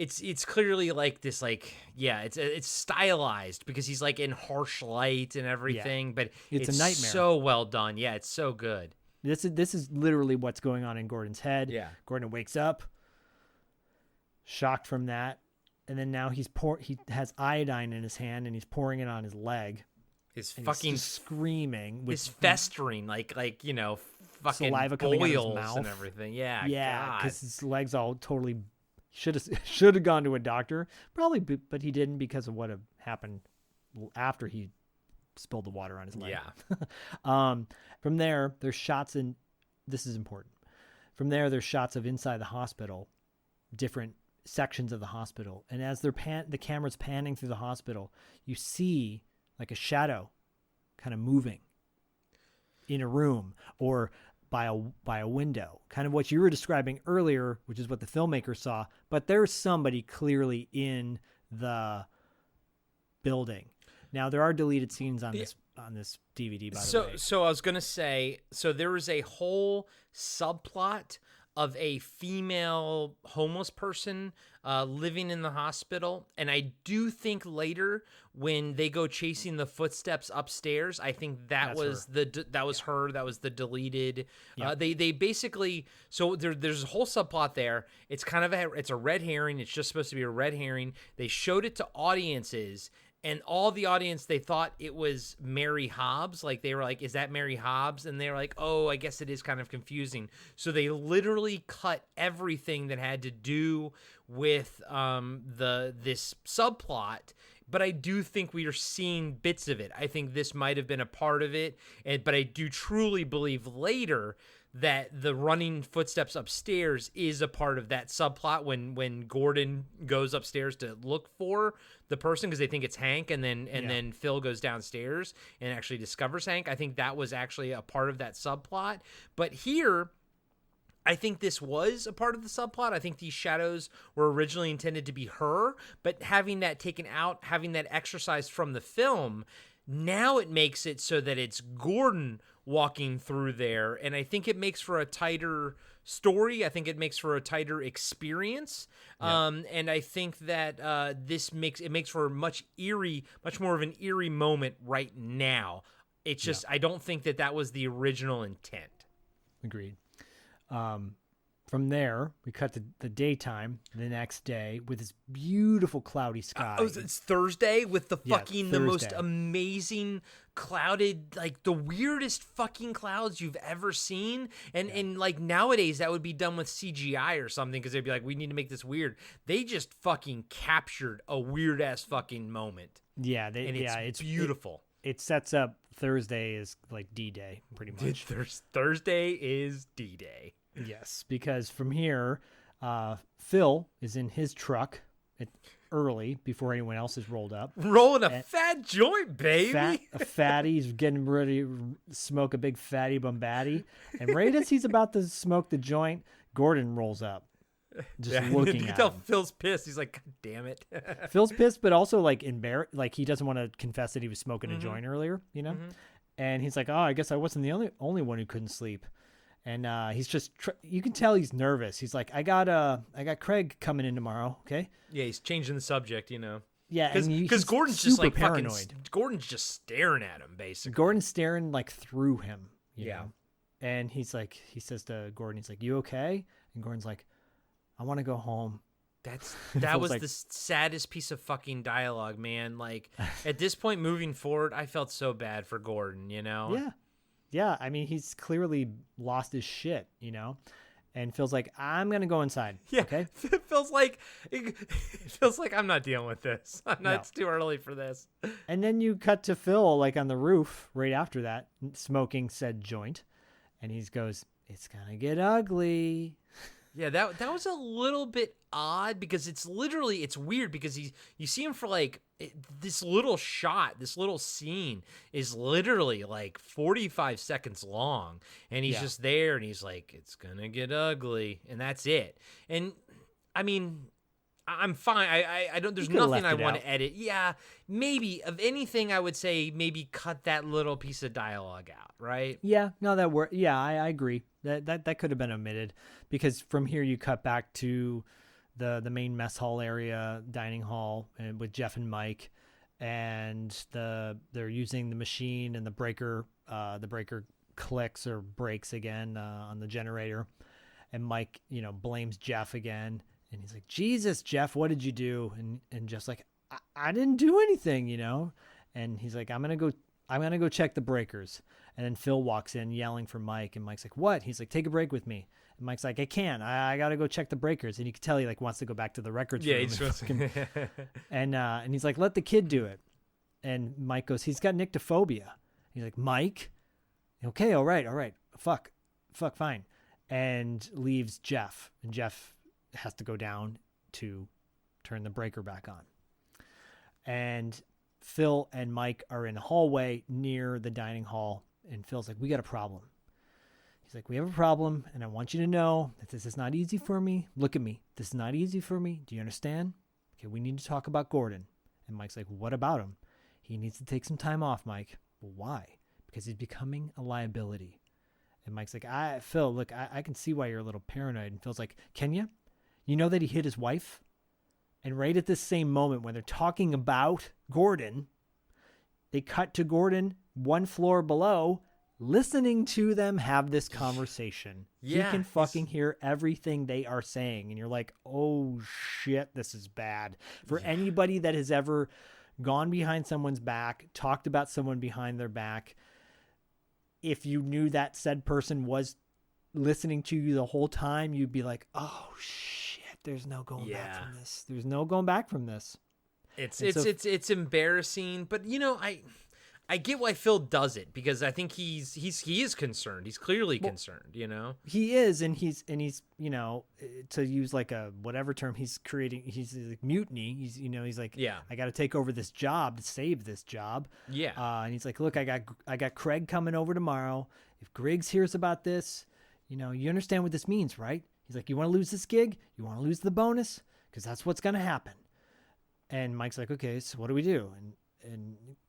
It's clearly this it's stylized because he's in harsh light and everything, but it's a nightmare. So well done. Yeah, it's so good. This is literally what's going on in Gordon's head. Yeah. Gordon wakes up, shocked from that, and then now he has iodine in his hand and he's pouring it on his leg. He's fucking screaming. He's festering fucking saliva coming out of his mouth and everything. Yeah. Yeah, because his leg's all totally. Should have gone to a doctor, probably, but he didn't because of what happened after he spilled the water on his leg. Yeah. From there, there's shots in. This is important. From there, there's shots of inside the hospital, different sections of the hospital, and as the camera's panning through the hospital, you see a shadow, kind of moving in a room or by a window, kind of what you were describing earlier, which is what the filmmaker saw, but there's somebody clearly in the building. Now there are deleted scenes on this DVD, by the way. So I was going to say, there was a whole subplot of a female homeless person living in the hospital. And I do think later when they go chasing the footsteps upstairs, I think that was her. That was the deleted. Yeah. They basically, so there's a whole subplot there. It's kind of it's a red herring. It's just supposed to be a red herring. They showed it to audiences. And all the audience, they thought it was Mary Hobbs. Like, they were like, is that Mary Hobbs? And they were like, oh, I guess it is kind of confusing. So they literally cut everything that had to do with this subplot. But I do think we are seeing bits of it. I think this might have been a part of it. But I do truly believe later that the running footsteps upstairs is a part of that subplot when Gordon goes upstairs to look for the person because they think it's Hank, and then Phil goes downstairs and actually discovers Hank. I think that was actually a part of that subplot. But here, I think this was a part of the subplot. I think these shadows were originally intended to be her, but having that taken out, having that exercised from the film, now it makes it so that it's Gordon walking through there, and I think it makes for a tighter story. I think it makes for a tighter experience, and I think that this makes for a much more of an eerie moment right now. It's just I don't think that was the original intent. Agreed. From there, we cut to the daytime the next day with this beautiful cloudy sky. It's Thursday with the fucking the most Thursday. Amazing clouded, like the weirdest fucking clouds you've ever seen. And like nowadays that would be done with CGI or something because they'd be like, we need to make this weird. They just fucking captured a weird ass fucking moment. Yeah, it's beautiful. It sets up Thursday as like D-Day, pretty much. Thursday is D-Day. Yes, because from here, Phil is in his truck early before anyone else has rolled up. Rolling a fat joint, baby. A fatty. He's getting ready to smoke a big fatty bombati. And right as he's about to smoke the joint, Gordon rolls up. Just looking you can at tell him. Phil's pissed. He's like, God damn it. Phil's pissed, but also like embarrassed. Like he doesn't want to confess that he was smoking a joint earlier, you know? And he's like, oh, I guess I wasn't the only one who couldn't sleep. And he's just, you can tell he's nervous. He's like, I got Craig coming in tomorrow. Okay. Yeah. He's changing the subject, you know? Yeah. Because Gordon's just like paranoid. fucking, Gordon's just staring at him basically. Gordon's staring like through him. You Yeah. know? And he's like, he says to Gordon, he's like, you okay? And Gordon's like, I want to go home. That was like, the saddest piece of fucking dialogue, man. Like at this point moving forward, I felt so bad for Gordon, you know? Yeah. Yeah, I mean, he's clearly lost his shit, you know, and feels like I'm gonna go inside. Yeah, okay. It feels like I'm not dealing with this. It's too early for this. And then you cut to Phil like on the roof right after that, smoking said joint, and he goes, "It's gonna get ugly." Yeah, that was a little bit odd because it's weird because you see him for like this little shot, this little scene is literally like 45 seconds long, and he's just there and he's like, it's gonna get ugly, and that's it. And I mean, I'm fine. I don't. There's nothing I want to edit. Yeah, maybe of anything, I would say maybe cut that little piece of dialogue out. Right? Yeah. No, that worked. Yeah, I agree. That could have been omitted because from here you cut back to the main mess hall area, dining hall, and with Jeff and Mike, and they're using the machine and the breaker clicks or breaks again on the generator, and Mike blames Jeff again. And he's like, Jesus, Jeff, what did you do? And Jeff's like, I didn't do anything, And he's like, I'm gonna go check the breakers. And then Phil walks in yelling for Mike, and Mike's like, what? He's like, take a break with me. And Mike's like, I can't. I gotta go check the breakers. And you can tell he like wants to go back to the records room. And he's like, let the kid do it. And Mike goes, he's got nyctophobia. He's like, Mike? Okay, all right. Fuck, fine. And leaves Jeff. And Jeff has to go down to turn the breaker back on. And Phil and Mike are in a hallway near the dining hall, and Phil's like, we got a problem. He's like, we have a problem, and I want you to know that this is not easy for me. Look at me. This is not easy for me. Do you understand? Okay, we need to talk about Gordon. And Mike's like, what about him? He needs to take some time off, Mike. Well, why? Because he's becoming a liability. And Mike's like, Phil, look, I can see why you're a little paranoid. And Phil's like, can you? You know that he hit his wife? And right at this same moment when they're talking about Gordon, they cut to Gordon one floor below, listening to them have this conversation. Yeah, he can fucking hear everything they are saying. And you're like, oh shit, this is bad. For anybody that has ever gone behind someone's back, talked about someone behind their back, if you knew that said person was listening to you the whole time, you'd be like, oh shit, there's no going back from this. There's no going back from this. It's embarrassing, but I get why Phil does it, because I think he is concerned. He's clearly concerned, He is, and he's to use like a whatever term he's like mutiny. He's like, I got to take over this job to save this job. Yeah. And he's like, look, I got Craig coming over tomorrow. If Griggs hears about this, you understand what this means, right? He's like, you want to lose this gig? You want to lose the bonus? Because that's what's going to happen. And Mike's like, okay, so what do we do?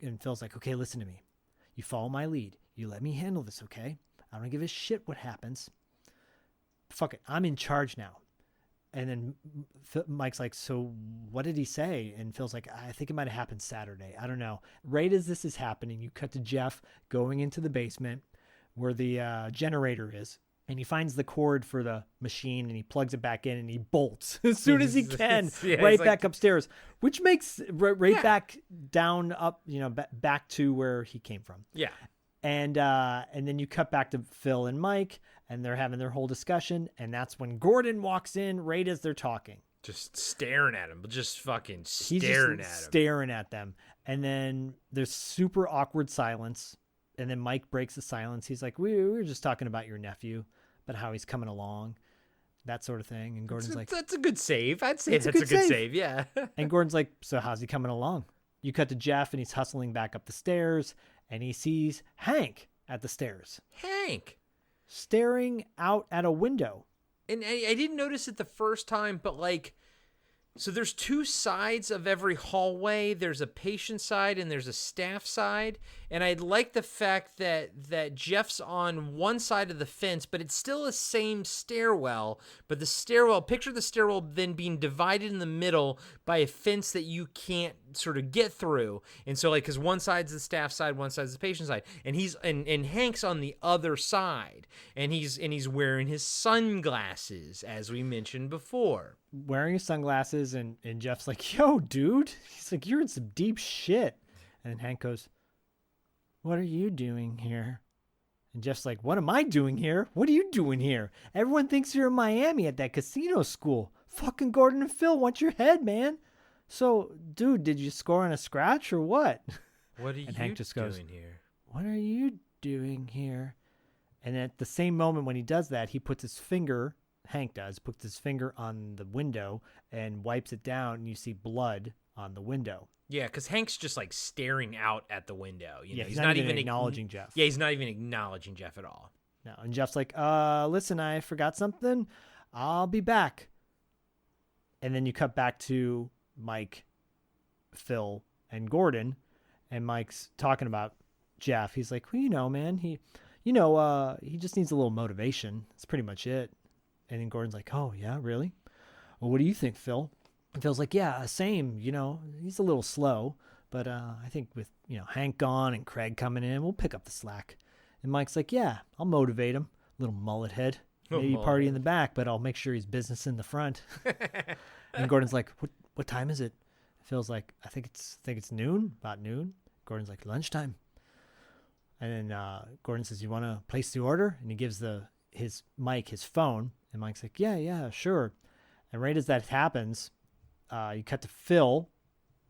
And Phil's like, okay, listen to me. You follow my lead. You let me handle this, okay? I don't give a shit what happens. Fuck it. I'm in charge now. And then Mike's like, so what did he say? And Phil's like, I think it might have happened Saturday. I don't know. Right as this is happening, you cut to Jeff going into the basement where the generator is. And he finds the cord for the machine and he plugs it back in and he bolts as soon as he can right back upstairs, which makes back down up, back to where he came from. Yeah. And then you cut back to Phil and Mike and they're having their whole discussion. And that's when Gordon walks in right as they're talking. Just staring at him, but just fucking staring at him. Staring at them. And then there's super awkward silence. And then Mike breaks the silence. He's like, we were just talking about your nephew, but how he's coming along, that sort of thing. And Gordon's like, that's a good save. I'd say that's a good save. Yeah. And Gordon's like, so how's he coming along? You cut to Jeff and he's hustling back up the stairs and he sees Hank at the stairs. Hank staring out at a window. And I didn't notice it the first time, but so there's two sides of every hallway. There's a patient side and there's a staff side. And I like the fact that Jeff's on one side of the fence, but it's still the same stairwell. But the stairwell, picture the stairwell then being divided in the middle by a fence that you can't sort of get through. And so because one side's the staff side, one side's the patient side. And and Hank's on the other side. And he's wearing his sunglasses, as we mentioned before. Wearing his sunglasses, and Jeff's like, yo, dude. He's like, you're in some deep shit. And then Hank goes, what are you doing here? And Jeff's like, what am I doing here? What are you doing here? Everyone thinks you're in Miami at that casino school. Fucking Gordon and Phil want your head, man. So, dude, did you score on a scratch or what? What are you Hank just goes, doing here? What are you doing here? And at the same moment when he does that, he puts his finger, Hank does, puts his finger on the window and wipes it down, and you see blood on the window. Yeah, because Hank's just staring out at the window. He's not even acknowledging Jeff. Yeah, he's not even acknowledging Jeff at all. No, and Jeff's like, listen, I forgot something. I'll be back. And then you cut back to Mike, Phil, and Gordon, and Mike's talking about Jeff. He's like, well, man, he just needs a little motivation. That's pretty much it. And then Gordon's like, oh, yeah, really? Well, what do you think, Phil? And Phil's like, yeah, same. He's a little slow, but I think with, Hank gone and Craig coming in, we'll pick up the slack. And Mike's like, yeah, I'll motivate him. Little mullet head. Maybe party in the back, but I'll make sure he's business in the front. And Gordon's like, what time is it? Phil's like, I think it's noon, about noon. Gordon's like, lunchtime. And then Gordon says, you want to place the order? And he gives Mike his phone. And Mike's like, yeah, sure. And right as that happens, you cut to Phil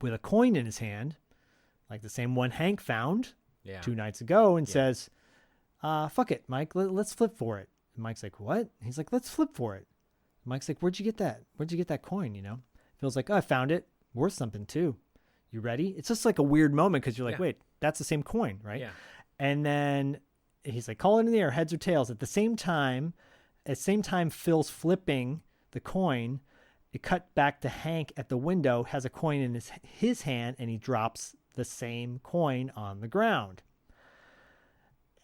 with a coin in his hand, like the same one Hank found 2 nights ago, and says, fuck it, Mike, let's flip for it. And Mike's like, what? He's like, let's flip for it. And Mike's like, where'd you get that? Where'd you get that coin, Phil's like, oh, I found it. Worth something, too. You ready? It's just like a weird moment because you're like, wait, that's the same coin, right? Yeah. And then he's like, call it in the air, heads or tails. At the same time Phil's flipping the coin, it cut back to Hank at the window, has a coin in his hand, and he drops the same coin on the ground.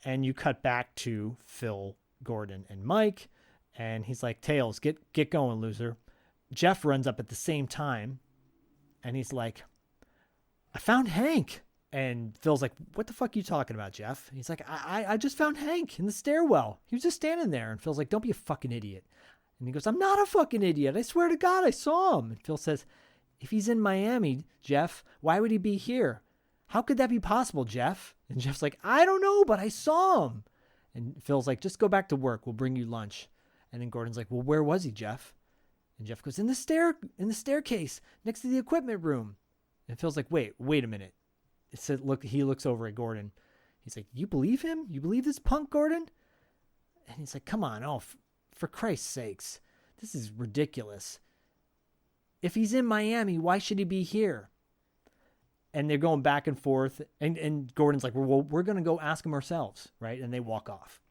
And you cut back to Phil, Gordon, and Mike, and he's like, tails, get going, loser. Jeff runs up at the same time, and he's like, I found Hank. And Phil's like, what the fuck are you talking about, Jeff? And he's like, I just found Hank in the stairwell. He was just standing there. And Phil's like, don't be a fucking idiot. And he goes, I'm not a fucking idiot. I swear to God, I saw him. And Phil says, if he's in Miami, Jeff, why would he be here? How could that be possible, Jeff? And Jeff's like, I don't know, but I saw him. And Phil's like, just go back to work. We'll bring you lunch. And then Gordon's like, well, where was he, Jeff? And Jeff goes, in the staircase next to the equipment room. And Phil's like, wait a minute. It said, look, he looks over at Gordon. He's like, you believe him? You believe this punk, Gordon? And he's like, come on. Oh, for Christ's sakes. This is ridiculous. If he's in Miami, why should he be here? And they're going back and forth. And Gordon's like, well, we're going to go ask him ourselves, right? And they walk off.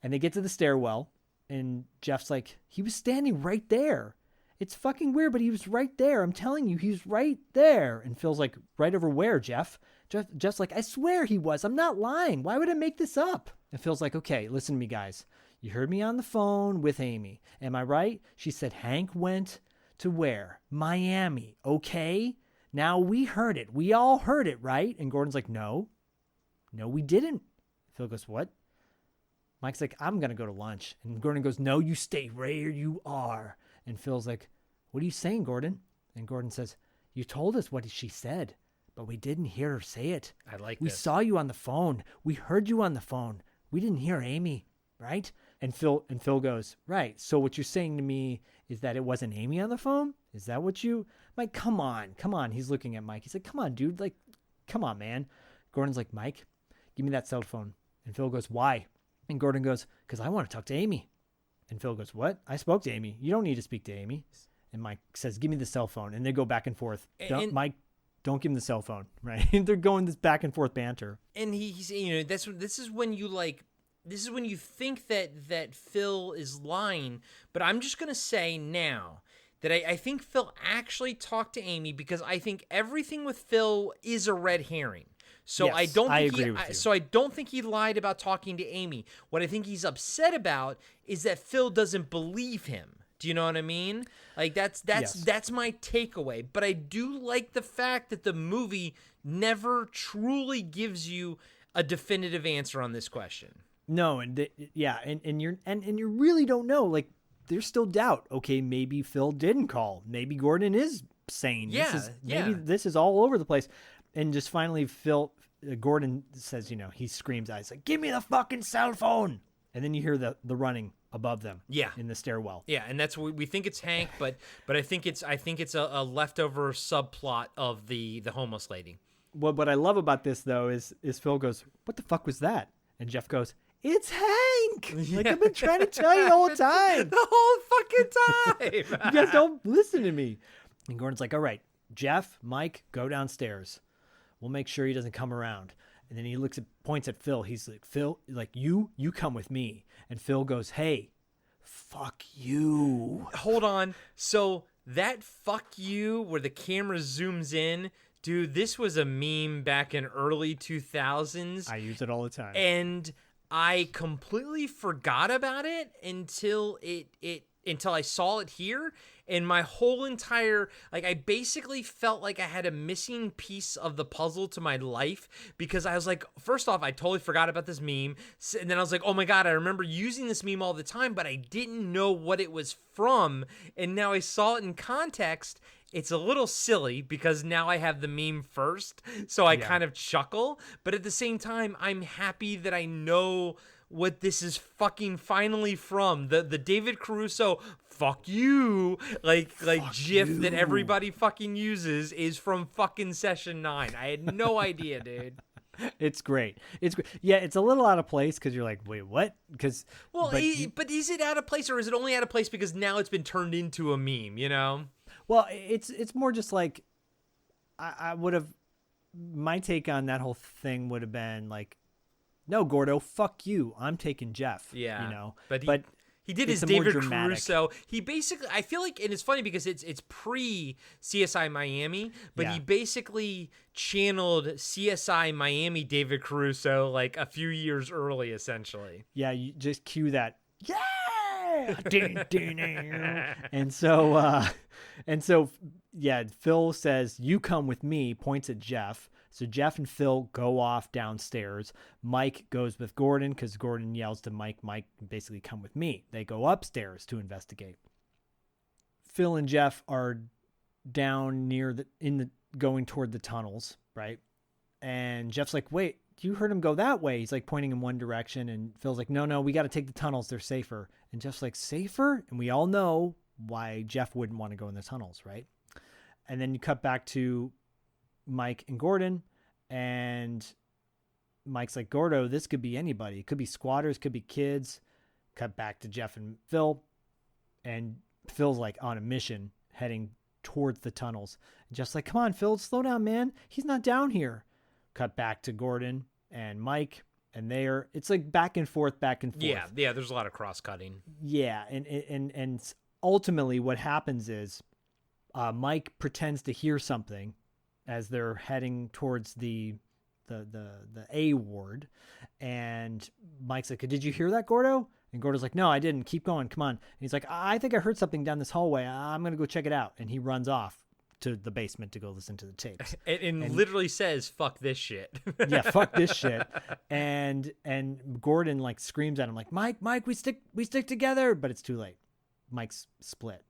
And they get to the stairwell. And Jeff's like, he was standing right there. It's fucking weird, but he was right there. I'm telling you, he was right there. And Phil's like, right over where, Jeff? Jeff's like, I swear he was. I'm not lying. Why would I make this up? And Phil's like, okay, listen to me, guys. You heard me on the phone with Amy. Am I right? She said Hank went to where? Miami. Okay? Now we heard it. We all heard it, right? And Gordon's like, no, we didn't. Phil goes, what? Mike's like, I'm going to go to lunch. And Gordon goes, no, you stay where you are. And Phil's like, what are you saying, Gordon? And Gordon says, you told us what she said, but we didn't hear her say it. I like We this. saw you on the phone. We heard you on the phone. We didn't hear Amy, right? And Phil goes, right. So what you're saying to me is that it wasn't Amy on the phone? Is that what you... Mike, come on. He's looking at Mike. He's like, come on, dude. Like, come on, man. Gordon's like, Mike, give me that cell phone. And Phil goes, why? And Gordon goes, because I want to talk to Amy. And Phil goes, what? I spoke to Amy. You don't need to speak to Amy. And Mike says, give me the cell phone. And they go back and forth. Mike, don't give him the cell phone, right? They're going this back and forth banter. And he's, this is when you think that Phil is lying. But I'm just going to say now that I think Phil actually talked to Amy because I think everything with Phil is a red herring. So Yes, I don't think agree with you. So I don't think he lied about talking to Amy. What I think he's upset about is that Phil doesn't believe him. Do you know what I mean? Like that's my takeaway. But I do like the fact that the movie never truly gives you a definitive answer on this question. No, and you really don't know. Like there's still doubt. Okay, maybe Phil didn't call. Maybe Gordon is sane. Maybe this is all over the place. And just finally, Gordon says, he screams out, he's like, give me the fucking cell phone. And then you hear the running above them in the stairwell. Yeah, and that's what we think it's Hank, but I think it's a leftover subplot of the homeless lady. What I love about this, though, is Phil goes, what the fuck was that? And Jeff goes, it's Hank! Like, I've been trying to tell you the whole time. The whole fucking time! You guys don't listen to me. And Gordon's like, all right, Jeff, Mike, go downstairs. We'll make sure he doesn't come around. And then he points at Phil. He's like, Phil, like, you come with me. And Phil goes, hey, fuck you. Hold on. So that fuck you where the camera zooms in, dude, this was a meme back in early 2000s. I use it all the time. And I completely forgot about it until I saw it here. And my whole entire, I basically felt like I had a missing piece of the puzzle to my life because I was like, first off, I totally forgot about this meme. And then I was like, oh my God, I remember using this meme all the time, but I didn't know what it was from. And now I saw it in context. It's a little silly because now I have the meme first. So I kind of chuckle. But at the same time, I'm happy that I know what this is fucking finally from. The David Caruso fuck you gif that everybody fucking uses is from fucking Session 9. I had no idea, dude. It's great. It's great. Yeah, it's a little out of place because you're like, wait, what? But is it out of place or is it only out of place because now it's been turned into a meme, Well, it's more just like I would have, my take on that whole thing would have been like, no, Gordo, fuck you. I'm taking Jeff. Yeah. But he did his David Caruso. He basically, I feel like, and it's funny because it's pre CSI Miami, but he basically channeled CSI Miami David Caruso like a few years early, essentially. Yeah, you just cue that. Yeah. And so Phil says, you come with me, points at Jeff. So Jeff and Phil go off downstairs. Mike goes with Gordon because Gordon yells to Mike, basically come with me. They go upstairs to investigate. Phil and Jeff are down going toward the tunnels, right? And Jeff's like, wait, you heard him go that way. He's like pointing in one direction, and Phil's like, no, we got to take the tunnels. They're safer. And Jeff's like, safer? And we all know why Jeff wouldn't want to go in the tunnels, right? And then you cut back to Mike and Gordon, and Mike's like, Gordo, this could be anybody. It could be squatters, could be kids. Cut back to Jeff and Phil, and Phil's like on a mission heading towards the tunnels. And Jeff's like, come on, Phil, slow down, man. He's not down here. Cut back to Gordon and Mike, and it's like back and forth. Yeah, there's a lot of cross-cutting. Yeah, and ultimately what happens is Mike pretends to hear something as they're heading towards the A ward, and Mike's like, did you hear that, Gordo? And Gordo's like, no, I didn't. Keep going. Come on. And he's like, I think I heard something down this hallway. I'm going to go check it out. And he runs off to the basement to go listen to the tapes. And literally says, fuck this shit. Yeah, fuck this shit. And Gordon like screams at him like, Mike, we stick together. But it's too late. Mike's split.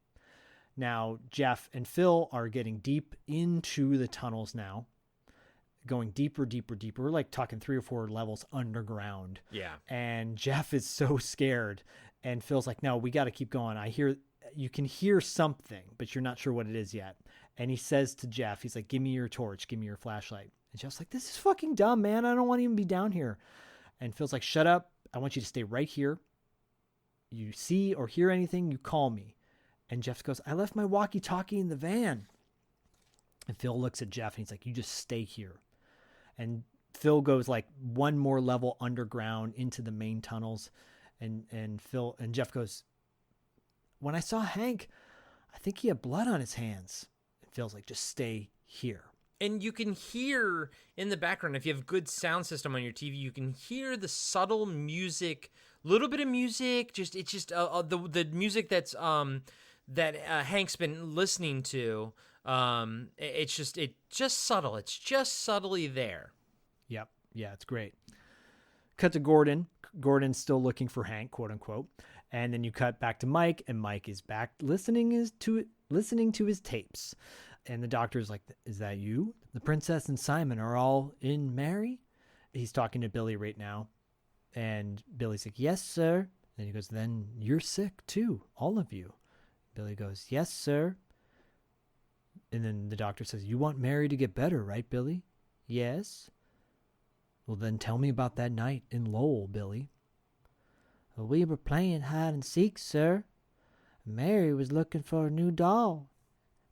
Now, Jeff and Phil are getting deep into the tunnels now. Going deeper. We're like talking 3 or 4 levels underground. Yeah. And Jeff is so scared. And Phil's like, no, we got to keep going. You can hear something, but you're not sure what it is yet. And he says to Jeff, he's like, give me your torch, give me your flashlight. And Jeff's like, this is fucking dumb, man. I don't want to even be down here. And Phil's like, shut up. I want you to stay right here. You see or hear anything, you call me. And Jeff goes, I left my walkie-talkie in the van. And Phil looks at Jeff and he's like, you just stay here. And Phil goes like one more level underground into the main tunnels. And Jeff goes, when I saw Hank, I think he had blood on his hands. And Phil's like, just stay here. And you can hear in the background, if you have good sound system on your TV, you can hear the subtle music, little bit of music. It's just the music that's that Hank's been listening to. It's just subtle. It's just subtly there. Yep. Yeah, it's great. Cut to Gordon. Gordon's still looking for Hank, quote unquote. And then you cut back to Mike, and Mike is back listening to his tapes. And the doctor's like, is that you? The princess and Simon are all in Mary? He's talking to Billy right now. And Billy's like, yes, sir. And he goes, then you're sick too, all of you. Billy goes, yes, sir. And then the doctor says, you want Mary to get better, right, Billy? Yes. Well, then tell me about that night in Lowell, Billy. Well, we were playing hide and seek, sir. Mary was looking for a new doll,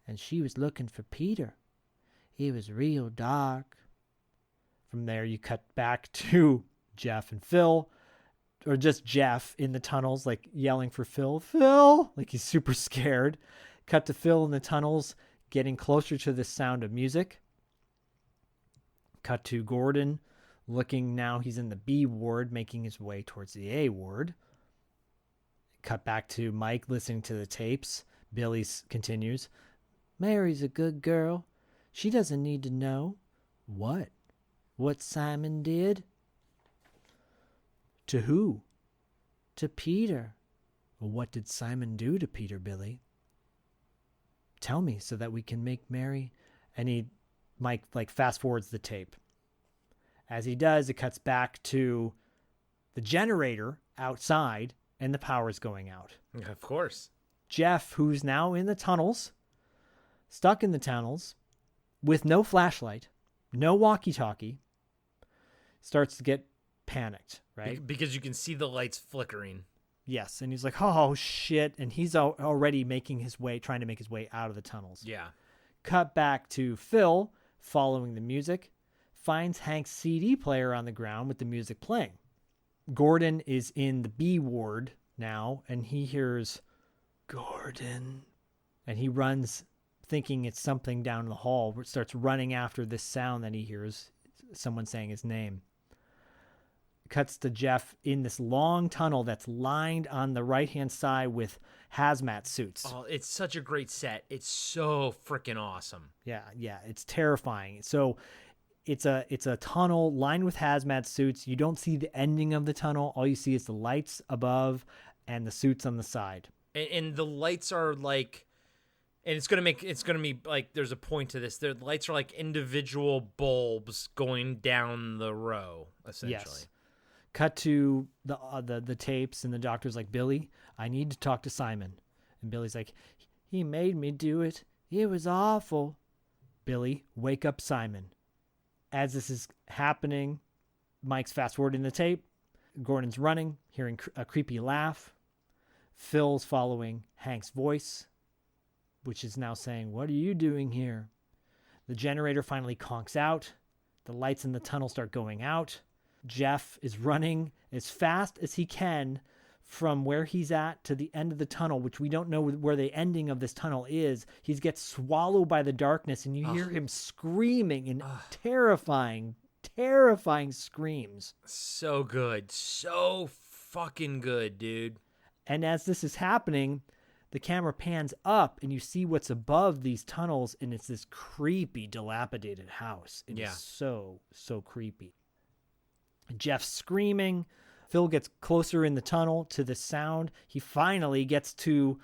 and she was looking for Peter. It was real dark. From there, you cut back to Jeff and Phil, or just Jeff in the tunnels, like yelling for Phil, like he's super scared. Cut to Phil in the tunnels, getting closer to the sound of music. Cut to Gordon, looking now, he's in the B ward, making his way towards the A ward. Cut back to Mike listening to the tapes. Billy continues, Mary's a good girl. She doesn't need to know. What Simon did? To who? To Peter. Well, what did Simon do to Peter, Billy? Tell me so that we can make Mary. And Mike fast forwards the tape. As he does, it cuts back to the generator outside and the power's going out. Of course. Jeff, who's now in the tunnels, stuck in the tunnels with no flashlight, no walkie-talkie, starts to get panicked, right? Because you can see the lights flickering. Yes, and he's like, oh, shit. And he's already trying to make his way out of the tunnels. Yeah. Cut back to Phil, following the music, finds Hank's CD player on the ground with the music playing. Gordon is in the B ward now, and he hears, Gordon. And he runs, thinking it's something down the hall, starts running after this sound that he hears, someone saying his name. Cuts to Jeff in this long tunnel that's lined on the right-hand side with hazmat suits. Oh, it's such a great set. It's so freaking awesome. Yeah, it's terrifying. So it's a tunnel lined with hazmat suits. You don't see the ending of the tunnel. All you see is the lights above and the suits on the side. And the lights are like And it's gonna be like there's a point to this. The lights are like individual bulbs going down the row, essentially. Yes. Cut to the tapes, and the doctor's like, Billy, I need to talk to Simon. And Billy's like, he made me do it. It was awful. Billy, wake up Simon. As this is happening, Mike's fast forwarding the tape. Gordon's running, hearing a creepy laugh. Phil's following Hank's voice, which is now saying, what are you doing here? The generator finally conks out. The lights in the tunnel start going out. Jeff is running as fast as he can from where he's at to the end of the tunnel, which we don't know where the ending of this tunnel is. He gets swallowed by the darkness, and you hear him screaming in terrifying screams. So good. So fucking good, dude. And as this is happening, the camera pans up and you see what's above these tunnels, and it's this creepy, dilapidated house. It is so creepy. Jeff's screaming. Phil gets closer in the tunnel to the sound. He finally gets to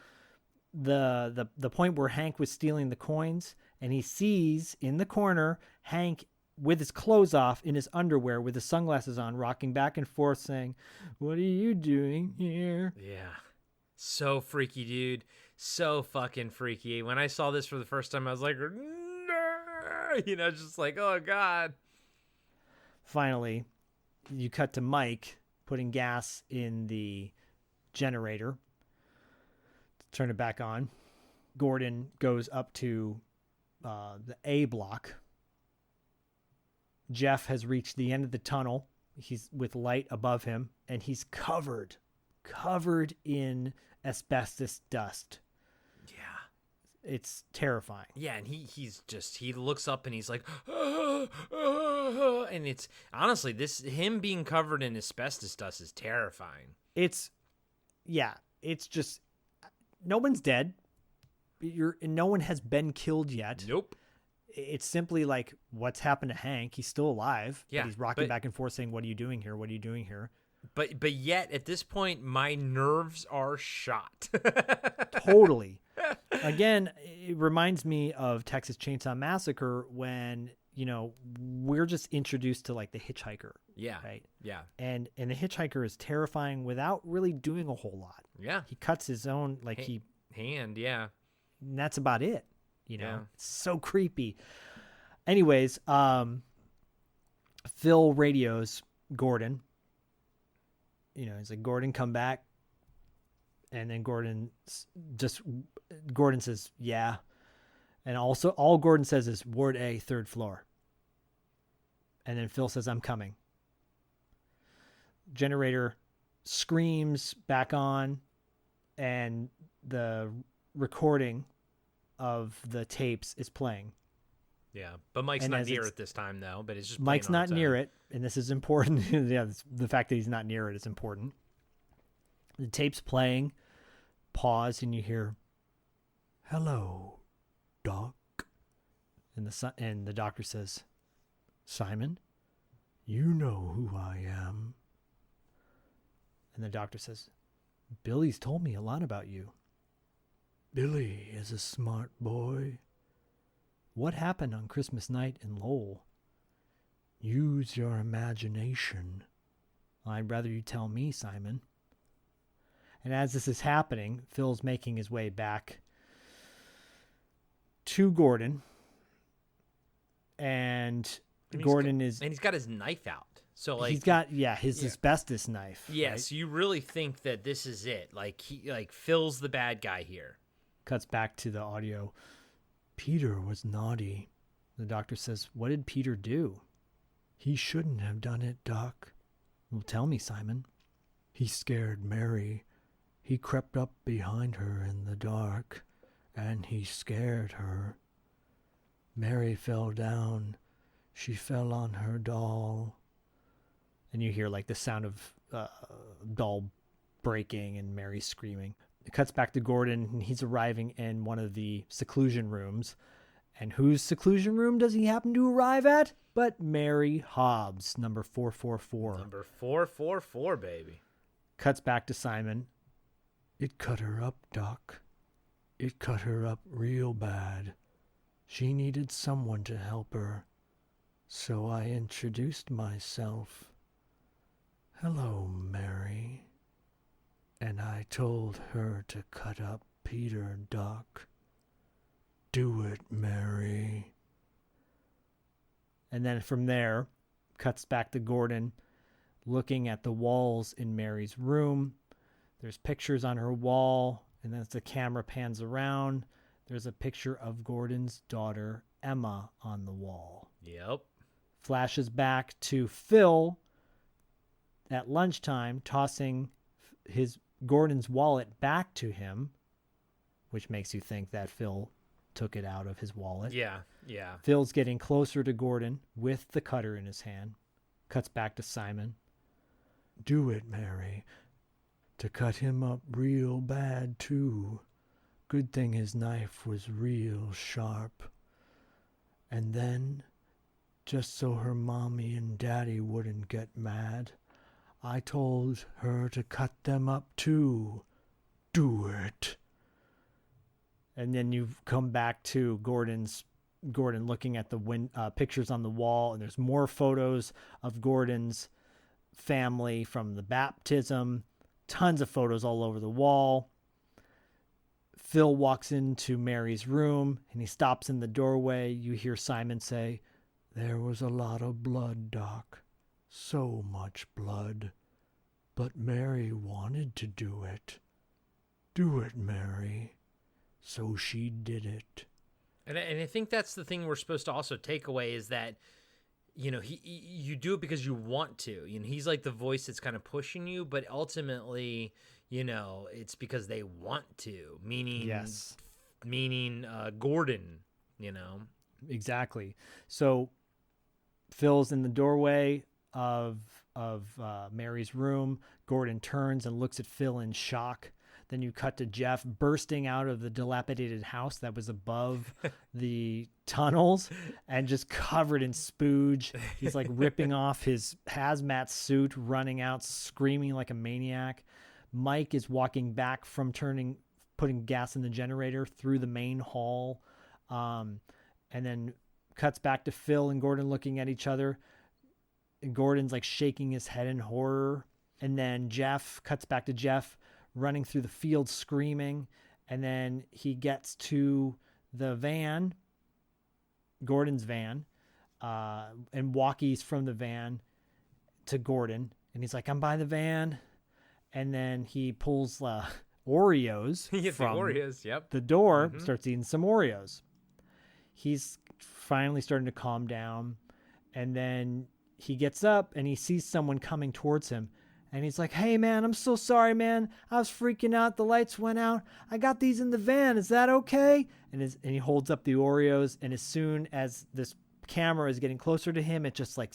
the point where Hank was stealing the coins, and he sees in the corner Hank with his clothes off in his underwear with his sunglasses on, rocking back and forth saying, what are you doing here? Yeah. So freaky, dude. So fucking freaky. When I saw this for the first time, I was like, no! You know, just like, oh, God. Finally, you cut to Mike putting gas in the generator. Turn it back on. Gordon goes up to the A block. Jeff has reached the end of the tunnel. He's with light above him, and he's covered in asbestos dust. Yeah. It's terrifying. Yeah, and he looks up and he's like, and it's honestly, him being covered in asbestos dust is terrifying. It's just, no one's dead. No one has been killed yet. Nope. It's simply like, what's happened to Hank? He's still alive. Yeah. But he's rocking back and forth saying, what are you doing here? What are you doing here? But yet, at this point, my nerves are shot. Totally. Again, it reminds me of Texas Chainsaw Massacre when, we're just introduced to like the hitchhiker. Yeah. Right? Yeah. And the hitchhiker is terrifying without really doing a whole lot. Yeah. He cuts his own, hand, yeah. And that's about it. Yeah. It's so creepy. Anyways, Phil radios Gordon. He's like, Gordon, come back. And then Gordon says, yeah. And also all Gordon says is Ward A, 3rd floor. And then Phil says, I'm coming. Generator screams back on, and the recording of the tapes is playing. Yeah, but Mike's not near it this time, though. But it's just Mike's not near it, and this is important. Yeah, the fact that he's not near it is important. The tape's playing. Pause, and you hear, "Hello, Doc," and the doctor says, "Simon, you know who I am." And the doctor says, "Billy's told me a lot about you." "Billy is a smart boy." "What happened on Christmas night in Lowell?" "Use your imagination." "I'd rather you tell me, Simon." And as this is happening, Phil's making his way back to Gordon. And Gordon is... And he's got his knife out. So like he's got his asbestos knife. Yes, right? So you really think that this is it. Like Phil's the bad guy here. Cuts back to the audio. "Peter was naughty." The doctor says, "What did Peter do?" "He shouldn't have done it, Doc." "Well, tell me, Simon." "He scared Mary. He crept up behind her in the dark, and he scared her. Mary fell down. She fell on her doll." And you hear like the sound of doll breaking and Mary screaming. It cuts back to Gordon, and he's arriving in one of the seclusion rooms. And whose seclusion room does he happen to arrive at? But Mary Hobbs, number 444. Number 444, baby. Cuts back to Simon. "It cut her up, Doc." It cut her up real bad. She needed someone to help her. So I introduced myself. Hello, Mary. And I told her to cut up Peter, Doc. Do it, Mary. And then from there, cuts back to Gordon looking at the walls in Mary's room. There's pictures on her wall, and then as the camera pans around, there's a picture of Gordon's daughter, Emma, on the wall. Yep. Flashes back to Phil at lunchtime, tossing Gordon's wallet back to him, which makes you think that Phil took it out of his wallet. Yeah. Phil's getting closer to Gordon with the cutter in his hand. Cuts back to Simon. Do it, Mary. To cut him up real bad, too. Good thing his knife was real sharp. And then, just so her mommy and daddy wouldn't get mad, I told her to cut them up, too. Do it. And then you come back to Gordon looking at the pictures on the wall, and there's more photos of Gordon's family from the baptism. Tons of photos all over the wall. Phil walks into Mary's room, and he stops in the doorway. You hear Simon say, There was a lot of blood, Doc. So much blood. But Mary wanted to do it. Do it, Mary. So she did it. And I think that's the thing we're supposed to also take away is that, you know, you do it because you want to. You know, he's like the voice that's kind of pushing you, but ultimately, you know, it's because they want to. Meaning Gordon, you know. Exactly. So Phil's in the doorway of Mary's room. Gordon turns and looks at Phil in shock. Then you cut to Jeff bursting out of the dilapidated house that was above the tunnels and just covered in spooge. He's like ripping off his hazmat suit, running out, screaming like a maniac. Mike is walking back from putting gas in the generator through the main hall. And then cuts back to Phil and Gordon looking at each other. And Gordon's like shaking his head in horror. And then cuts back to Jeff running through the field screaming, and then he gets to the van, Gordon's van, and walkies from the van to Gordon, and he's like, I'm by the van, and then he pulls Oreos from the door, starts eating some Oreos. He's finally starting to calm down, and then he gets up and he sees someone coming towards him. And he's like, hey, man, I'm so sorry, man. I was freaking out. The lights went out. I got these in the van. Is that okay? And he holds up the Oreos. And as soon as this camera is getting closer to him, it just like,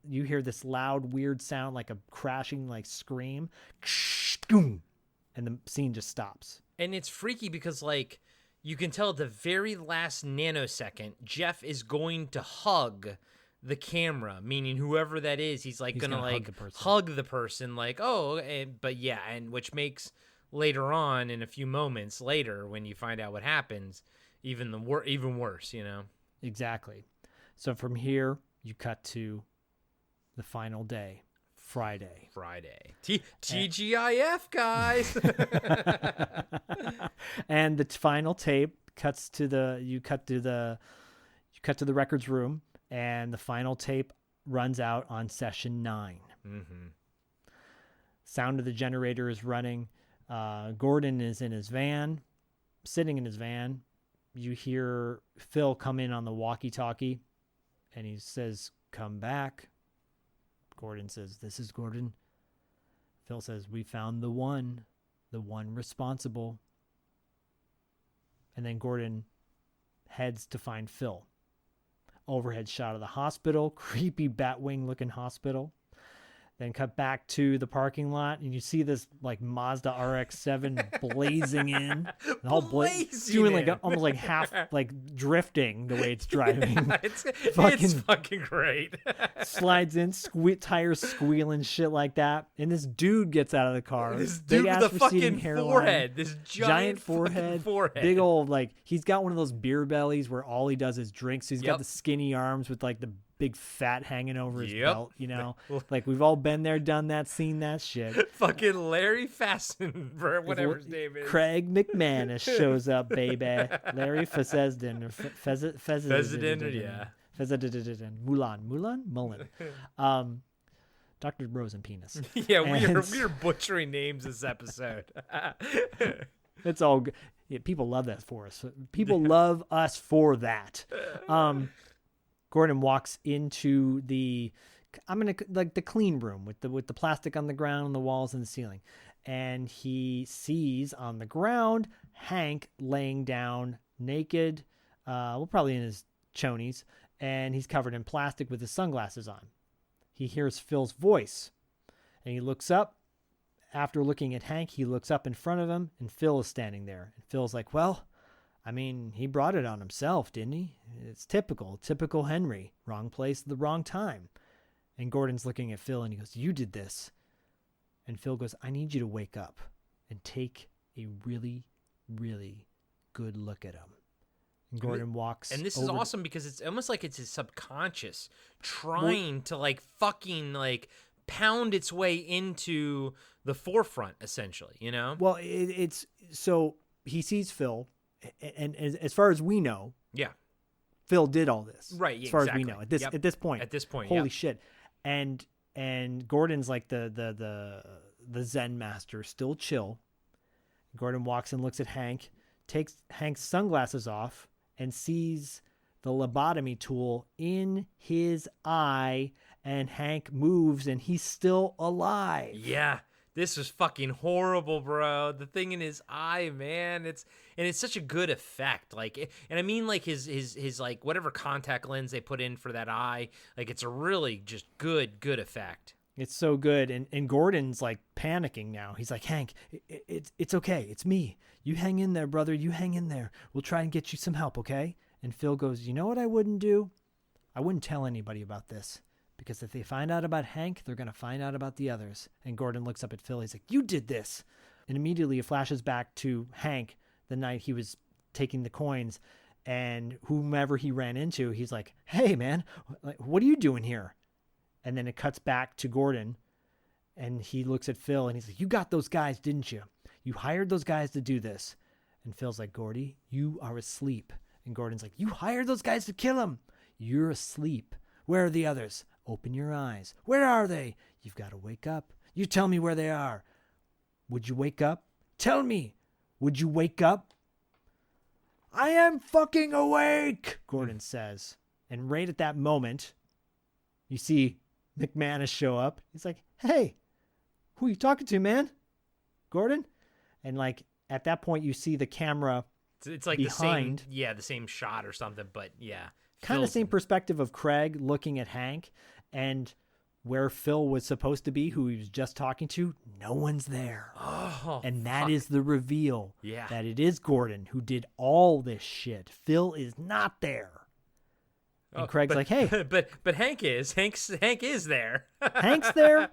you hear this loud, weird sound, like a crashing, like scream. And the scene just stops. And it's freaky because, like, you can tell at the very last nanosecond, Jeff is going to hug the camera, meaning whoever that is, he's gonna like hug the person, like, oh, but yeah, and which makes later on in a few moments later when you find out what happens, even worse, you know. Exactly. So from here you cut to the final day, Friday. TGIF, guys. And the final tape cuts to the records room. And the final tape runs out on session 9. Mm-hmm. Sound of the generator is running. Gordon is in his van, sitting in his van. You hear Phil come in on the walkie-talkie, and he says, come back. Gordon says, this is Gordon. Phil says, we found the one responsible. And then Gordon heads to find Phil. Overhead shot of the hospital, creepy Batwing looking hospital. Then cut back to the parking lot, and you see this like Mazda RX-7 blazing in, the whole doing like almost like half like drifting the way it's driving. It's fucking great. Slides in, tires squealing, shit like that, and this dude gets out of the car. This dude with a fucking forehead, this giant forehead, big old like he's got one of those beer bellies where all he does is drink. So he's got the skinny arms with like the big fat hanging over his belt, you know, like we've all been there, done that, seen that shit. Fucking Larry Fastenberg, whatever his name is. Craig McManus shows up, baby. Larry Fessenden, or Fessenden, yeah. Mullan. Dr. Rosenpenis. Yeah, we are butchering names this episode. It's all good. Yeah, people love that for us. People love us for that. Gordon walks into the clean room with the plastic on the ground, the walls, and the ceiling, and he sees on the ground Hank laying down naked, probably in his chonies, and he's covered in plastic with his sunglasses on. He hears Phil's voice, and he looks up. After looking at Hank, he looks up in front of him, and Phil is standing there. And Phil's like, well, I mean, he brought it on himself, didn't he? It's typical Henry. Wrong place at the wrong time. And Gordon's looking at Phil and he goes, you did this. And Phil goes, I need you to wake up and take a really, really good look at him. And Gordon walks. And this is awesome because it's almost like it's his subconscious trying to like fucking like pound its way into the forefront, essentially, you know? Well, it's so he sees Phil. And as far as we know, Phil did all this, right? As far as we know, at this point, holy shit! And Gordon's like the Zen master, still chill. Gordon walks and looks at Hank, takes Hank's sunglasses off, and sees the lobotomy tool in his eye. And Hank moves, and he's still alive. Yeah. This was fucking horrible, bro. The thing in his eye, man. It's such a good effect. Like, and I mean, like his like whatever contact lens they put in for that eye. Like, it's a really just good effect. It's so good. And Gordon's like panicking now. He's like, Hank, it's okay. It's me. You hang in there, brother. You hang in there. We'll try and get you some help, okay? And Phil goes, you know what I wouldn't do? I wouldn't tell anybody about this. Because if they find out about Hank, they're going to find out about the others. And Gordon looks up at Phil. He's like, you did this. And immediately it flashes back to Hank the night he was taking the coins. And whomever he ran into, he's like, hey, man, what are you doing here? And then it cuts back to Gordon. And he looks at Phil and he's like, you got those guys, didn't you? You hired those guys to do this. And Phil's like, Gordy, you are asleep. And Gordon's like, you hired those guys to kill him. You're asleep. Where are the others? Open your eyes. Where are they? You've got to wake up. You tell me where they are. Would you wake up? Tell me. Would you wake up? I am fucking awake, Gordon says. And right at that moment, you see McManus show up. He's like, hey, who are you talking to, man? Gordon? And like at that point, you see the camera it's like behind. the same shot or something, but yeah. Kind of same perspective of Craig looking at Hank, and where Phil was supposed to be, who he was just talking to, no one's there. Oh, and that is the reveal. Yeah. That it is Gordon who did all this shit. Phil is not there. And Craig's like, hey. But Hank is. Hank is there. Hank's there.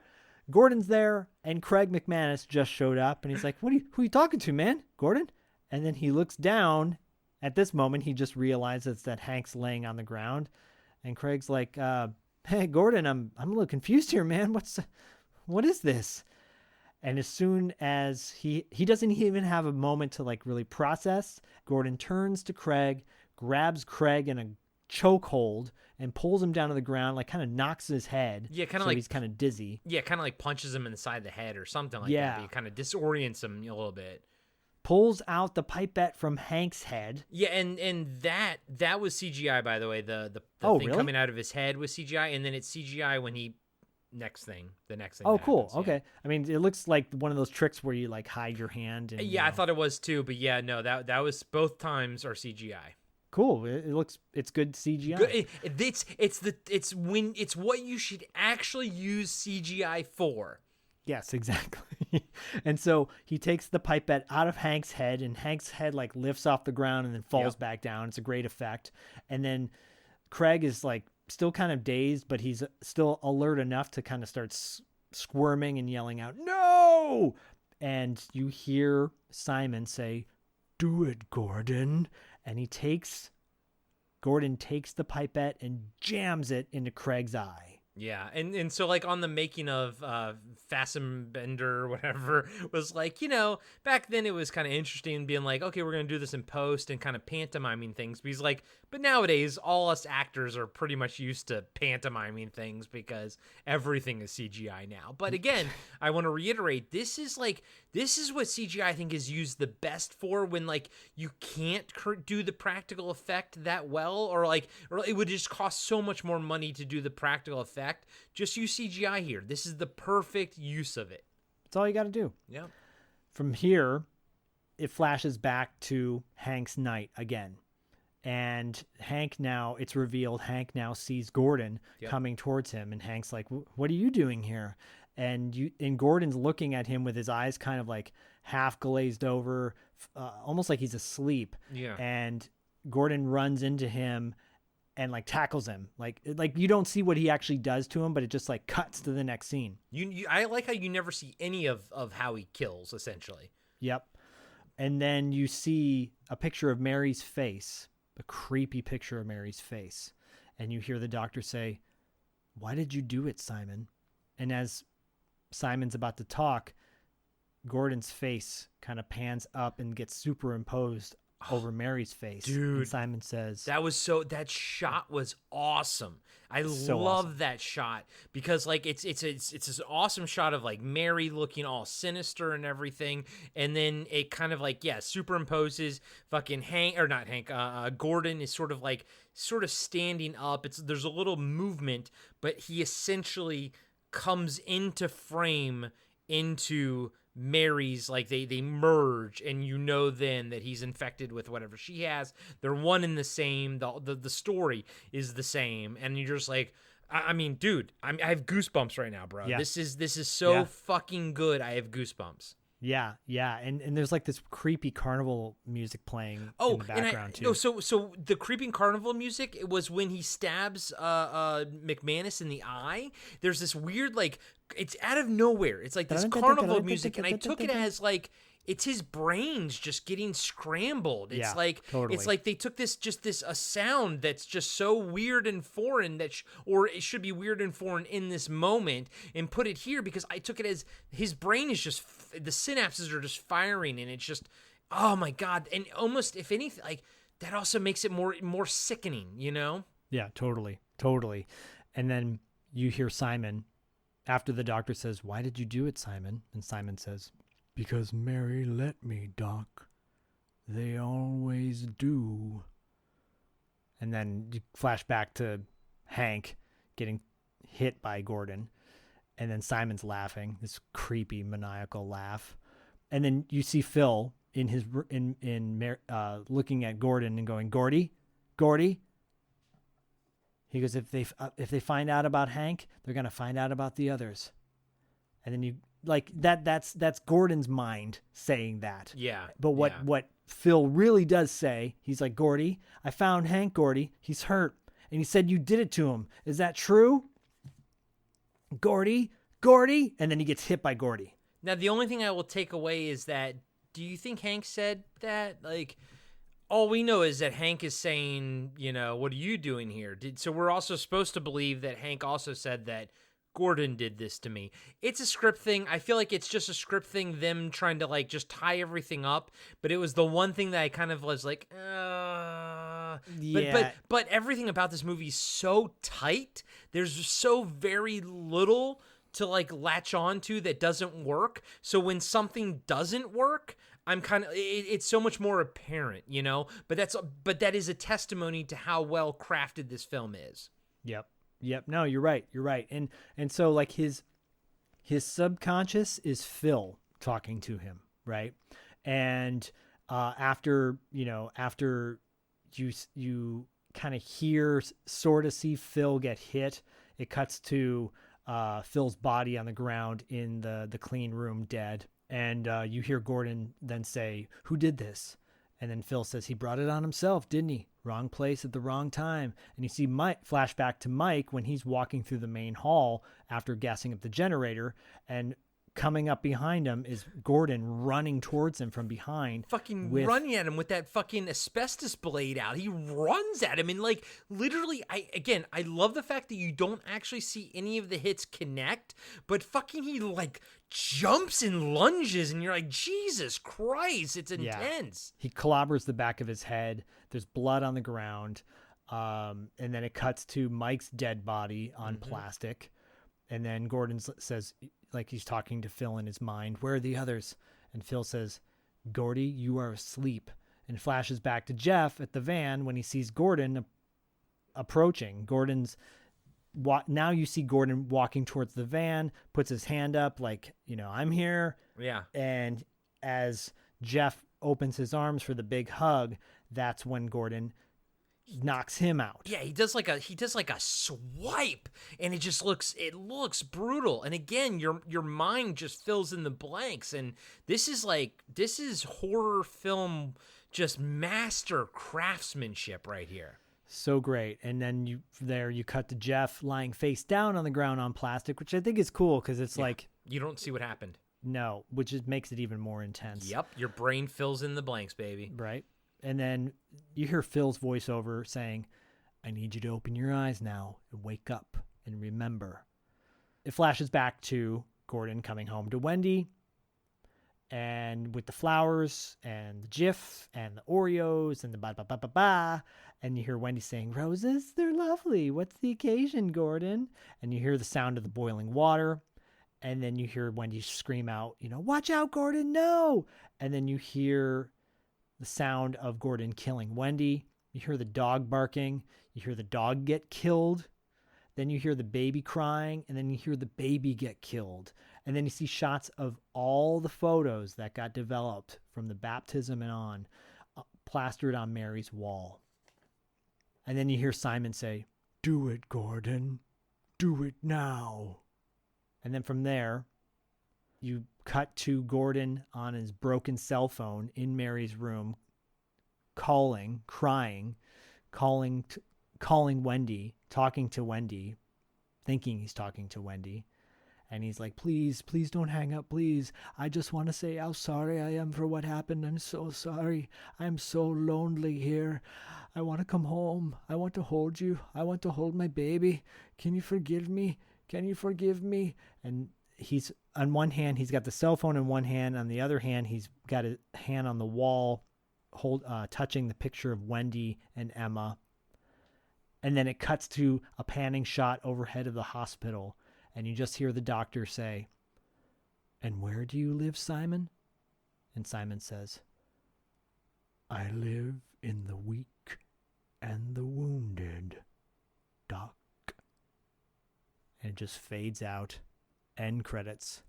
Gordon's there. And Craig McManus just showed up. And he's like, who are you talking to, man? Gordon? And then he looks down. At this moment, he just realizes that Hank's laying on the ground. And Craig's like, hey, Gordon, I'm a little confused here, man. What is this? And as soon as he doesn't even have a moment to like really process, Gordon turns to Craig, grabs Craig in a chokehold, and pulls him down to the ground, like kind of knocks his head. Yeah, kind of so like he's kind of dizzy. Yeah, kind of like punches him in the side of the head or something like that. But he kind of disorients him a little bit. Pulls out the pipette from Hank's head. Yeah, and that was CGI, by the way. The thing really? Coming out of his head was CGI, and then it's CGI when he the next thing. Oh, cool. Happens, okay. I mean, it looks like one of those tricks where you like hide your hand. And, yeah, I thought it was too, but yeah, no, that was both times are CGI. cool. It's good CGI. It's what you should actually use CGI for. Yes, exactly. And so he takes the pipette out of Hank's head, and Hank's head like lifts off the ground and then falls back down. It's a great effect. And then Craig is like still kind of dazed, but he's still alert enough to kind of start squirming and yelling out, "No!" And you hear Simon say, "Do it, Gordon." And Gordon takes the pipette and jams it into Craig's eye. Yeah, and so like on the making of Fassbender or whatever was like, back then it was kind of interesting being like, okay, we're going to do this in post and kind of pantomiming things. But he's like, but nowadays all us actors are pretty much used to pantomiming things because everything is CGI now. But again, I want to reiterate, this is what CGI I think is used the best for when like you can't do the practical effect that well, or it would just cost so much more money to do the practical effect. Just use CGI here. This is the perfect use of it. That's all you got to do. Yeah. From here, it flashes back to Hank's night again. And Hank now, it's revealed, Hank now sees Gordon coming towards him. And Hank's like, "What are you doing here?" And Gordon's looking at him with his eyes kind of like half glazed over, almost like he's asleep. Yeah. And Gordon runs into him and like tackles him. Like you don't see what he actually does to him, but it just like cuts to the next scene. I like how you never see any of how he kills, essentially. Yep. And then you see a picture of Mary's face, a creepy picture of Mary's face. And you hear the doctor say, "Why did you do it, Simon?" And as Simon's about to talk, Gordon's face kind of pans up and gets superimposed over Mary's face. Dude, and Simon says, that shot was awesome. I love that shot because like it's this awesome shot of like Mary looking all sinister and everything, and then it kind of like superimposes fucking Gordon is sort of standing up. There's a little movement, but he essentially comes into frame into Mary's, like they merge, and then that he's infected with whatever she has. They're one and the same. The story is the same, and you're just like, I mean, dude, I have goosebumps right now, bro. Yeah. This is so fucking good. I have goosebumps. Yeah, and there's like this creepy carnival music playing in the background too. So the creepy carnival music, it was when he stabs McManus in the eye. There's this weird like it's out of nowhere. It's like this carnival music, and I took it as like it's his brains just getting scrambled. It's totally. It's like they took this a sound that's just so weird and foreign or it should be weird and foreign in this moment and put it here because I took it as his brain is just the synapses are just firing, and it's just, oh my God. And almost, if anything, like that also makes it more sickening, Yeah, totally. And then you hear Simon after the doctor says, "Why did you do it, Simon?" And Simon says, "Because Mary let me, Doc. They always do." And then you flash back to Hank getting hit by Gordon. And then Simon's laughing, this creepy maniacal laugh. And then you see Phil in his looking at Gordon and going, "Gordy." He goes, if they find out about Hank, they're gonna find out about the others. And then you like that's Gordon's mind saying that. Yeah. But what Phil really does say, he's like, "Gordy, I found Hank, Gordy. He's hurt. And he said you did it to him. Is that true? Gordy?" And then he gets hit by Gordy. Now, the only thing I will take away is that, do you think Hank said that? Like, all we know is that Hank is saying, "What are you doing here?" So we're also supposed to believe that Hank also said that Gordon did this to me. It's a script thing. I feel like it's just a script thing, them trying to like just tie everything up. But it was the one thing that I kind of was like, yeah. But everything about this movie is so tight. There's so very little to like latch on to that doesn't work. So when something doesn't work, I'm kind of, it's so much more apparent, but that is a testimony to how well crafted this film is. Yep. No, you're right. And so like his subconscious is Phil talking to him, right? And after you kind of sort of see Phil get hit. It cuts to Phil's body on the ground in the clean room, dead. And you hear Gordon then say, "Who did this?" And then Phil says, "He brought it on himself, didn't he? Wrong place at the wrong time." And you see Mike, flashback to Mike when he's walking through the main hall after gassing up the generator, and coming up behind him is Gordon running towards him from behind. Fucking running at him with that fucking asbestos blade out. He runs at him and like literally, I love the fact that you don't actually see any of the hits connect, but fucking he like jumps and lunges and you're like, Jesus Christ, it's intense. He clobbers the back of his head. There's blood on the ground. And then it cuts to Mike's dead body on plastic. And then Gordon says, like he's talking to Phil in his mind, "Where are the others?" And Phil says, "Gordy, you are asleep." And flashes back to Jeff at the van when he sees Gordon approaching. Now you see Gordon walking towards the van, puts his hand up like, "I'm here." Yeah. And as Jeff opens his arms for the big hug, that's when Gordon knocks him out. Yeah, he does like a swipe, and it looks brutal. And again, your mind just fills in the blanks. And this is horror film, just master craftsmanship right here. So great. And then you cut to Jeff lying face down on the ground on plastic, which I think is cool because it's like you don't see what happened. No, which makes it even more intense. Yep, your brain fills in the blanks, baby. Right. And then you hear Phil's voiceover saying, "I need you to open your eyes now and wake up and remember." It flashes back to Gordon coming home to Wendy, and with the flowers and the GIF and the Oreos and the ba-ba-ba-ba-ba, and you hear Wendy saying, "Roses, they're lovely. What's the occasion, Gordon?" And you hear the sound of the boiling water, and then you hear Wendy scream out, "Watch out, Gordon, no!" And then you hear the sound of Gordon killing Wendy. You hear the dog barking. You hear the dog get killed. Then you hear the baby crying, and then you hear the baby get killed. And then you see shots of all the photos that got developed from the baptism and on, plastered on Mary's wall. And then you hear Simon say, "Do it, Gordon. Do it now." And then from there, you cut to Gordon on his broken cell phone in Mary's room, crying, calling Wendy, talking to Wendy, thinking he's talking to Wendy. And he's like, "Please don't hang up, please. I just want to say how sorry I am for what happened. I'm so sorry. I'm so lonely here. I want to come home. I want to hold you. I want to hold my baby. Can you forgive me? Can you forgive me?" And he's, on one hand, he's got the cell phone in one hand. On the other hand, he's got a hand on the wall, touching the picture of Wendy and Emma. And then it cuts to a panning shot overhead of the hospital. And you just hear the doctor say, "And where do you live, Simon?" And Simon says, "I live in the weak and the wounded, Doc." And it just fades out. End credits.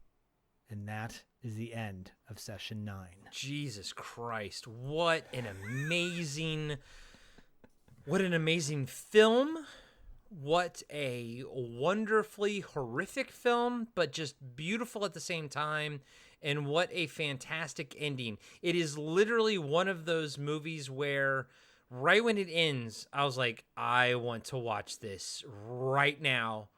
And that is the end of session 9. Jesus Christ. What an amazing film. What a wonderfully horrific film, but just beautiful at the same time. And what a fantastic ending. It is literally one of those movies where right when it ends, I was like, I want to watch this right now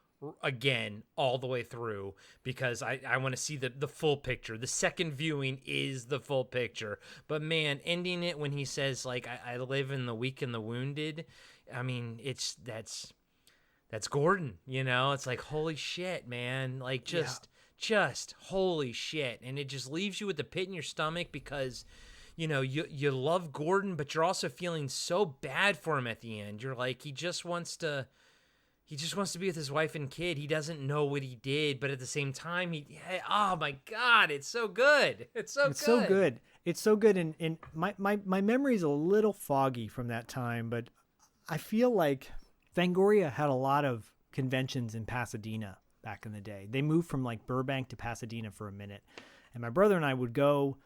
again all the way through, because I want to see the full picture. The second viewing is the full picture. But man, ending it when he says like I live in the weak and the wounded, I mean, that's Gordon, it's like, holy shit, man, like just holy shit. And it just leaves you with the pit in your stomach because you love Gordon, but you're also feeling so bad for him at the end. You're like, he just wants to be with his wife and kid. He doesn't know what he did, but at the same time, oh my God, it's so good. It's so good. It's so good. And my memory is a little foggy from that time, but I feel like Fangoria had a lot of conventions in Pasadena back in the day. They moved from like Burbank to Pasadena for a minute. And my brother and I would go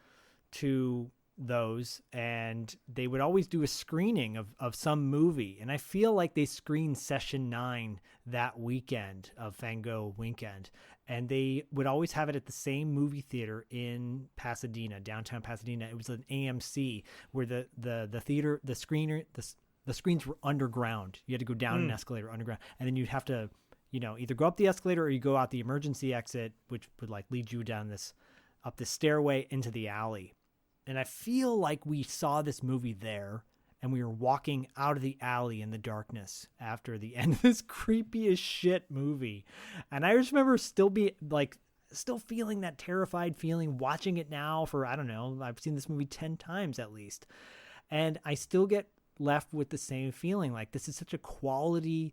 to those, and they would always do a screening of some movie. And I feel like they screened Session 9 that weekend of Van Gogh Weekend. And they would always have it at the same movie theater in Pasadena, downtown Pasadena. It was an AMC where the theater, the screens were underground. You had to go down an escalator underground, and then you'd have to, either go up the escalator or you go out the emergency exit, which would like lead you down up this stairway into the alley. And I feel like we saw this movie there, and we were walking out of the alley in the darkness after the end of this creepy as shit movie. And I just remember still feeling that terrified feeling, watching it now for, I don't know, I've seen this movie 10 times at least. And I still get left with the same feeling. Like, this is such a quality,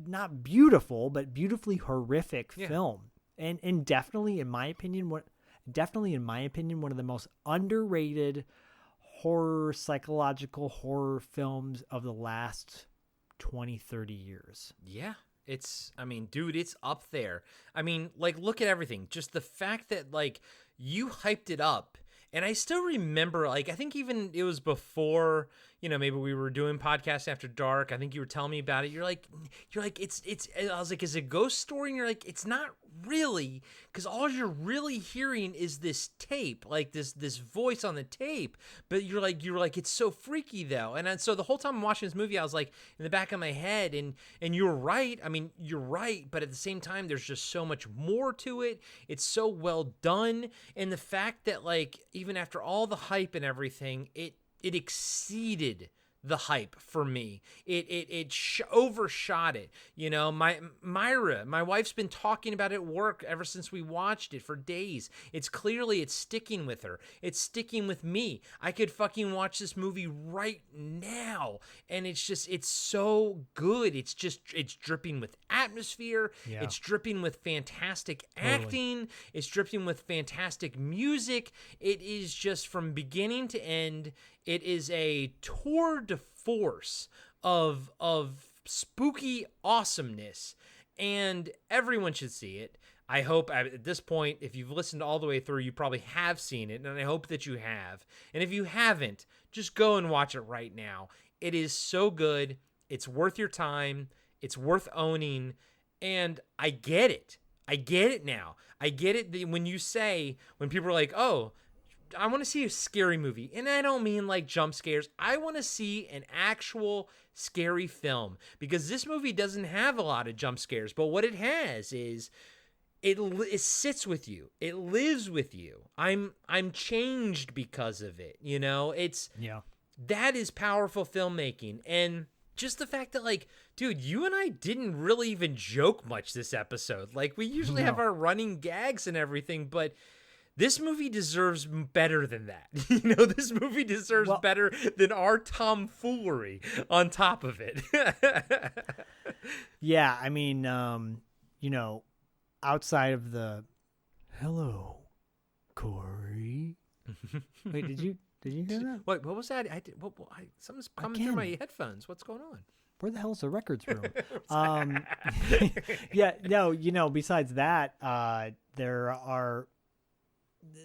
not beautiful, but beautifully horrific film. And definitely, in my opinion, one of the most underrated psychological horror films of the last 20, 30 years. Yeah. Dude, it's up there. I mean, like, look at everything. Just the fact that, like, you hyped it up. And I still remember, like, I think even it was before, maybe we were doing Podcast After Dark. I think you were telling me about it. You're like, it's, I was like, is it a ghost story? And you're like, it's not really, because all you're really hearing is this tape, like this voice on the tape. But you're like, it's so freaky though. And so the whole time I'm watching this movie, I was like, in the back of my head, and you're right. I mean, you're right. But at the same time, there's just so much more to it. It's so well done. And the fact that, like, even after all the hype and everything, it exceeded the hype for me. It overshot it. Myra, my wife's been talking about it at work ever since we watched it for days. It's sticking with her. It's sticking with me. I could fucking watch this movie right now, and it's so good. It's dripping with atmosphere. Yeah. It's dripping with fantastic acting. It's dripping with fantastic music. It is just, from beginning to end, it is a tour de force of spooky awesomeness, and everyone should see it. I hope at this point, if you've listened all the way through, you probably have seen it, and I hope that you have. And if you haven't, just go and watch it right now. It is so good. It's worth your time. It's worth owning, and I get it. I get it now. I get it when people are like, oh, I want to see a scary movie. And I don't mean like jump scares. I want to see an actual scary film, because this movie doesn't have a lot of jump scares, but what it has is it sits with you. It lives with you. I'm changed because of it. That is powerful filmmaking. And just the fact that, like, dude, you and I didn't really even joke much this episode. Like, we usually have our running gags and everything, but this movie deserves better than that. This movie deserves better than our tomfoolery on top of it. Yeah, I mean, outside of the hello, Corey. Wait, did you hear that? What was that? Something's coming through my headphones. What's going on? Where the hell's the records room? Besides that,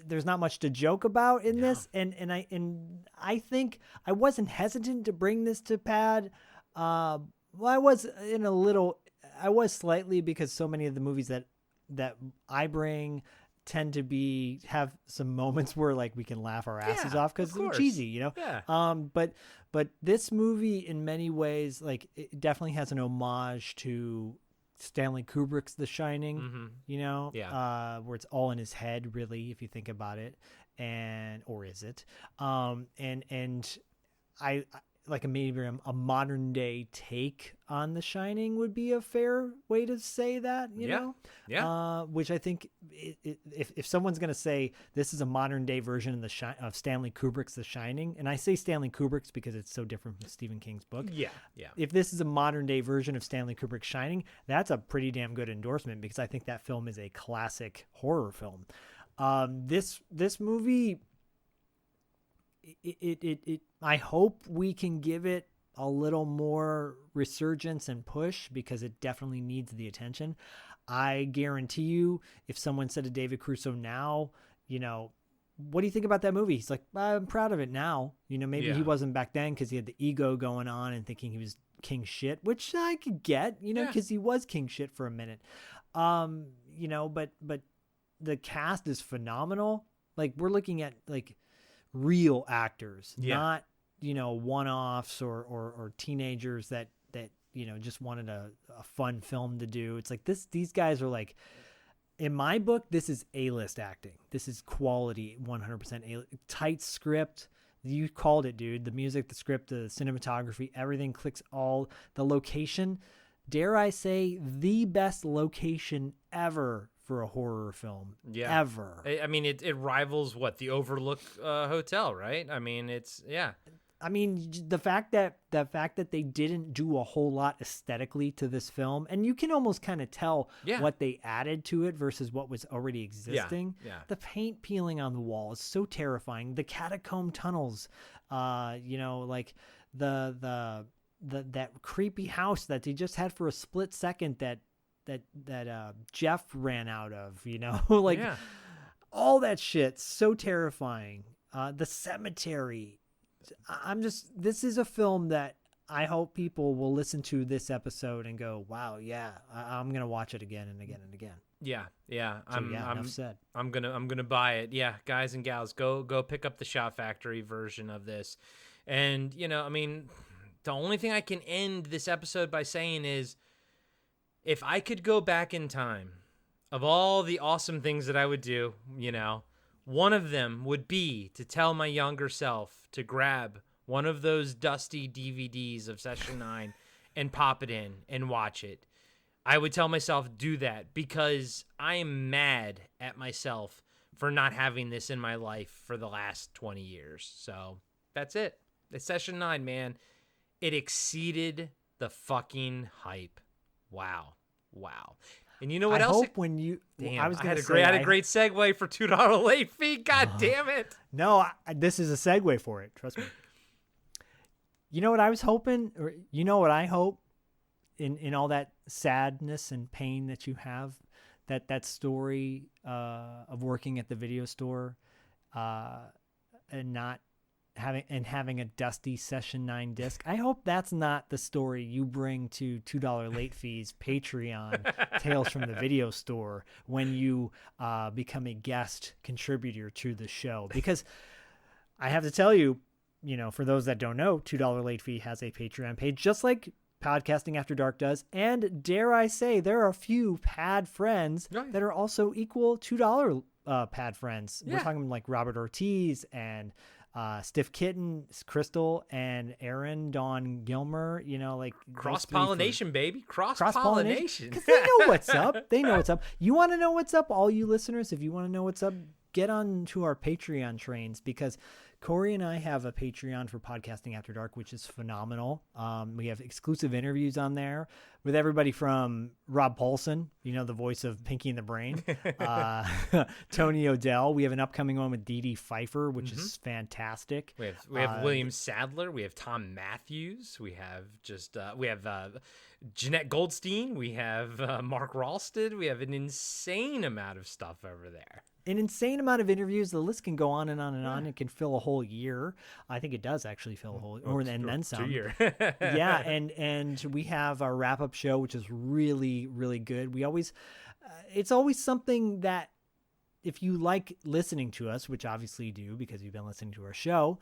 there's not much to joke about in this, and I think I wasn't hesitant to bring this to Pad. I was slightly, because so many of the movies that I bring tend to have some moments where, like, we can laugh our asses off because they're cheesy, Yeah. But this movie, in many ways, like, it definitely has an homage to Stanley Kubrick's The Shining, where it's all in his head, really, if you think about it, or is it? And I like maybe a modern day take on The Shining would be a fair way to say that, you know? Yeah. Which I think if someone's going to say this is a modern day version of Stanley Kubrick's The Shining, and I say Stanley Kubrick's because it's so different from Stephen King's book. Yeah. If this is a modern day version of Stanley Kubrick's Shining, that's a pretty damn good endorsement, because I think that film is a classic horror film. This movie, I hope we can give it a little more resurgence and push, because it definitely needs the attention. I guarantee you, if someone said to David Caruso now, what do you think about that movie? He's like, I'm proud of it now. You know, maybe Yeah. he wasn't back then because he had the ego going on and thinking he was king shit, which I could get, you know, because he was king shit for a minute. You know, but the cast is phenomenal. Like, we're looking at like real actors, not, you know, one-offs or teenagers that you know just wanted a fun film to do. It's like these guys are like, in my book, this is A-list acting. This is quality, 100% tight script. You called it, dude. The music, the script, the cinematography, everything clicks. All the location, dare I say, the best location ever for a horror film. Yeah. Ever. I mean, it rivals what, the Overlook Hotel, right? I mean, it's I mean, the fact that they didn't do a whole lot aesthetically to this film, and you can almost kind of tell what they added to it versus what was already existing. Yeah. The paint peeling on the wall is so terrifying. The catacomb tunnels, you know, like that creepy house that they just had for a split second that Jeff ran out of, you know, like all that shit, so terrifying. The cemetery. This is a film that I hope people will listen to this episode and go, wow, yeah, I'm going to watch it again and again and again. Yeah. So, enough said. I'm gonna buy it. Yeah, guys and gals, go pick up the Shot Factory version of this. And, you know, I mean, the only thing I can end this episode by saying is, if I could go back in time, of all the awesome things that I would do, you know, one of them would be to tell my younger self to grab one of those dusty DVDs of Session 9 and pop it in and watch it. I would tell myself, do that, because I am mad at myself for not having this in my life for the last 20 years. So that's it. It's Session 9, man. It exceeded the fucking hype. Wow. And you know what I else? hope when you, Damn, I was I going had to a say, great, I had a great segue for $2 late fee. God damn it! No, this is a segue for it. Trust me. You know what I was hoping, or you know what I hope, in all that sadness and pain that you have, that story of working at the video store, and not having a dusty Session 9 disc. I hope that's not the story you bring to $2 late fees Patreon Tales from the Video Store when you become a guest contributor to the show. Because I have to tell you, you know, for those that don't know, $2 late fee has a Patreon page, just like Podcasting After Dark does. And dare I say, there are a few pad friends that are also equal $2 pad friends. We're talking like Robert Ortiz and Stiff Kitten, Crystal, and Aaron Dawn Gilmer, you know, like Cross-pollination, baby. Cross-pollination. Because they know what's up. They know what's up. You want to know what's up, all you listeners? If you want to know what's up, get on to our Patreon trains, because Corey and I have a Patreon for Podcasting After Dark, which is phenomenal. We have exclusive interviews on there with everybody from Rob Paulson, you know, the voice of Pinky and the Brain, Tony O'Dell. We have an upcoming one with Dee Dee Pfeiffer, which is fantastic. We have William Sadler. We have Tom Matthews. We have Jeanette Goldstein. We have Mark Ralston. We have an insane amount of stuff over there. An insane amount of interviews. The list can go on and on and on. It can fill a whole year. I think it does actually fill a whole, or then some. 2 years. Yeah, and we have our wrap-up show, which is really, really good. We always, it's always something that, if you like listening to us, which obviously you do because you've been listening to our show,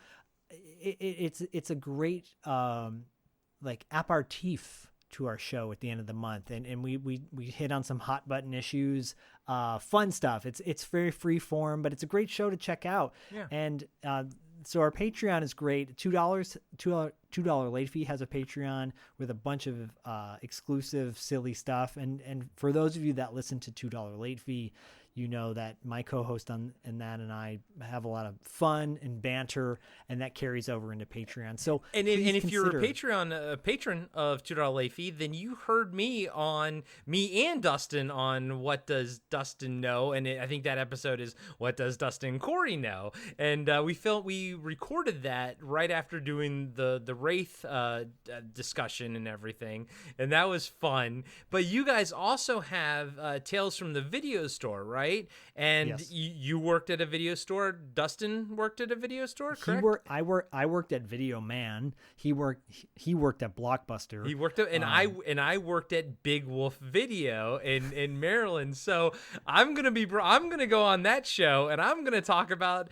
it's a great like aperitif to our show at the end of the month, and we hit on some hot button issues, fun stuff. It's very free form, but it's a great show to check out. Yeah. And so our Patreon is great. $2 late fee has a Patreon with a bunch of exclusive silly stuff, and for those of you that listen to $2 late fee, you know that my co-host and I have a lot of fun and banter, and that carries over into Patreon. So, and if you're a patron of $2 late fee, then you heard me and Dustin on What Does Dustin Know, and I think that episode is What Does Dustin and Corey Know, and we recorded that right after doing the Wraith discussion and everything, and that was fun. But you guys also have Tales from the Video Store, right? And Yes. you worked at a video store. Dustin worked at a video store, correct? I worked at Video Man. He worked at Blockbuster. He worked at, and I worked at Big Wolf Video in Maryland. So I'm gonna go on that show, and I'm gonna talk about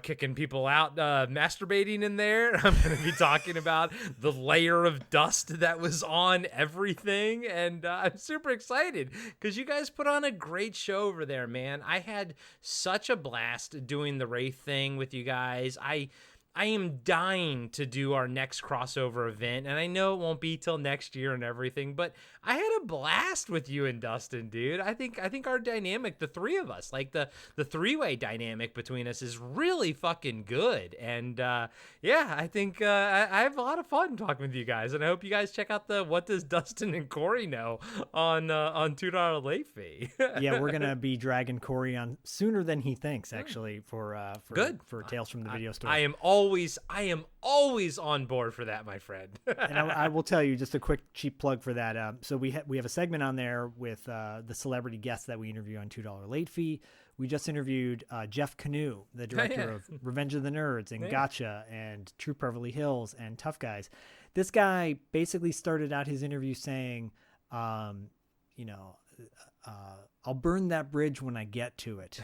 kicking people out, masturbating in there. I'm gonna be talking about the layer of dust that was on everything, and I'm super excited because you guys put on a great show over there, man. I had such a blast doing the Wraith thing with you guys. I am dying to do our next crossover event, and I know it won't be till next year and everything, but I had a blast with you and Dustin, dude. I think our dynamic, the three of us, like the three-way dynamic between us is really fucking good. And yeah, I think I have a lot of fun talking with you guys, and I hope you guys check out the What Does Dustin and Corey Know on $2 late fee. Yeah, we're gonna be dragging Corey on sooner than he thinks, actually, for Tales from the Video Store. I am always on board for that, my friend. And I will tell you, just a quick cheap plug for that. So we have a segment on there with the celebrity guests that we interview on $2 late fee. We just interviewed Jeff Canoe, the director of Revenge of the Nerds and Gotcha and True Beverly Hills and Tough Guys. This guy basically started out his interview saying, I'll burn that bridge when I get to it.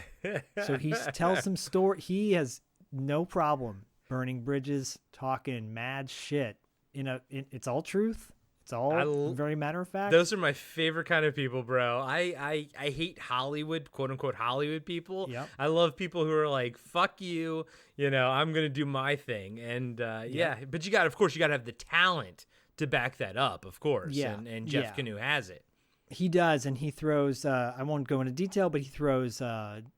So he tells some story. He has no problem burning bridges, talking mad shit. It's all truth. It's all very matter of fact. Those are my favorite kind of people, bro. I hate Hollywood, quote unquote Hollywood people. Yep. I love people who are like, fuck you, I'm gonna do my thing. And but you gotta have the talent to back that up, of course. Yeah. And Jeff Canoe has it. He does, and he throws, I won't go into detail, but he throws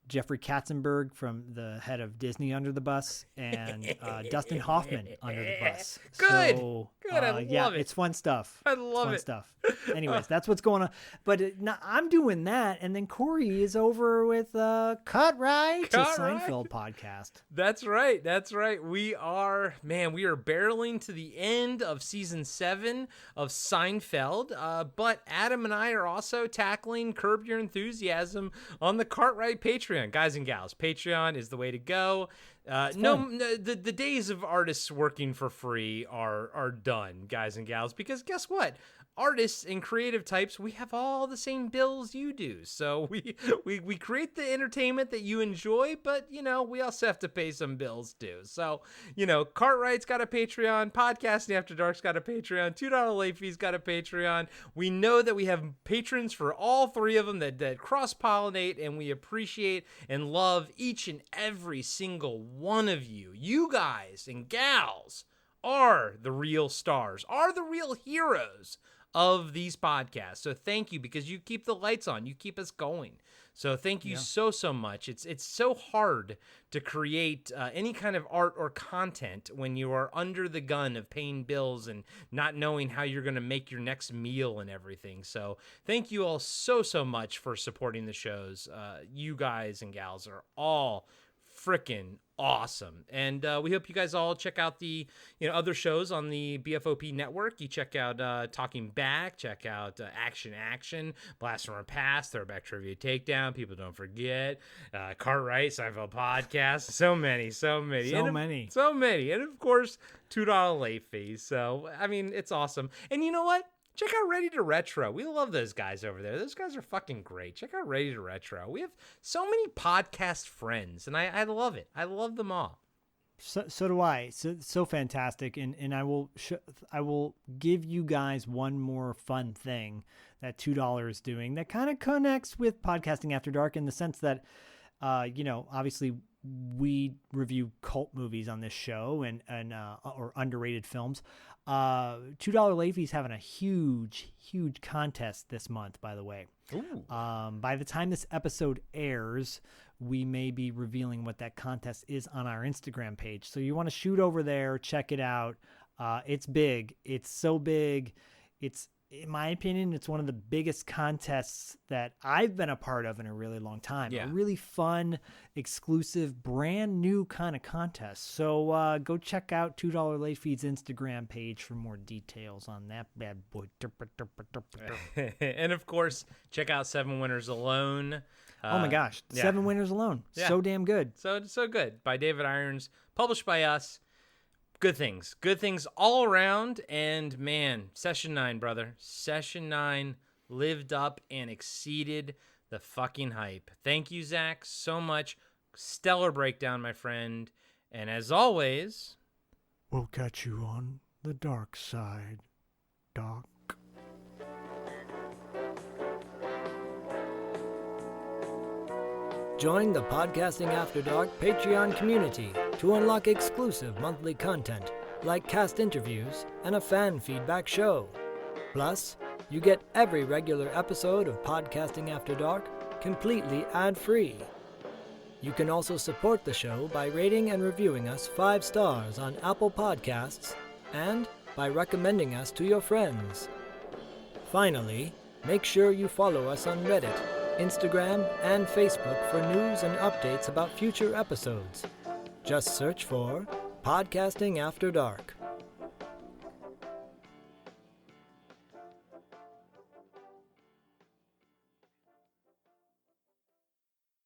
Jeffrey Katzenberg, from the head of Disney, under the bus, and Dustin Hoffman under the bus. Good. So, Good. I love it. It's fun stuff. I love fun it. stuff. Anyways, that's what's going on. But I'm doing that, and then Corey is over with Cut Right, a Seinfeld podcast. That's right. That's right. We are barreling to the end of season 7 of Seinfeld. But Adam and I are also tackling Curb Your Enthusiasm on the Cartwright Patreon. Guys and gals, Patreon is the way to go. The days of artists working for free are done, guys and gals, because guess what? Artists and creative types, we have all the same bills you do. So we create the entertainment that you enjoy, but we also have to pay some bills too. So Cartwright's got a Patreon, Podcasting After Dark's got a Patreon, $2 late fee's got a Patreon. We know that we have patrons for all three of them that cross-pollinate, and we appreciate and love each and every single one of you. You guys and gals are the real stars, are the real heroes of these podcasts. So thank you, because you keep the lights on, you keep us going. So thank you so much. It's so hard to create any kind of art or content when you are under the gun of paying bills and not knowing how you're going to make your next meal and everything. So thank you all so much for supporting the shows. You guys and gals are all freaking awesome. And we hope you guys all check out the other shows on the BFOP network. You check out Talking Back, check out Action, Blast from Our Past, Throwback Trivia Takedown, People Don't Forget, Cartwright, Seinfeld Podcast, so many. And of course, $2 late fees. So it's awesome. And you know what? Check out Ready to Retro. We love those guys over there. Those guys are fucking great. Check out Ready to Retro. We have so many podcast friends, and I love it. I love them all. So do I. So fantastic. And I will give you guys one more fun thing that $2 is doing that kind of connects with Podcasting After Dark, in the sense that, obviously we review cult movies on this show and or underrated films. $2 late fee's having a huge contest this month, by the way. Ooh. By the time this episode airs, we may be revealing what that contest is on our Instagram page. So you want to shoot over there, check it out. It's big. It's so big. It's in my opinion, it's one of the biggest contests that I've been a part of in a really long time. Yeah. A really fun, exclusive, brand new kind of contest. So go check out $2 Late Feed's Instagram page for more details on that bad boy. And of course, check out 7 Winners Alone. Oh my gosh, yeah. 7 Winners Alone. Yeah. So damn good. So good. By David Irons, published by us. Good things all around. And man, Session 9, brother. Session 9 lived up and exceeded the fucking hype. Thank you, Zach, so much. Stellar breakdown, my friend. And as always, we'll catch you on the dark side, Doc. Join the Podcasting After Dark Patreon community to unlock exclusive monthly content like cast interviews and a fan feedback show. Plus, you get every regular episode of Podcasting After Dark completely ad-free. You can also support the show by rating and reviewing us 5 stars on Apple Podcasts and by recommending us to your friends. Finally, make sure you follow us on Reddit, Instagram, and Facebook for news and updates about future episodes. Just search for Podcasting After Dark.